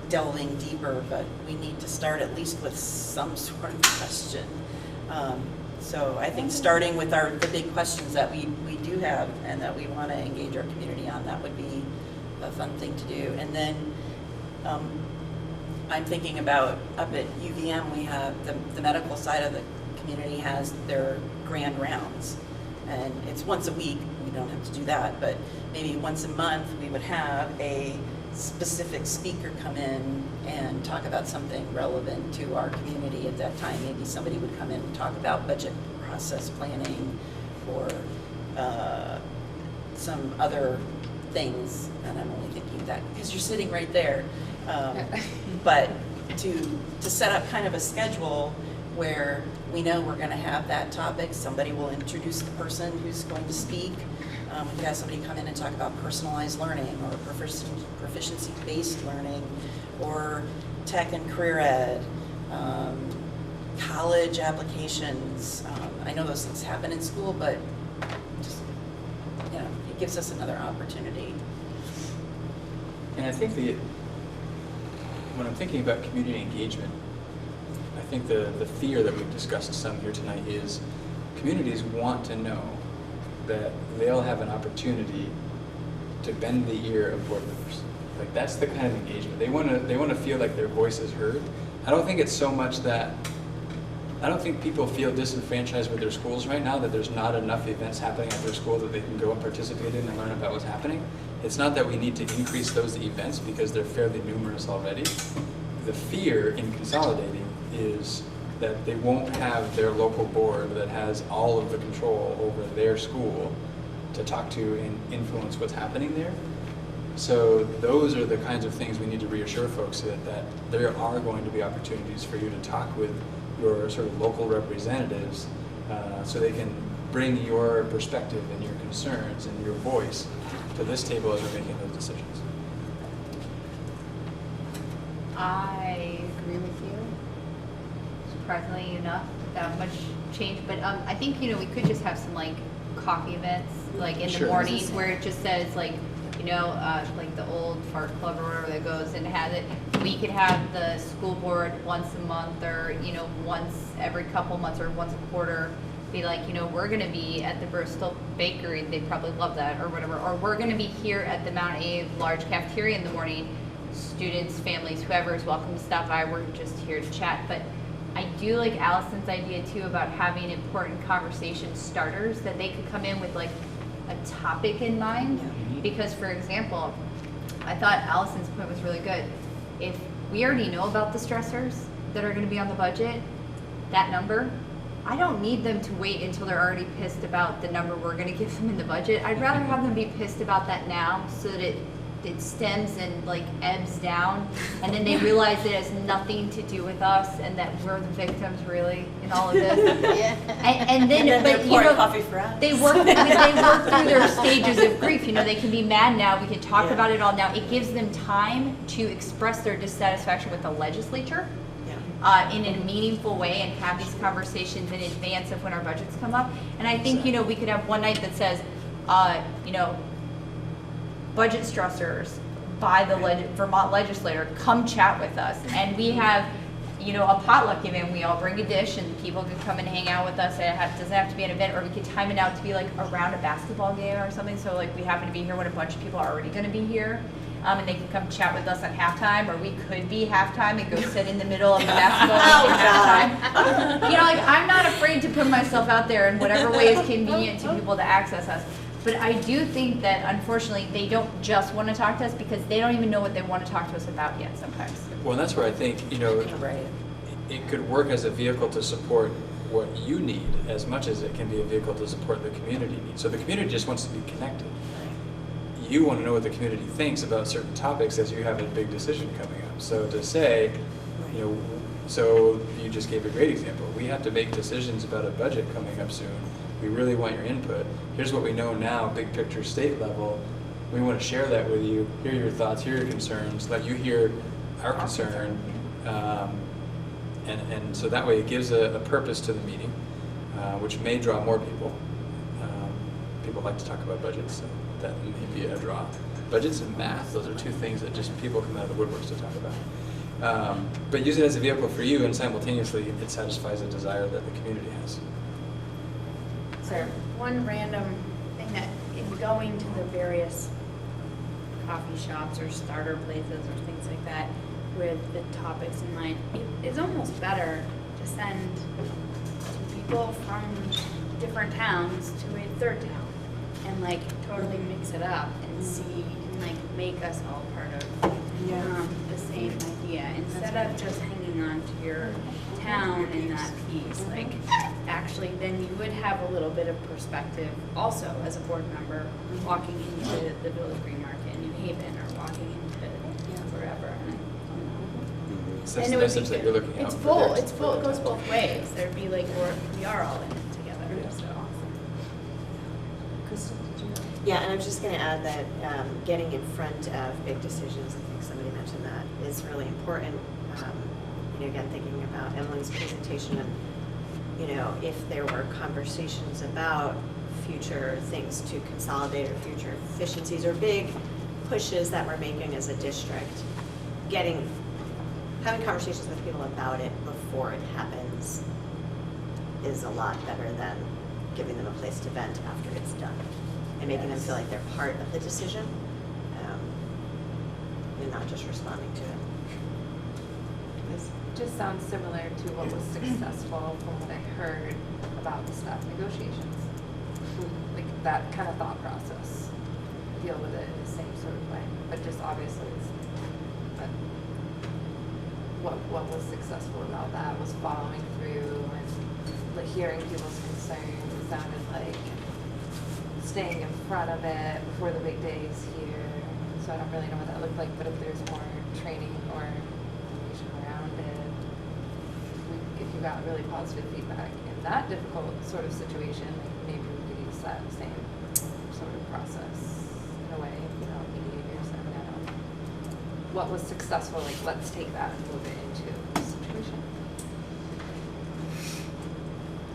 S13: delving deeper, but we need to start at least with some sort of question. So I think starting with the big questions that we do have and that we want to engage our community on, that would be a fun thing to do. And then I'm thinking about up at UVM, we have the medical side of the community has their grand rounds. And it's once a week, we don't have to do that, but maybe once a month we would have a specific speaker come in and talk about something relevant to our community at that time. Maybe somebody would come in and talk about budget process planning or some other things, and I'm only thinking that because you're sitting right there. But to set up kind of a schedule where we know we're going to have that topic, somebody will introduce the person who's going to speak. We could have somebody come in and talk about personalized learning or proficiency-based learning or tech and career ed, college applications. I know those things happen in school, but just, it gives us another opportunity.
S2: And I think when I'm thinking about community engagement, I think the fear that we've discussed some here tonight is communities want to know that they'll have an opportunity to bend the ear of board members. Like, that's the kind of engagement. They want to feel like their voice is heard. I don't think it's so much that, I don't think people feel disenfranchised with their schools right now, that there's not enough events happening at their school that they can go and participate in and learn about what's happening. It's not that we need to increase those events because they're fairly numerous already. The fear in consolidating is that they won't have their local board that has all of the control over their school to talk to and influence what's happening there. So those are the kinds of things we need to reassure folks that there are going to be opportunities for you to talk with your sort of local representatives so they can bring your perspective and your concerns and your voice to this table as we're making those decisions.
S12: I agree with you. Surprisingly enough, without much change, but I think, you know, we could just have some like coffee events, like in the
S2: Sure.
S12: morning, where it just says like, you know, like the old fart club or whatever that goes and has it. We could have the school board once a month, or, you know, once every couple months, or once a quarter, be like, you know, we're gonna be at the Bristol Bakery, they probably love that, or whatever, or we're gonna be here at the Mount A large cafeteria in the morning. Students, families, whoever is welcome to stop by, we're just here to chat. But I do like Allison's idea too about having important conversation starters, that they could come in with like a topic in mind. Because, for example, I thought Allison's point was really good. If we already know about the stressors that are going to be on the budget, that number, I don't need them to wait until they're already pissed about the number we're going to give them in the budget. I'd rather have them be pissed about that now, so that it stems and like ebbs down, and then they realize it has nothing to do with us, and that we're the victims really in all of this. And then, but you know,
S14: coffee for us.
S12: they work through their stages of grief. You know, they can be mad now. We can talk about it all now. It gives them time to express their dissatisfaction with the legislature in a meaningful way, and have these conversations in advance of when our budgets come up. And I think, you know, we could have one night that says, you know, budget stressors by the Vermont legislator, come chat with us. And we have, you know, a potluck event. We all bring a dish and people can come and hang out with us. It doesn't have to be an event, or we could time it out to be like around a basketball game or something. So like we happen to be here when a bunch of people are already going to be here. And they can come chat with us at halftime, or we could be halftime and go sit in the middle of the basketball game at halftime. You know, like I'm not afraid to put myself out there in whatever way is convenient to people to access us. But I do think that, unfortunately, they don't just want to talk to us, because they don't even know what they want to talk to us about yet sometimes.
S2: Well, and that's where I think, you know, it could work as a vehicle to support what you need as much as it can be a vehicle to support the community needs. So the community just wants to be connected. You want to know what the community thinks about certain topics as you have a big decision coming up. So to say, you know, so you just gave a great example. We have to make decisions about a budget coming up soon. We really want your input. Here's what we know now, big picture, state level. We want to share that with you. Hear your thoughts, hear your concerns, let you hear our concern. And so that way it gives a purpose to the meeting, which may draw more people. People like to talk about budgets, so that may be a draw. Budgets and math, those are two things that just people come out of the woodworks to talk about. But use it as a vehicle for you, and simultaneously it satisfies a desire that the community has.
S9: One random thing that in going to the various coffee shops or starter places or things like that with the topics in mind, it is almost better to send people from different towns to a third town and like totally mix it up and see and like make us all part of the same idea, instead of just hanging on to your town in that piece. Like actually then you would have a little bit of perspective also as a board member walking into the Village Green Market in New Haven, or walking into wherever.
S2: So that's the message that you're looking at.
S9: It's full, it goes both ways. There'd be like, we are all in it together, so.
S11: Crystal, did you know? Yeah, and I'm just gonna add that getting in front of big decisions, I think somebody mentioned that, is really important. You know, again, thinking about Emily's presentation, and you know, if there were conversations about future things to consolidate or future efficiencies or big pushes that we're making as a district, having conversations with people about it before it happens is a lot better than giving them a place to vent after it's done, and making them feel like they're part of the decision, and not just responding to it.
S8: Just sounds similar to what was successful from what I heard about the staff negotiations. Like that kind of thought process. deal with it in the same sort of way, but just obviously it's, but what was successful about that was following through and like hearing people's concerns. It sounded like staying in front of it before the big days here. So I don't really know what that looked like, but if there's more training or information around it, if you got really positive feedback in that difficult sort of situation, maybe we could use that same sort of process in a way, you know, behaviors. I mean, I don't know. What was successful, like let's take that and move it into this situation.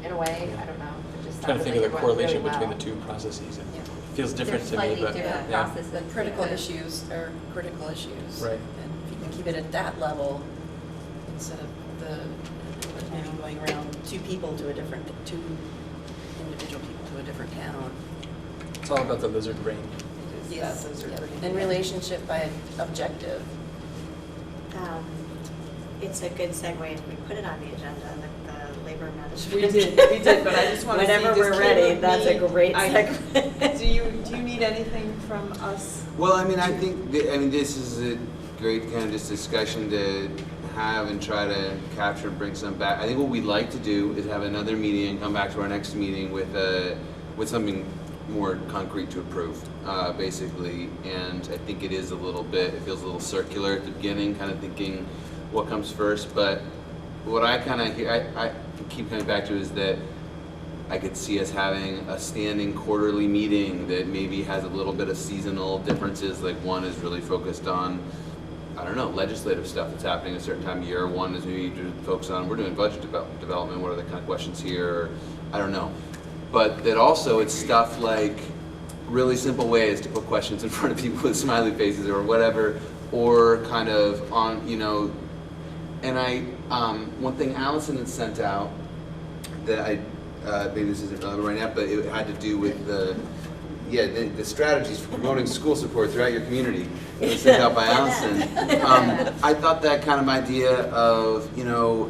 S8: In a way, I don't know. It just
S2: Trying to
S8: sounded
S2: think
S8: like
S2: of the
S8: it went
S2: correlation
S8: really
S2: between
S8: well.
S2: the two processes. It
S13: Yeah.
S2: feels different to me,
S12: Slightly
S2: but
S12: different
S2: yeah.
S12: processes.
S13: The critical
S12: because-
S13: issues are critical issues.
S2: Right.
S13: And if you can keep it at that level, instead of maybe going around two individual people to a different town.
S2: It's all about the lizard brain.
S13: Yes, those are pretty. And relationship by objective.
S11: It's a good segue if we put it on the agenda, the labor management.
S16: We did, but I just want to see.
S11: Whenever
S16: does
S11: we're ready,
S16: Caleb
S11: that's a
S16: need-
S11: great
S16: I-
S11: segue.
S16: Do you need anything from us?
S5: Well, I mean, I think, this is a great kind of just discussion to have and try to capture and bring some back. I think what we'd like to do is have another meeting and come back to our next meeting with something more concrete to approve, basically. And I think it feels a little circular at the beginning, kind of thinking what comes first. But what I kind of hear, I keep coming back to is that I could see us having a standing quarterly meeting that maybe has a little bit of seasonal differences. Like one is really focused on, I don't know, legislative stuff that's happening at a certain time of year. One is maybe focused on, we're doing budget development, what are the kind of questions here? Or, I don't know. But that also it's stuff like really simple ways to put questions in front of people with smiley faces or whatever, or kind of on, and one thing Allison had sent out that maybe this isn't relevant right now, but it had to do with the strategies for promoting school support throughout your community. It was sent out by Allison. I thought that kind of idea of,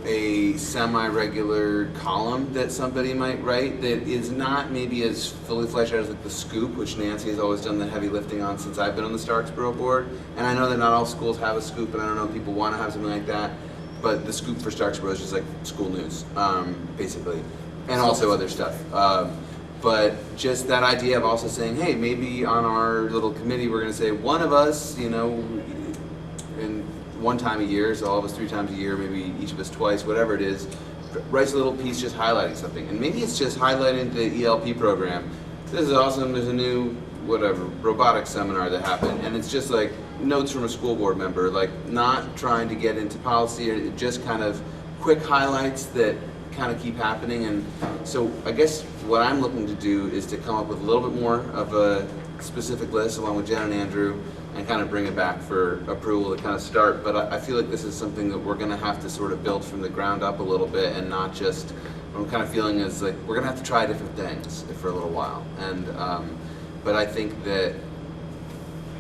S5: a semi-regular column that somebody might write that is not maybe as fully fleshed out as like the scoop, which Nancy has always done the heavy lifting on since I've been on the Starksboro board. And I know that not all schools have a scoop, and I don't know if people want to have something like that. But the scoop for Starksboro is just like school news, basically, and also other stuff. But just that idea of also saying, hey, maybe on our little committee we're going to say one of us, in one time a year, so all of us 3 times a year, maybe each of us twice, whatever it is, writes a little piece just highlighting something. And maybe it's just highlighting the ELP program. This is awesome, there's a new, robotics seminar that happened. And it's just like notes from a school board member, like not trying to get into policy, or just kind of quick highlights that kind of keep happening. And so I guess what I'm looking to do is to come up with a little bit more of a specific list along with Jen and Andrew and kind of bring it back for approval to kind of start. But I feel like this is something that we're going to have to sort of build from the ground up a little bit, and not just, what I'm kind of feeling is like we're going to have to try different things for a little while. And but I think that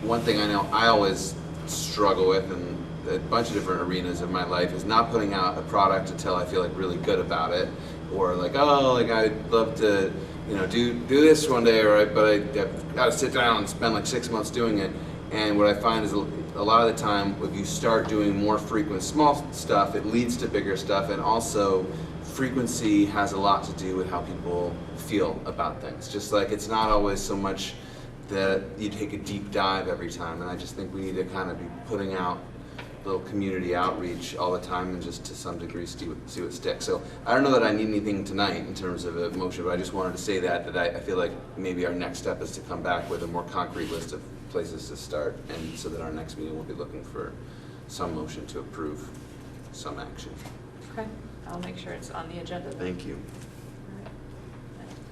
S5: one thing I know I always struggle with in a bunch of different arenas of my life is not putting out a product until I feel like really good about it, or like, I'd love to, do this one day, but I've got to sit down and spend like 6 months doing it. And what I find is a lot of the time, if you start doing more frequent small stuff, it leads to bigger stuff. And also, frequency has a lot to do with how people feel about things. Just like it's not always so much that you take a deep dive every time. And I just think we need to kind of be putting out little community outreach all the time, and just to some degree see what sticks. So I don't know that I need anything tonight in terms of a motion, but I just wanted to say that I feel like maybe our next step is to come back with a more concrete list of places to start, and so that our next meeting will be looking for some motion to approve some action.
S8: Okay, I'll make sure it's on the agenda.
S5: Thank you.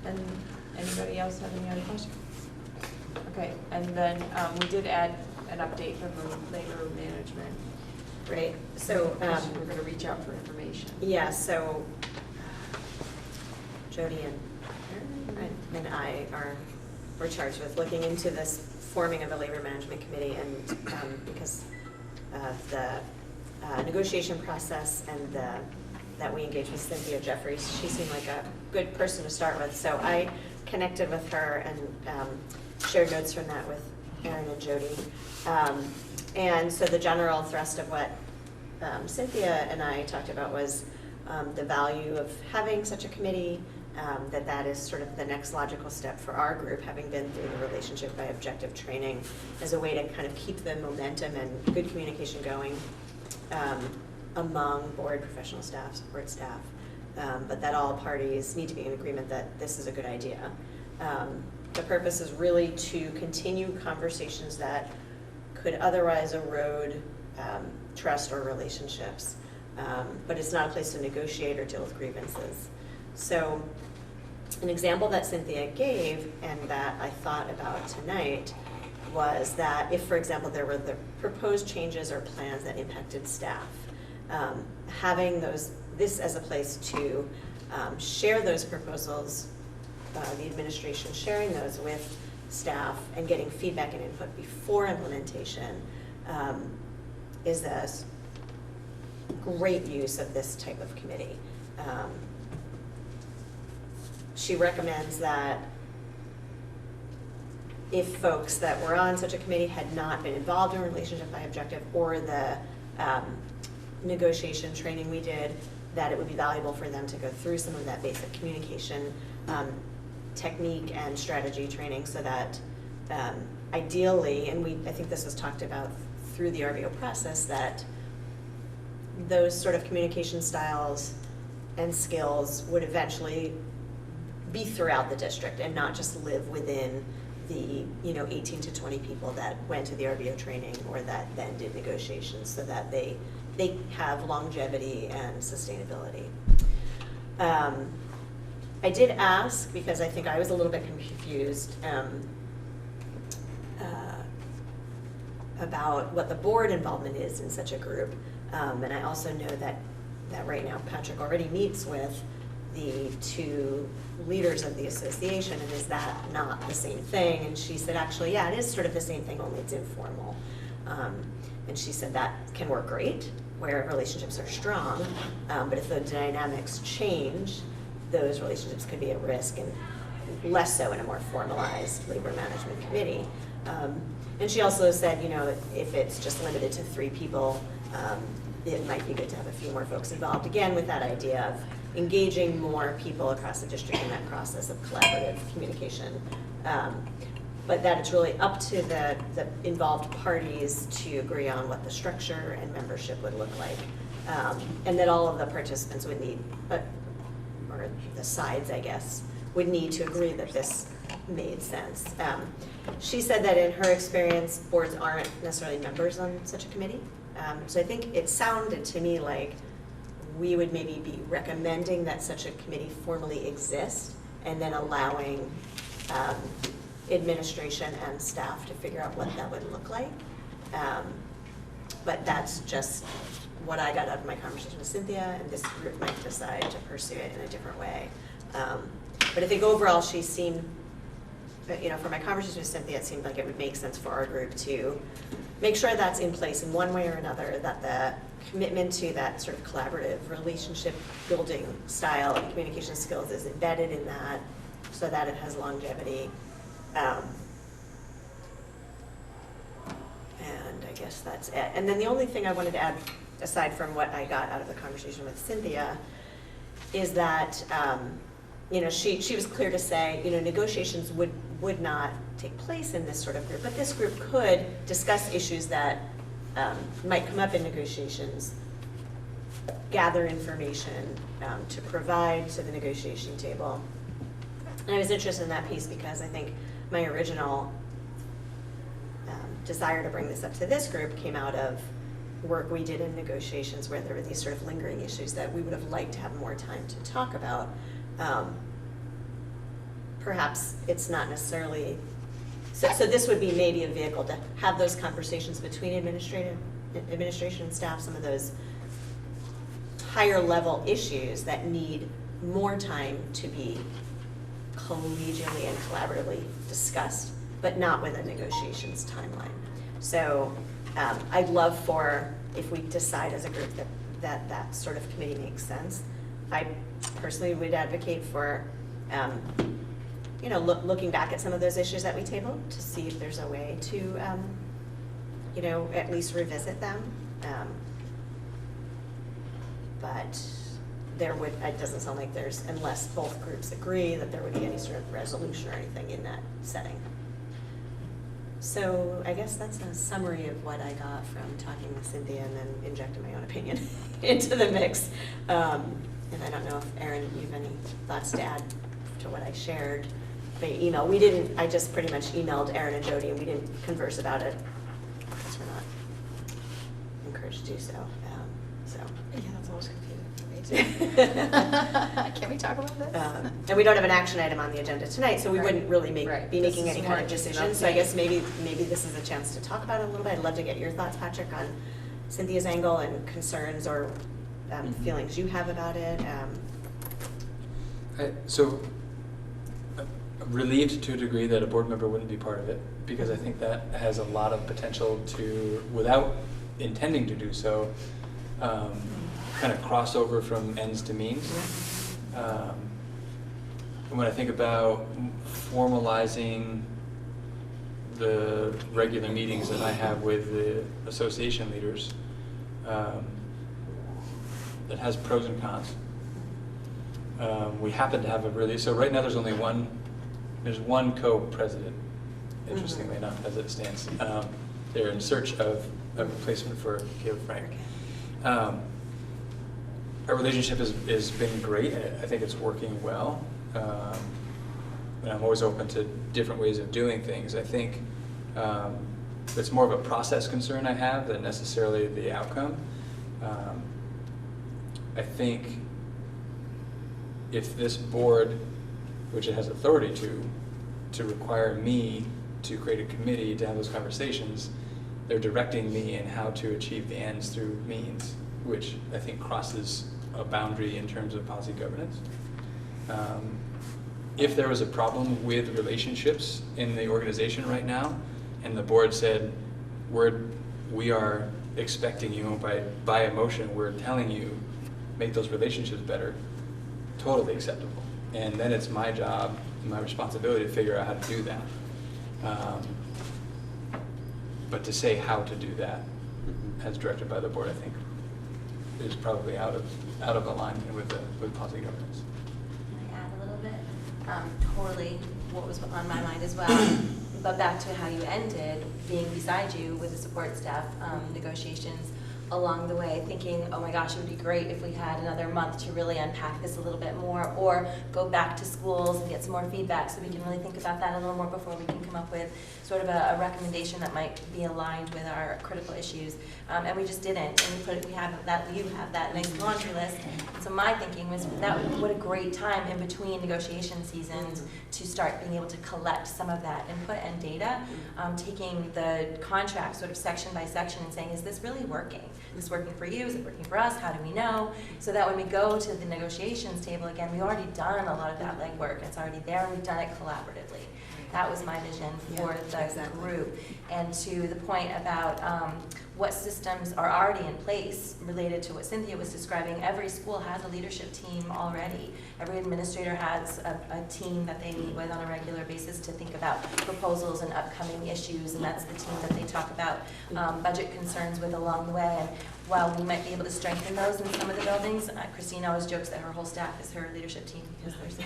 S8: And anybody else have any other questions? Okay, and then we did add an update from the labor management.
S11: Right, so.
S8: We're going to reach out for information.
S11: Yeah, so Jody and I we're charged with looking into this forming of a labor management committee, and because of the negotiation process and that we engaged with Cynthia Jeffries, she seemed like a good person to start with. So I connected with her and shared notes from that with Erin and Jody. And so the general thrust of what Cynthia and I talked about was the value of having such a committee, that is sort of the next logical step for our group, having been through the relationship by objective training, as a way to kind of keep the momentum and good communication going among board, professional staff, support staff, but that all parties need to be in agreement that this is a good idea. The purpose is really to continue conversations that could otherwise erode trust or relationships, but it's not a place to negotiate or deal with grievances. So an example that Cynthia gave and that I thought about tonight was that if, for example, there were the proposed changes or plans that impacted staff, having this as a place to share those proposals, the administration sharing those with staff and getting feedback and input before implementation is a great use of this type of committee. She recommends that if folks that were on such a committee had not been involved in relationship by objective or the negotiation training we did, that it would be valuable for them to go through some of that basic communication technique and strategy training, so that ideally, and I think this was talked about through the RVO process, that those sort of communication styles and skills would eventually be throughout the district and not just live within the 18 to 20 people that went to the RVO training or that then did negotiations, so that they have longevity and sustainability. I did ask, because I think I was a little bit confused about what the board involvement is in such a group. And I also know that right now Patrick already meets with the two leaders of the association, and is that not the same thing? And she said, actually, yeah, it is sort of the same thing, only it's informal. And she said that can work great, where relationships are strong, but if the dynamics change, those relationships could be at risk, and less so in a more formalized labor management committee. And she also said, if it's just limited to 3 people, it might be good to have a few more folks involved, again, with that idea of engaging more people across the district in that process of collaborative communication. But that it's really up to the involved parties to agree on what the structure and membership would look like. And that all of the participants would need, or the sides, I guess, would need to agree that this made sense. She said that in her experience, boards aren't necessarily members on such a committee. So I think it sounded to me like we would maybe be recommending that such a committee formally exist, and then allowing administration and staff to figure out what that would look like. But that's just what I got out of my conversation with Cynthia, and this group might decide to pursue it in a different way. But I think overall she seemed, from my conversation with Cynthia, it seemed like it would make sense for our group to make sure that's in place in one way or another, that the commitment to that sort of collaborative relationship building style and communication skills is embedded in that, so that it has longevity. And I guess that's it. And then the only thing I wanted to add, aside from what I got out of the conversation with Cynthia, is that she was clear to say, negotiations would not take place in this sort of group, but this group could discuss issues that might come up in negotiations, gather information to provide to the negotiation table. And I was interested in that piece because I think my original desire to bring this up to this group came out of work we did in negotiations where there were these sort of lingering issues that we would have liked to have more time to talk about. Perhaps it's not necessarily, so this would be maybe a vehicle to have those conversations between administration and staff, some of those higher level issues that need more time to be collegially and collaboratively discussed, but not with a negotiations timeline. So I'd love for, if we decide as a group that sort of committee makes sense, I personally would advocate for you know, looking back at some of those issues that we tabled to see if there's a way to, you know, at least revisit them. But it doesn't sound like there's, unless both groups agree, that there would be any sort of resolution or anything in that setting. So I guess that's a summary of what I got from talking with Cynthia and then injecting my own opinion into the mix. And I don't know if, Erin, you have any thoughts to add to what I shared by email. I just pretty much emailed Erin and Jody, and we didn't converse about it because we're not encouraged to do so.
S1: Yeah, that's always confusing for me too. Can we talk about this?
S11: And we don't have an action item on the agenda tonight, so we
S1: Right.
S11: wouldn't really be
S1: This
S11: making
S1: is
S11: any
S1: more
S11: kind of
S1: just an
S11: decision. So I
S1: update.
S11: guess maybe this is a chance to talk about it a little bit. I'd love to get your thoughts, Patrick, on Cynthia's angle and concerns or feelings you have about it.
S2: So I'm relieved to a degree that a board member wouldn't be part of it, because I think that has a lot of potential to, without intending to do so, kind of cross over from ends to means. When I think about formalizing the regular meetings that I have with the association leaders, that has pros and cons. We happen to have so right now there's only there's one co-president, interestingly enough, as it stands. They're in search of a replacement for Caleb Frank. Our relationship has been great. I think it's working well. And I'm always open to different ways of doing things. I think it's more of a process concern I have than necessarily the outcome. I think if this board, which it has authority to require me to create a committee to have those conversations, they're directing me in how to achieve the ends through means, which I think crosses a boundary in terms of policy governance. If there was a problem with relationships in the organization right now, and the board said, we are expecting you, by a motion, we're telling you, make those relationships better, totally acceptable. And then it's my job and my responsibility to figure out how to do that. But to say how to do that, as directed by the board, I think is probably out of alignment with policy governance.
S14: Can I add a little bit? Totally what was on my mind as well. But back to how you ended, being beside you with the support staff negotiations along the way, thinking, oh my gosh, it would be great if we had another month to really unpack this a little bit more, or go back to schools and get some more feedback so we can really think about that a little more before we can come up with sort of a recommendation that might be aligned with our critical issues. And we just didn't. And you have that nice laundry list. So my thinking was what a great time in between negotiation seasons to start being able to collect some of that input and data, taking the contract sort of section by section and saying, is this really working? Is this working for you? Is it working for us? How do we know? So that when we go to the negotiations table again, we've already done a lot of that legwork. It's already there, and we've done it collaboratively. That was my vision for the group. And to the point about what systems are already in place related to what Cynthia was describing, every school has a leadership team already. Every administrator has a team that they meet with on a regular basis to think about proposals and upcoming issues, and that's the team that they talk about budget concerns with along the way. And while we might be able to strengthen those in some of the buildings, Christine always jokes that her whole staff is her leadership team because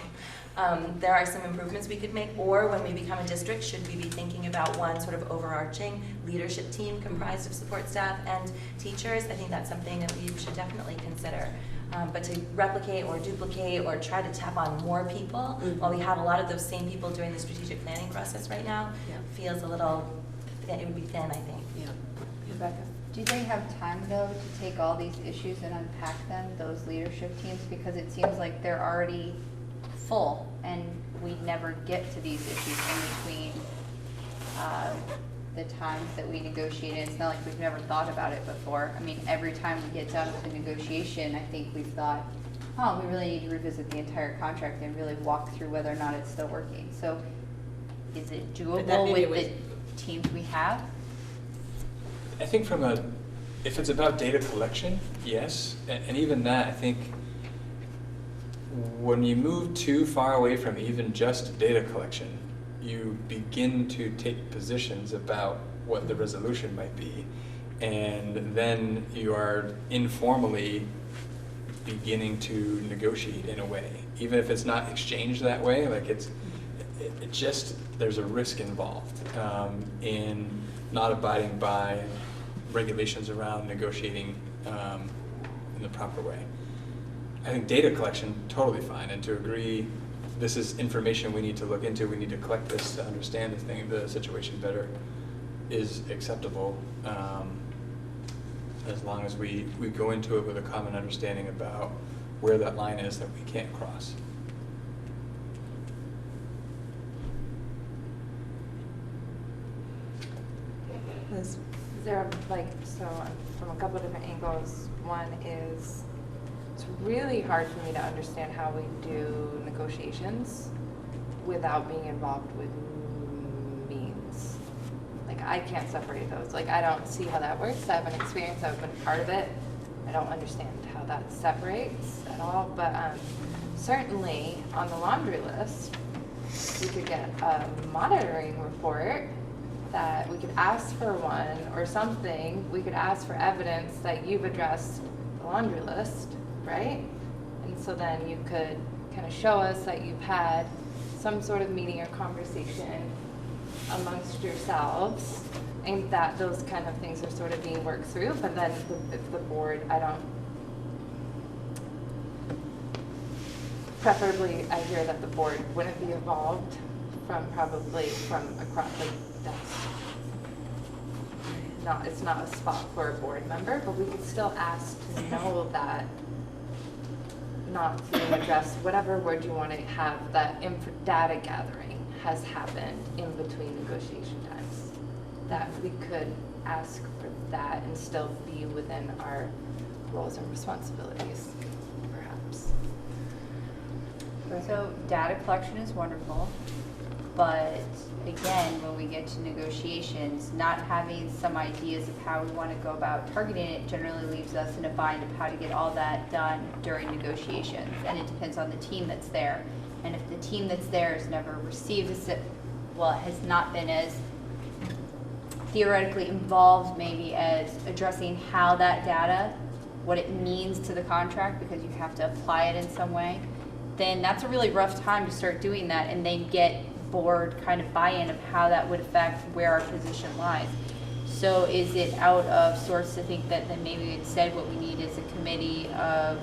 S14: there are some improvements we could make, or when we become a district, should we be thinking about one sort of overarching leadership team comprised of support staff and teachers? I think that's something that we should definitely consider. But to replicate or duplicate or try to tap on more people, while we have a lot of those same people doing the strategic planning process right now, feels a little, it would be thin, I think.
S12: Rebecca? Do they have time, though, to take all these issues and unpack them, those leadership teams? Because it seems like they're already full, and we never get to these issues in between the times that we negotiate. It's not like we've never thought about it before. I mean, every time we get done with a negotiation, I think we've thought, oh, we really need to revisit the entire contract and really walk through whether or not it's still working. So is it doable with the teams we have?
S2: I think if it's about data collection, yes. And even that, I think when you move too far away from even just data collection, you begin to take positions about what the resolution might be, and then you are informally beginning to negotiate in a way, even if it's not exchanged that way. Like it just, there's a risk involved in not abiding by regulations around negotiating in the proper way. I think data collection, totally fine, and to agree this is information we need to look into, we need to collect this to understand the situation better, is acceptable, as long as we go into it with a common understanding about where that line is that we can't cross.
S8: Is there, like, so from a couple of different angles, one is, it's really hard for me to understand how we do negotiations without being involved with means. Like, I can't separate those. Like, I don't see how that works. I haven't experienced, I've been part of it. I don't understand how that separates at all, but certainly on the laundry list, we could get a monitoring report that we could ask for one or something. We could ask for evidence that you've addressed the laundry list, right? And so then you could kind of show us that you've had some sort of meeting or conversation amongst yourselves, and that those kind of things are sort of being worked through. But then if the board, preferably I hear that the board wouldn't be involved from across, like, it's not a spot for a board member, but we could still ask to know that not being addressed, whatever word you want to have, that data gathering has happened in between negotiation times. That we could ask for that and still be within our roles and responsibilities, perhaps.
S12: So data collection is wonderful, but again, when we get to negotiations, not having some ideas of how we want to go about targeting it generally leaves us in a bind of how to get all that done during negotiations. And it depends on the team that's there. And if the team that's there has never received has not been as theoretically involved maybe as addressing how that data, what it means to the contract, because you have to apply it in some way, then that's a really rough time to start doing that and then get board kind of buy-in of how that would affect where our position lies. So is it out of sorts to think that then maybe instead what we need is a committee of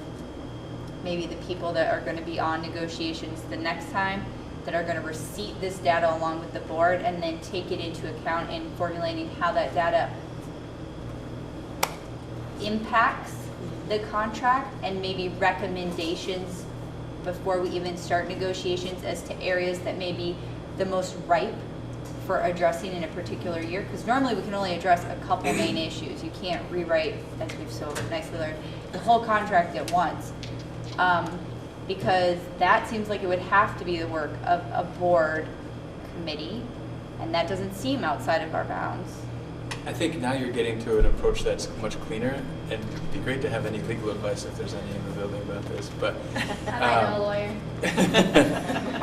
S12: maybe the people that are going to be on negotiations the next time, that are going to receive this data along with the board and then take it into account in formulating how that data impacts the contract, and maybe recommendations before we even start negotiations as to areas that may be the most ripe for addressing in a particular year? Because normally we can only address a couple main issues. You can't rewrite, as we've so nicely learned, the whole contract at once. Because that seems like it would have to be the work of a board committee, and that doesn't seem outside of our bounds.
S2: I think now you're getting to an approach that's much cleaner, and it'd be great to have any legal advice if there's any in the building about this, but.
S4: I know a lawyer.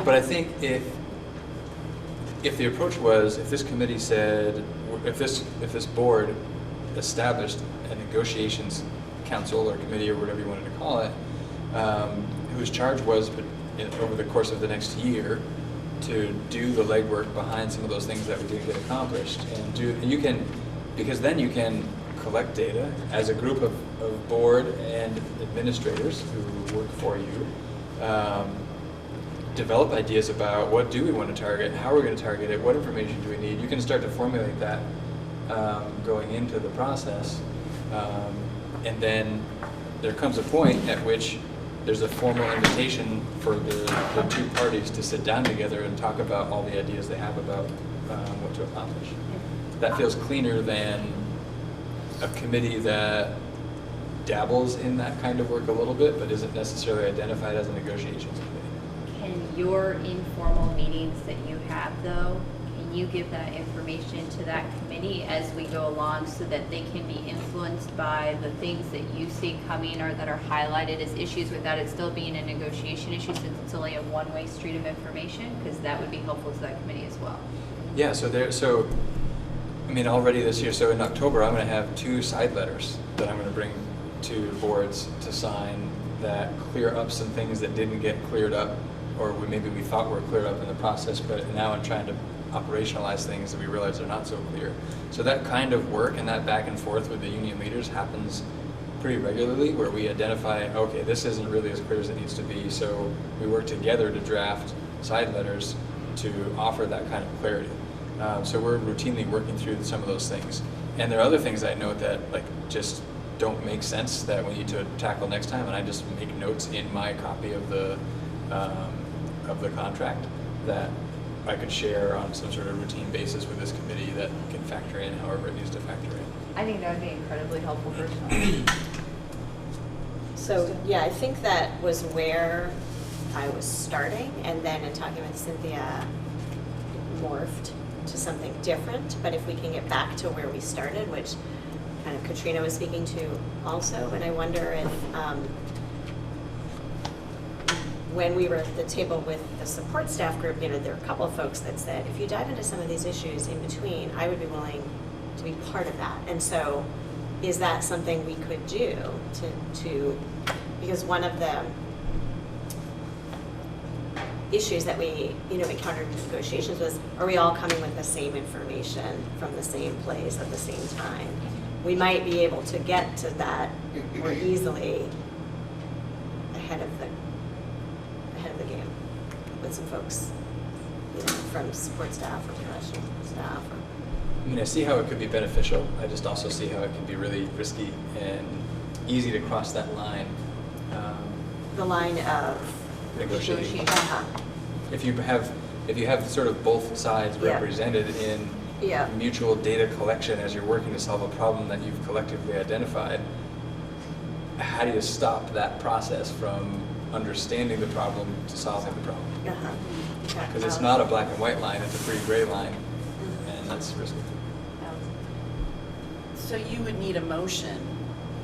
S2: But I think if the approach was, if this committee said, if this board established a negotiations council or committee or whatever you wanted to call it, whose charge was over the course of the next year to do the legwork behind some of those things that we didn't get accomplished, and you can, because then you can collect data as a group of board and administrators who work for you, develop ideas about what do we want to target, how are we going to target it, what information do we need. You can start to formulate that going into the process, and then there comes a point at which there's a formal invitation for the two parties to sit down together and talk about all the ideas they have about what to accomplish. That feels cleaner than a committee that dabbles in that kind of work a little bit, but isn't necessarily identified as a negotiations committee.
S12: Can your informal meetings that you have, though, can can you give that information to that committee as we go along so that they can be influenced by the things that you see coming or that are highlighted as issues without it still being a negotiation issue, since it's only a one-way street of information? Because that would be helpful to that committee as well.
S2: Yeah, I mean, already this year, so in October, I'm going to have 2 side letters that I'm going to bring to boards to sign that clear up some things that didn't get cleared up, or maybe we thought were cleared up in the process, but now I'm trying to operationalize things that we realize are not so clear. So that kind of work and that back and forth with the union leaders happens pretty regularly, where we identify, okay, this isn't really as clear as it needs to be, so we work together to draft side letters to offer that kind of clarity. So we're routinely working through some of those things. And there are other things I note that just don't make sense that we need to tackle next time, and I just make notes in my copy of the contract that I could share on some sort of routine basis with this committee that can factor in however it needs to factor in.
S12: I think that would be incredibly helpful personally.
S11: So, yeah, I think that was where I was starting, and then in talking with Cynthia, it morphed to something different. But if we can get back to where we started, which kind of Katrina was speaking to also, and I wonder if when we were at the table with the support staff group, there were a couple of folks that said, if you dive into some of these issues in between, I would be willing to be part of that. And so is that something we could do to because one of the issues that we encountered in negotiations was, are we all coming with the same information from the same place at the same time? We might be able to get to that more easily ahead of the game with some folks, from support staff or professional staff.
S2: I mean, I see how it could be beneficial. I just also see how it can be really risky and easy to cross that line.
S11: The line of
S2: negotiating.
S11: Uh-huh.
S2: If you have sort of both sides represented in mutual data collection as you're working to solve a problem that you've collectively identified, how do you stop that process from understanding the problem to solving the problem? Because it's not a black and white line, it's a pretty gray line, and that's risky.
S13: So you would need a motion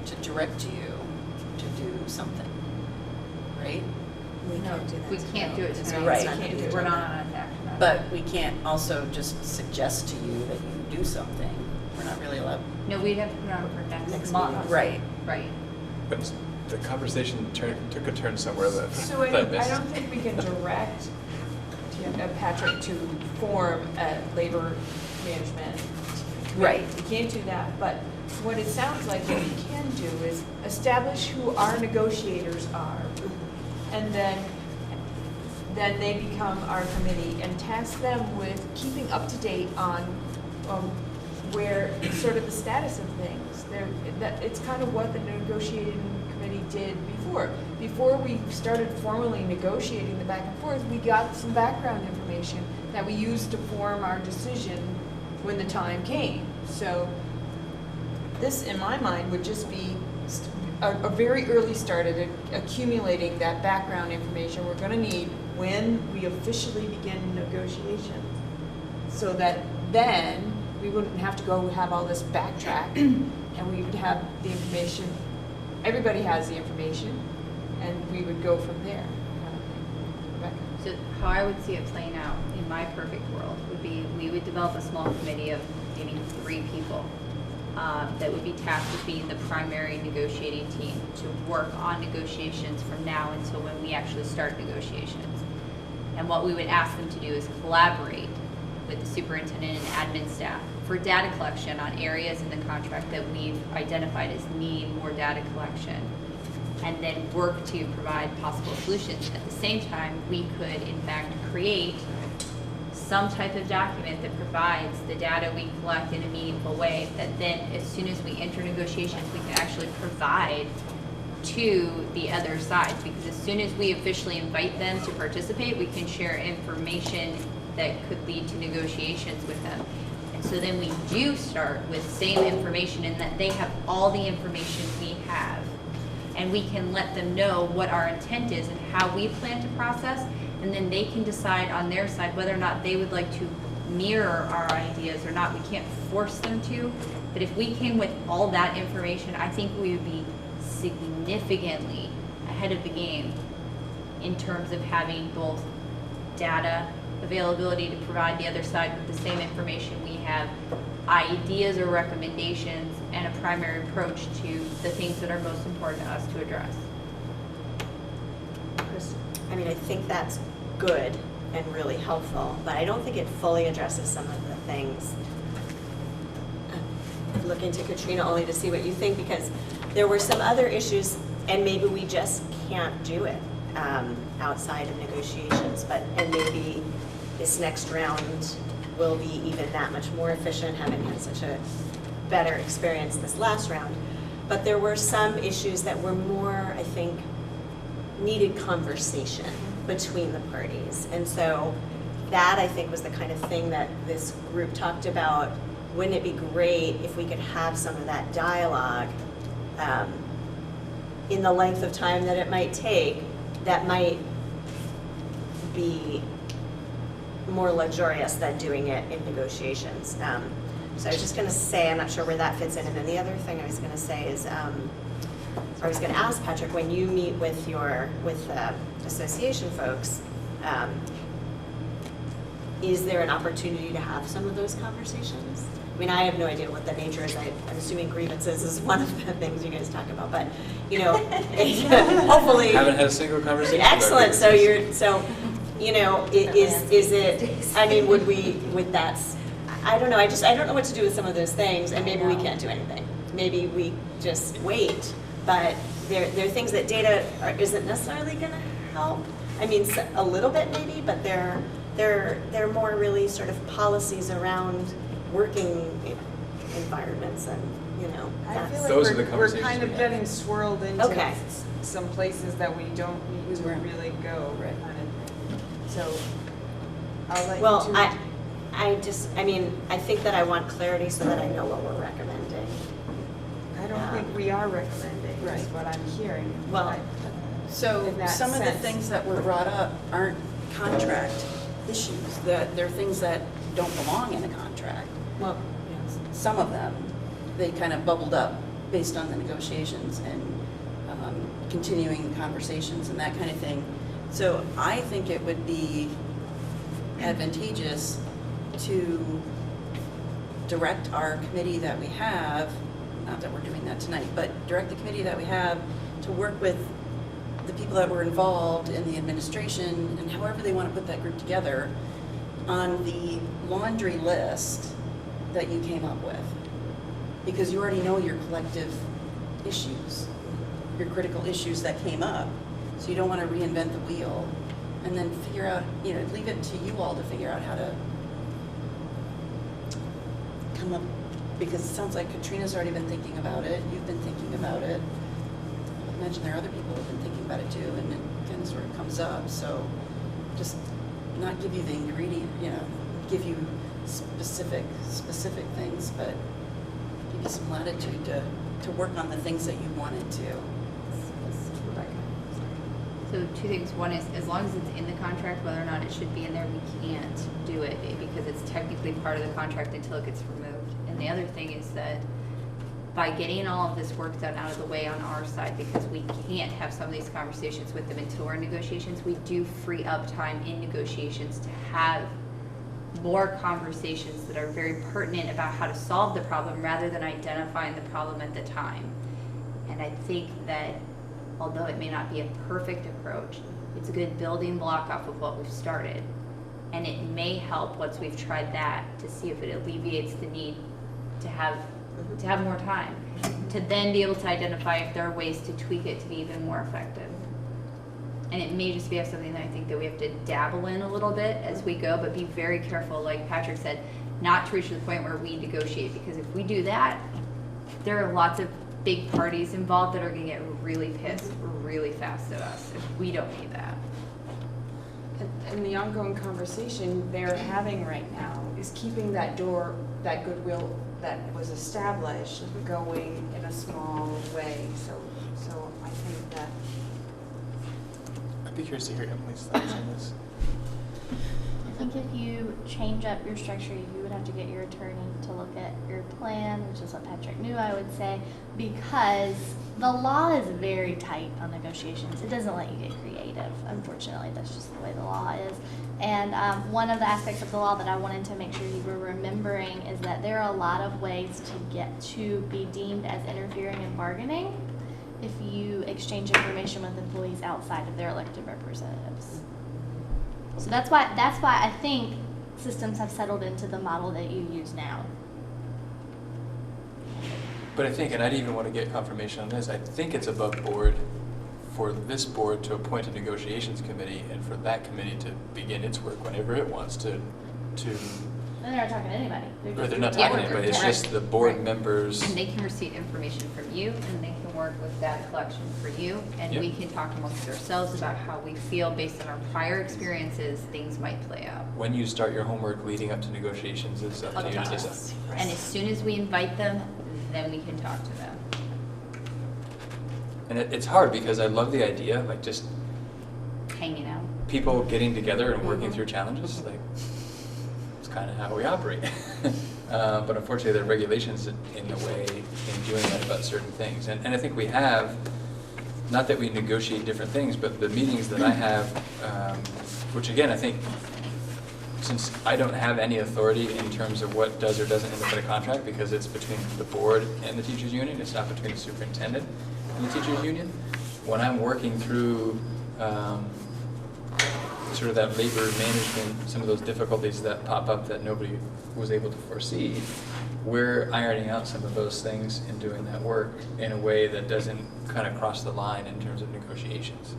S13: to direct you to do something, right?
S11: We can't do that.
S12: We can't do it tonight.
S13: Right.
S12: We're not on an action item.
S13: But we can't also just suggest to you that you do something. We're not really allowed.
S12: No, we'd have to put it on for next month.
S11: meeting.
S13: Right.
S12: Right.
S2: But the conversation took a turn somewhere that
S16: So I don't think we can direct Patrick to form a labor management committee.
S13: Right.
S16: We can't do that, but what it sounds like what we can do is establish who our negotiators are, and then they become our committee, and task them with keeping up to date on where sort of the status of things. It's kind of what the negotiating committee did before. Before we started formally negotiating the back and forth, we got some background information that we used to form our decision when the time came. So this, in my mind, would just be a very early start at accumulating that background information we're going to need when we officially begin negotiations, so that then we wouldn't have to go have all this backtrack, and we would have the information. Everybody has the information, and we would go from there. Rebecca?
S12: So how I would see it playing out in my perfect world would be we would develop a small committee of maybe 3 people that would be tasked with being the primary negotiating team to work on negotiations from now until when we actually start negotiations. And what we would ask them to do is collaborate with the superintendent and admin staff for data collection on areas in the contract that we've identified as needing more data collection, and then work to provide possible solutions. At the same time, we could in fact create some type of document that provides the data we collect in a meaningful way that then as soon as we enter negotiations, we can actually provide to the other side. Because as soon as we officially invite them to participate, we can share information that could lead to negotiations with them. And so then we do start with same information, in that they have all the information we have. And we can let them know what our intent is and how we plan to process, and then they can decide on their side whether or not they would like to
S10: mirror our ideas or not. We can't force them to, but if we came with all that information, I think we would be significantly ahead of the game in terms of having both data availability to provide the other side with the same information we have, ideas or recommendations, and a primary approach to the things that are most important to us to address.
S11: I mean, I think that's good and really helpful, but I don't think it fully addresses some of the things. I'm looking to Katrina only to see what you think, because there were some other issues, and maybe we just can't do it outside of negotiations, and maybe this next round will be even that much more efficient, having had such a better experience this last round. But there were some issues that were more, I think, needed conversation between the parties. And so that, I think, was the kind of thing that this group talked about. Wouldn't it be great if we could have some of that dialogue in the length of time that it might take, that might be more luxurious than doing it in negotiations. So I was just going to say, I'm not sure where that fits in. And then the other thing I was going to say is, I was going to ask Patrick, when you meet with the association folks, is there an opportunity to have some of those conversations? I mean, I have no idea what the nature is. I'm assuming grievances is one of the things you guys talk about, but, you know, hopefully.
S2: Haven't had a single conversation.
S11: Excellent. So you know, is it, I mean, would that, I don't know, I don't know what to do with some of those things, and maybe we can't do anything. Maybe we just wait, but there are things that data isn't necessarily going to help. I mean, a little bit maybe, but they're more really sort of policies around working environments, and, you know.
S16: I feel like
S2: Those are the
S16: we're
S2: conversations
S16: kind of
S2: we have.
S16: getting swirled into
S11: Okay.
S16: some places that we don't need to really go,
S13: Right.
S16: kind of. So I'll let
S11: Well,
S16: you two.
S11: I mean, I think that I want clarity so that I know what we're recommending.
S16: I don't think we are recommending, is
S13: Right.
S16: what I'm hearing.
S11: Well,
S13: So
S16: In that
S13: some of the
S16: sense.
S13: things that were brought up aren't contract issues, that they're things that don't belong in a contract.
S11: Well,
S13: Some of them, they kind of bubbled up based on the negotiations and continuing the conversations and that kind of thing. So I think it would be advantageous to direct our committee that we have, not that we're doing that tonight, but direct the committee that we have to work with the people that were involved in the administration and however they want to put that group together on the laundry list that you came up with. Because you already know your collective issues, your critical issues that came up. So you don't want to reinvent the wheel and then figure out, you know, leave it to you all to figure out how to come up, because it sounds like Katrina's already been thinking about it, you've been thinking about it. I imagine there are other people who have been thinking about it too, and it kind of sort of comes up. So just not give you the ingredient, you know, give you specific things, but give you some latitude to work on the things that you wanted to.
S10: So two things. One is, as long as it's in the contract, whether or not it should be in there, we can't do it because it's technically part of the contract until it gets removed. And the other thing is that by getting all of this work done out of the way on our side, because we can't have some of these conversations with them until we're in negotiations, we do free up time in negotiations to have more conversations that are very pertinent about how to solve the problem rather than identifying the problem at the time. And I think that although it may not be a perfect approach, it's a good building block off of what we've started. And it may help once we've tried that to see if it alleviates the need to have more time, to then be able to identify if there are ways to tweak it to be even more effective. And it may just be something that I think that we have to dabble in a little bit as we go, but be very careful, like Patrick said, not to reach the point where we negotiate, because if we do that, there are lots of big parties involved that are going to get really pissed really fast at us if we don't need that.
S16: And the ongoing conversation they're having right now is keeping that door, that goodwill that was established, going in a small way. So I think that.
S15: I'd be curious to hear Emily's thoughts on this.
S4: think if you change up your structure, you would have to get your attorney to look at your plan, which is what Patrick knew I would say, because the law is very tight on negotiations. It doesn't let you get creative. Unfortunately, that's just the way the law is. And one of the aspects of the law that I wanted to make sure you were remembering is that there are a lot of ways to get to be deemed as interfering in bargaining if you exchange information with employees outside of their elected representatives. So that's why I think systems have settled into the model that you use now.
S2: But I think, and I'd even want to get confirmation on this, I think it's above board for this board to appoint a negotiations committee and for that committee to begin its work whenever it wants to.
S4: And they're not talking to anybody.
S2: They're not talking to anybody, it's just the board members.
S12: And they can receive information from you, and they can work with that collection for you, and
S2: Yep.
S12: we can talk amongst ourselves about how we feel based on our prior experiences, things might play out.
S2: When you start your homework leading up to negotiations is up to you to decide.
S12: And as soon as we invite them, then we can talk to them.
S2: And it's hard because I love the idea, like just
S12: Hanging out.
S2: people getting together and working through challenges, like it's kind of how we operate. But unfortunately, there are regulations in the way in doing that about certain things. And I think we have, not that we negotiate different things, but the meetings that I have, which again, I think, since I don't have any authority in terms of what does or doesn't end up in a contract, because it's between the board and the teachers union, it's not between the superintendent and the teachers union. When I'm working through sort of that labor management, some of those difficulties that pop up that nobody was able to foresee, we're ironing out some of those things and doing that work in a way that doesn't kind of cross the line in terms of negotiations.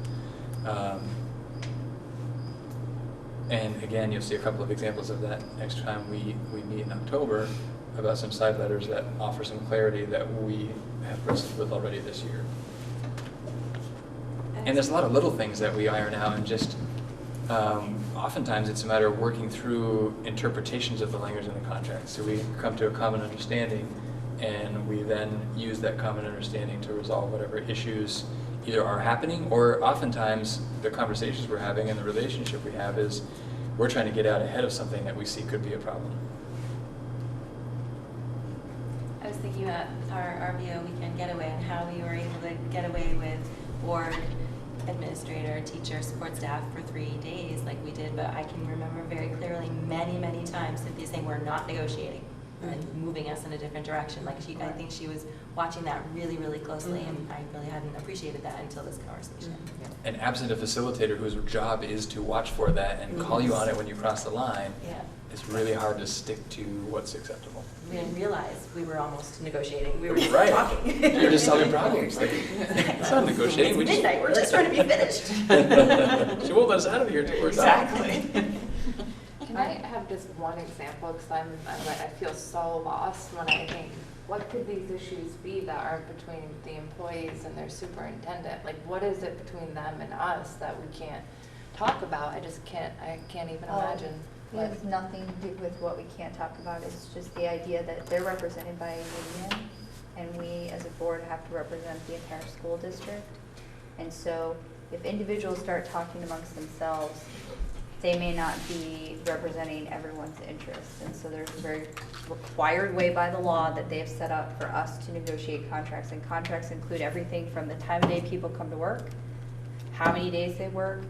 S2: And again, you'll see a couple of examples of that next time we meet in October about some side letters that offer some clarity that we have wrestled with already this year. And there's a lot of little things that we iron out, and just oftentimes it's a matter of working through interpretations of the language in the contract. So we come to a common understanding, and we then use that common understanding to resolve whatever issues either are happening, or oftentimes the conversations we're having and the relationship we have is we're trying to get out ahead of something that we see could be a problem.
S14: I was thinking about our RVO weekend getaway and how we were able to get away with board, administrator, teacher, support staff for 3 days like we did, but I can remember very clearly many times Cynthia saying we're not negotiating and moving us in a different direction. Like I think she was watching that really closely, and I really hadn't appreciated that until this conversation.
S2: And absent a facilitator whose job is to watch for that and call you on it when you cross the line, it's really hard to stick to what's acceptable.
S14: We didn't realize we were almost negotiating. We were just
S2: Right.
S14: talking.
S2: You're just solving problems. Like, it's not negotiating.
S14: It's midnight. We're just trying to be finished.
S2: She won't let us out of here till we're done.
S14: Exactly.
S8: Can I have just one example, because I feel so lost when I think, what could these issues be that are between the employees and their superintendent? Like, what is it between them and us that we can't talk about? I can't even imagine.
S12: It has nothing to do with what we can't talk about. It's just the idea that they're represented by a union, and we as a board have to represent the entire school district. And so if individuals start talking amongst themselves, they may not be representing everyone's interests. And so there's a very required way by the law that they have set up for us to negotiate contracts. And contracts include everything from the time of day people come to work, how many days they work,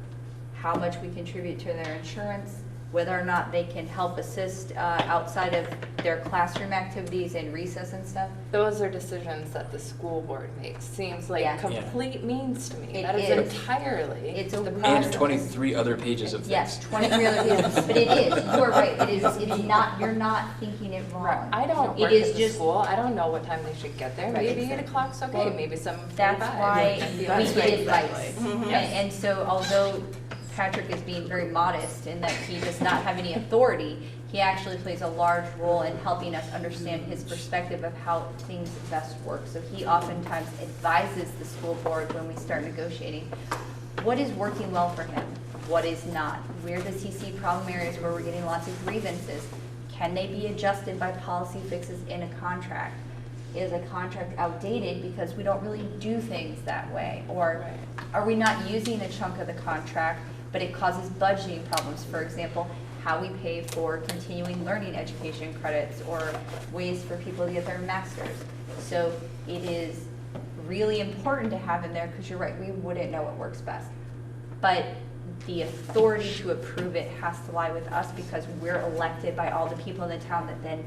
S12: how much we contribute to their insurance, whether or not they can help assist outside of their classroom activities and recess and stuff.
S8: Those are decisions that the school board makes. Seems like complete means to me.
S12: It
S8: That is entirely
S12: It's a
S8: the
S12: process.
S8: process.
S2: And 23 other pages of things.
S12: Yes, 23 other pages, but it is, you are right, it is not, you're not thinking it wrong.
S8: Right. I don't
S12: It
S8: work
S12: is
S8: at the
S12: just-
S8: school. I don't know what time they should get there.
S12: Right,
S8: Maybe
S12: exactly.
S8: 8 o'clock's okay,
S12: Well,
S8: maybe 7:45.
S12: That's why
S8: I
S12: we
S8: feel like-
S12: get advice.
S8: Yes.
S12: And so although Patrick is being very modest in that he does not have any authority, he actually plays a large role in helping us understand his perspective of how things best work. So he oftentimes advises the school board when we start negotiating what is working well for him, what is not, where does he see problem areas where we're getting lots of grievances, can they be adjusted by policy fixes in a contract? Is a contract outdated because we don't really do things that way? Or are we not using a chunk of the contract, but it causes budgeting problems? For example, how we pay for continuing learning education credits or ways for people to get their master's. So it is really important to have in there, because you're right, we wouldn't know what works best. But the authority to approve it has to lie with us, because we're elected by all the people in the town that then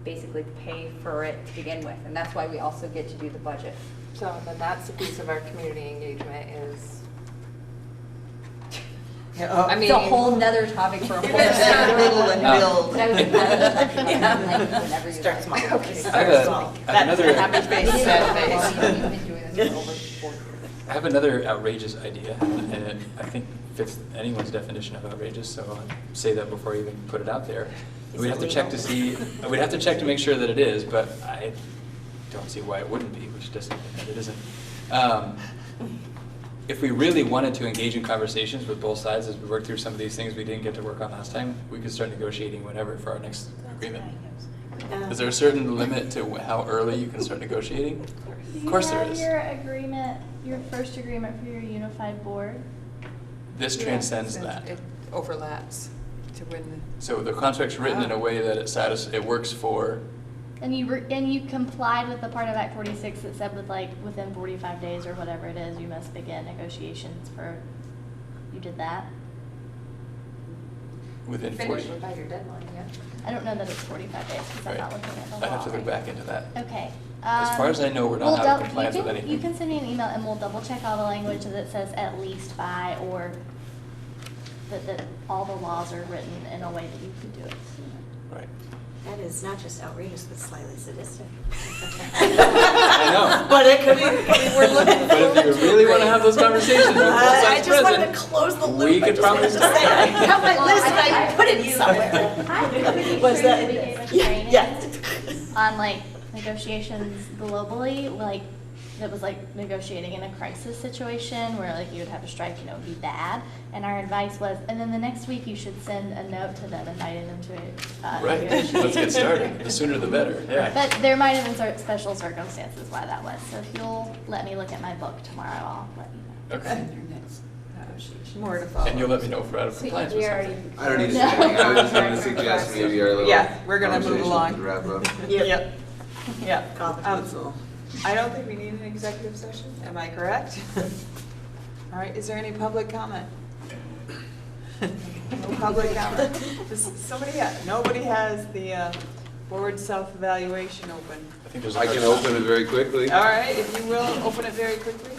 S12: basically pay for it to begin with. And that's why we also get to do the budget.
S8: So then that's the piece of our community engagement is, I mean.
S12: It's a whole nother topic for a whole
S13: Start
S12: other.
S13: little and build.
S12: That was whenever you
S13: Start
S12: like.
S13: small.
S8: Okay.
S2: I have another.
S13: Happy face, sad face.
S12: We've been doing this for over 4 years.
S2: I have another outrageous idea, and it, I think fits anyone's definition of outrageous, so I'll say that before I even put it out there.
S13: Is
S2: We'd
S13: it
S2: have to check to see, we'd have to check to make sure that it is, but I don't see why it wouldn't be, which doesn't mean that it isn't. If we really wanted to engage in conversations with both sides as we work through some of these things we didn't get to work on last time, we could start negotiating whenever for our next agreement. Is there a certain limit to how early you can start negotiating? Of course there is.
S4: Do you have your agreement, your first agreement for your unified board?
S2: This transcends
S16: Yeah,
S2: that.
S16: It overlaps to win.
S2: So the contract's written in a way that it works for,
S4: And you complied with the part of Act 46 that said within 45 days or whatever it is, you must begin negotiations for, you did that?
S2: within
S8: Finish
S2: 40.
S8: by your deadline, yeah.
S4: I don't know that it's 45 days because I'm
S2: Right.
S4: not looking at the law.
S2: I have to look
S4: right
S2: back into that.
S4: Okay.
S2: As far as I know, we're not
S4: we'll
S2: out of
S4: dou-
S2: compliance
S4: you
S2: with
S4: can-
S2: anything.
S4: You can send me an email and we'll double check all the language that says at least by, or that all the laws are written in a way that you could do it sooner.
S2: Right.
S11: That is not just outrageous, but slightly sadistic.
S2: I know.
S11: But it could be, we're looking
S2: But if you really want to have those conversations with both
S11: I
S2: sides
S11: just wanted to
S2: present,
S11: close the loop.
S2: we
S11: I
S2: could
S11: just
S2: probably
S11: wanted to say, I have my list and I put it somewhere.
S4: I'm pretty
S11: Was
S4: sure
S11: that-
S4: we gave a
S11: Yeah,
S4: training
S11: yeah.
S4: on negotiations globally, that was negotiating in a crisis situation where you would have a strike, it would be bad. And our advice was, and then the next week you should send a note to them inviting them to a
S2: right,
S4: negotiation.
S2: let's get started. The sooner the better, yeah.
S4: But there might have been special circumstances why that was. So if you'll let me look at my book tomorrow, I'll let you know.
S2: Okay.
S16: More to follow.
S2: And you'll let me know if we're out of compliance with something.
S5: I don't need to say anything. I was just going to suggest maybe our little
S16: Yeah, we're gonna move
S5: conversation
S16: along.
S5: to wrap up.
S16: Yep. Yeah.
S5: That's all.
S16: I don't think we need an executive session, am I correct? All right, is there any public comment? No public comment. Nobody has the board self-evaluation open.
S2: I think there's
S5: I can open it very quickly.
S16: All right, if you will, open it very quickly.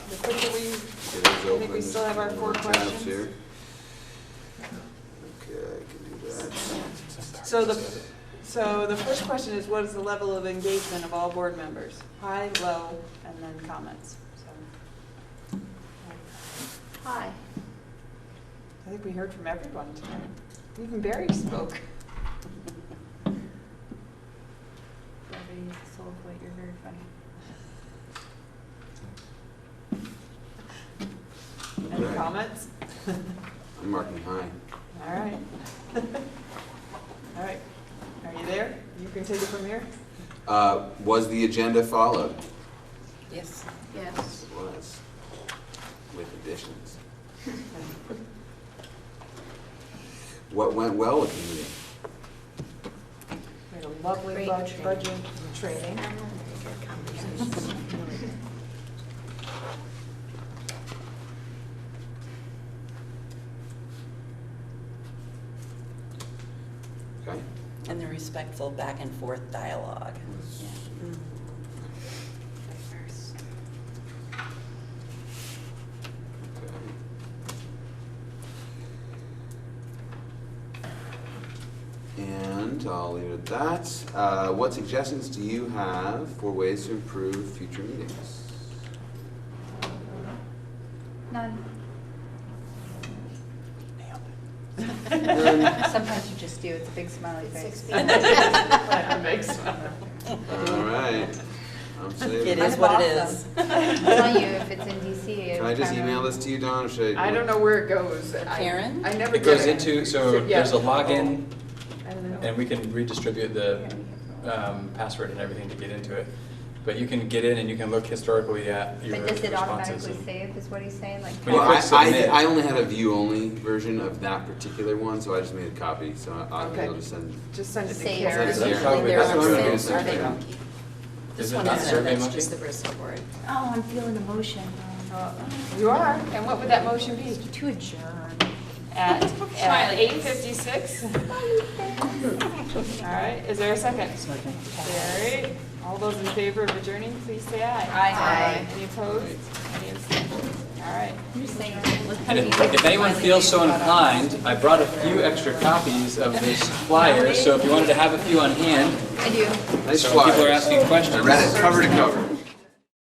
S16: The quicker we,
S5: It is
S16: I
S5: open.
S16: think we still have our 4
S5: Tabs
S16: questions.
S5: here. Okay, I can do that.
S16: So the first question is, what is the level of engagement of all board members? High, low, and then comments. So,
S4: Hi.
S16: I think we heard from everyone tonight. Even Barry spoke.
S12: Everybody needs a soul plate, you're very funny.
S16: Any
S5: Okay.
S16: comments?
S5: I'm marking high.
S16: All right. All right. Are you there? You can take it from here.
S5: Was the agenda followed?
S13: Yes.
S12: Yes.
S5: It was. With additions. What went well with the meeting?
S16: We had a lovely
S11: Great
S16: budget training.
S11: Good conversation.
S5: Okay.
S13: And the respectful back and forth dialogue.
S11: Mm.
S5: And I'll leave it at that. What suggestions do you have for ways to improve future meetings?
S12: None.
S5: None.
S12: Sometimes you just do, it's a big smiley face.
S5: All right. I'm saving
S13: It
S5: it.
S13: is what it is.
S12: I'll tell you, if it's in DC.
S5: Can I just email this to you, Dawn, or should I?
S16: I don't know where it goes.
S13: Karen?
S16: I never
S2: It goes
S16: get
S2: into, so
S16: Yeah.
S2: there's a login,
S16: I don't know.
S2: and we can redistribute the password and everything to get into it. But you can get in and you can look historically at your
S12: But does it
S2: responses.
S12: automatically save, is what he's saying, like?
S2: When you
S5: Well,
S2: click submit-
S5: I only had a view-only version of that particular one, so I just made a copy, so I'll be
S16: Okay.
S5: able to send.
S16: Just send it to
S12: Save.
S16: Karen.
S5: Send it to Karen.
S2: Probably
S13: They're
S2: that's
S13: on
S2: what I'm
S13: Survey
S2: doing.
S13: Survey Monkey. This
S2: Is it
S13: one
S2: not
S13: isn't,
S2: Survey
S13: that's
S2: Monkey?
S13: just the Bristol board.
S12: Oh, I'm feeling emotion.
S1: You are, and what would that motion be?
S12: To adjourn.
S1: At
S9: Smiley.
S1: 8:56? All right, is there a second?
S15: Second.
S1: Carrie, all those in favor of adjourning, please say aye.
S9: Aye.
S1: Any opposed? Any abstentions? All right.
S2: And if anyone feels so inclined, I brought a few extra copies of this flyer, so if you wanted to have a few on hand,
S12: I do.
S5: Nice
S2: so when people are
S5: flyers.
S2: asking questions.
S5: I read it cover to cover.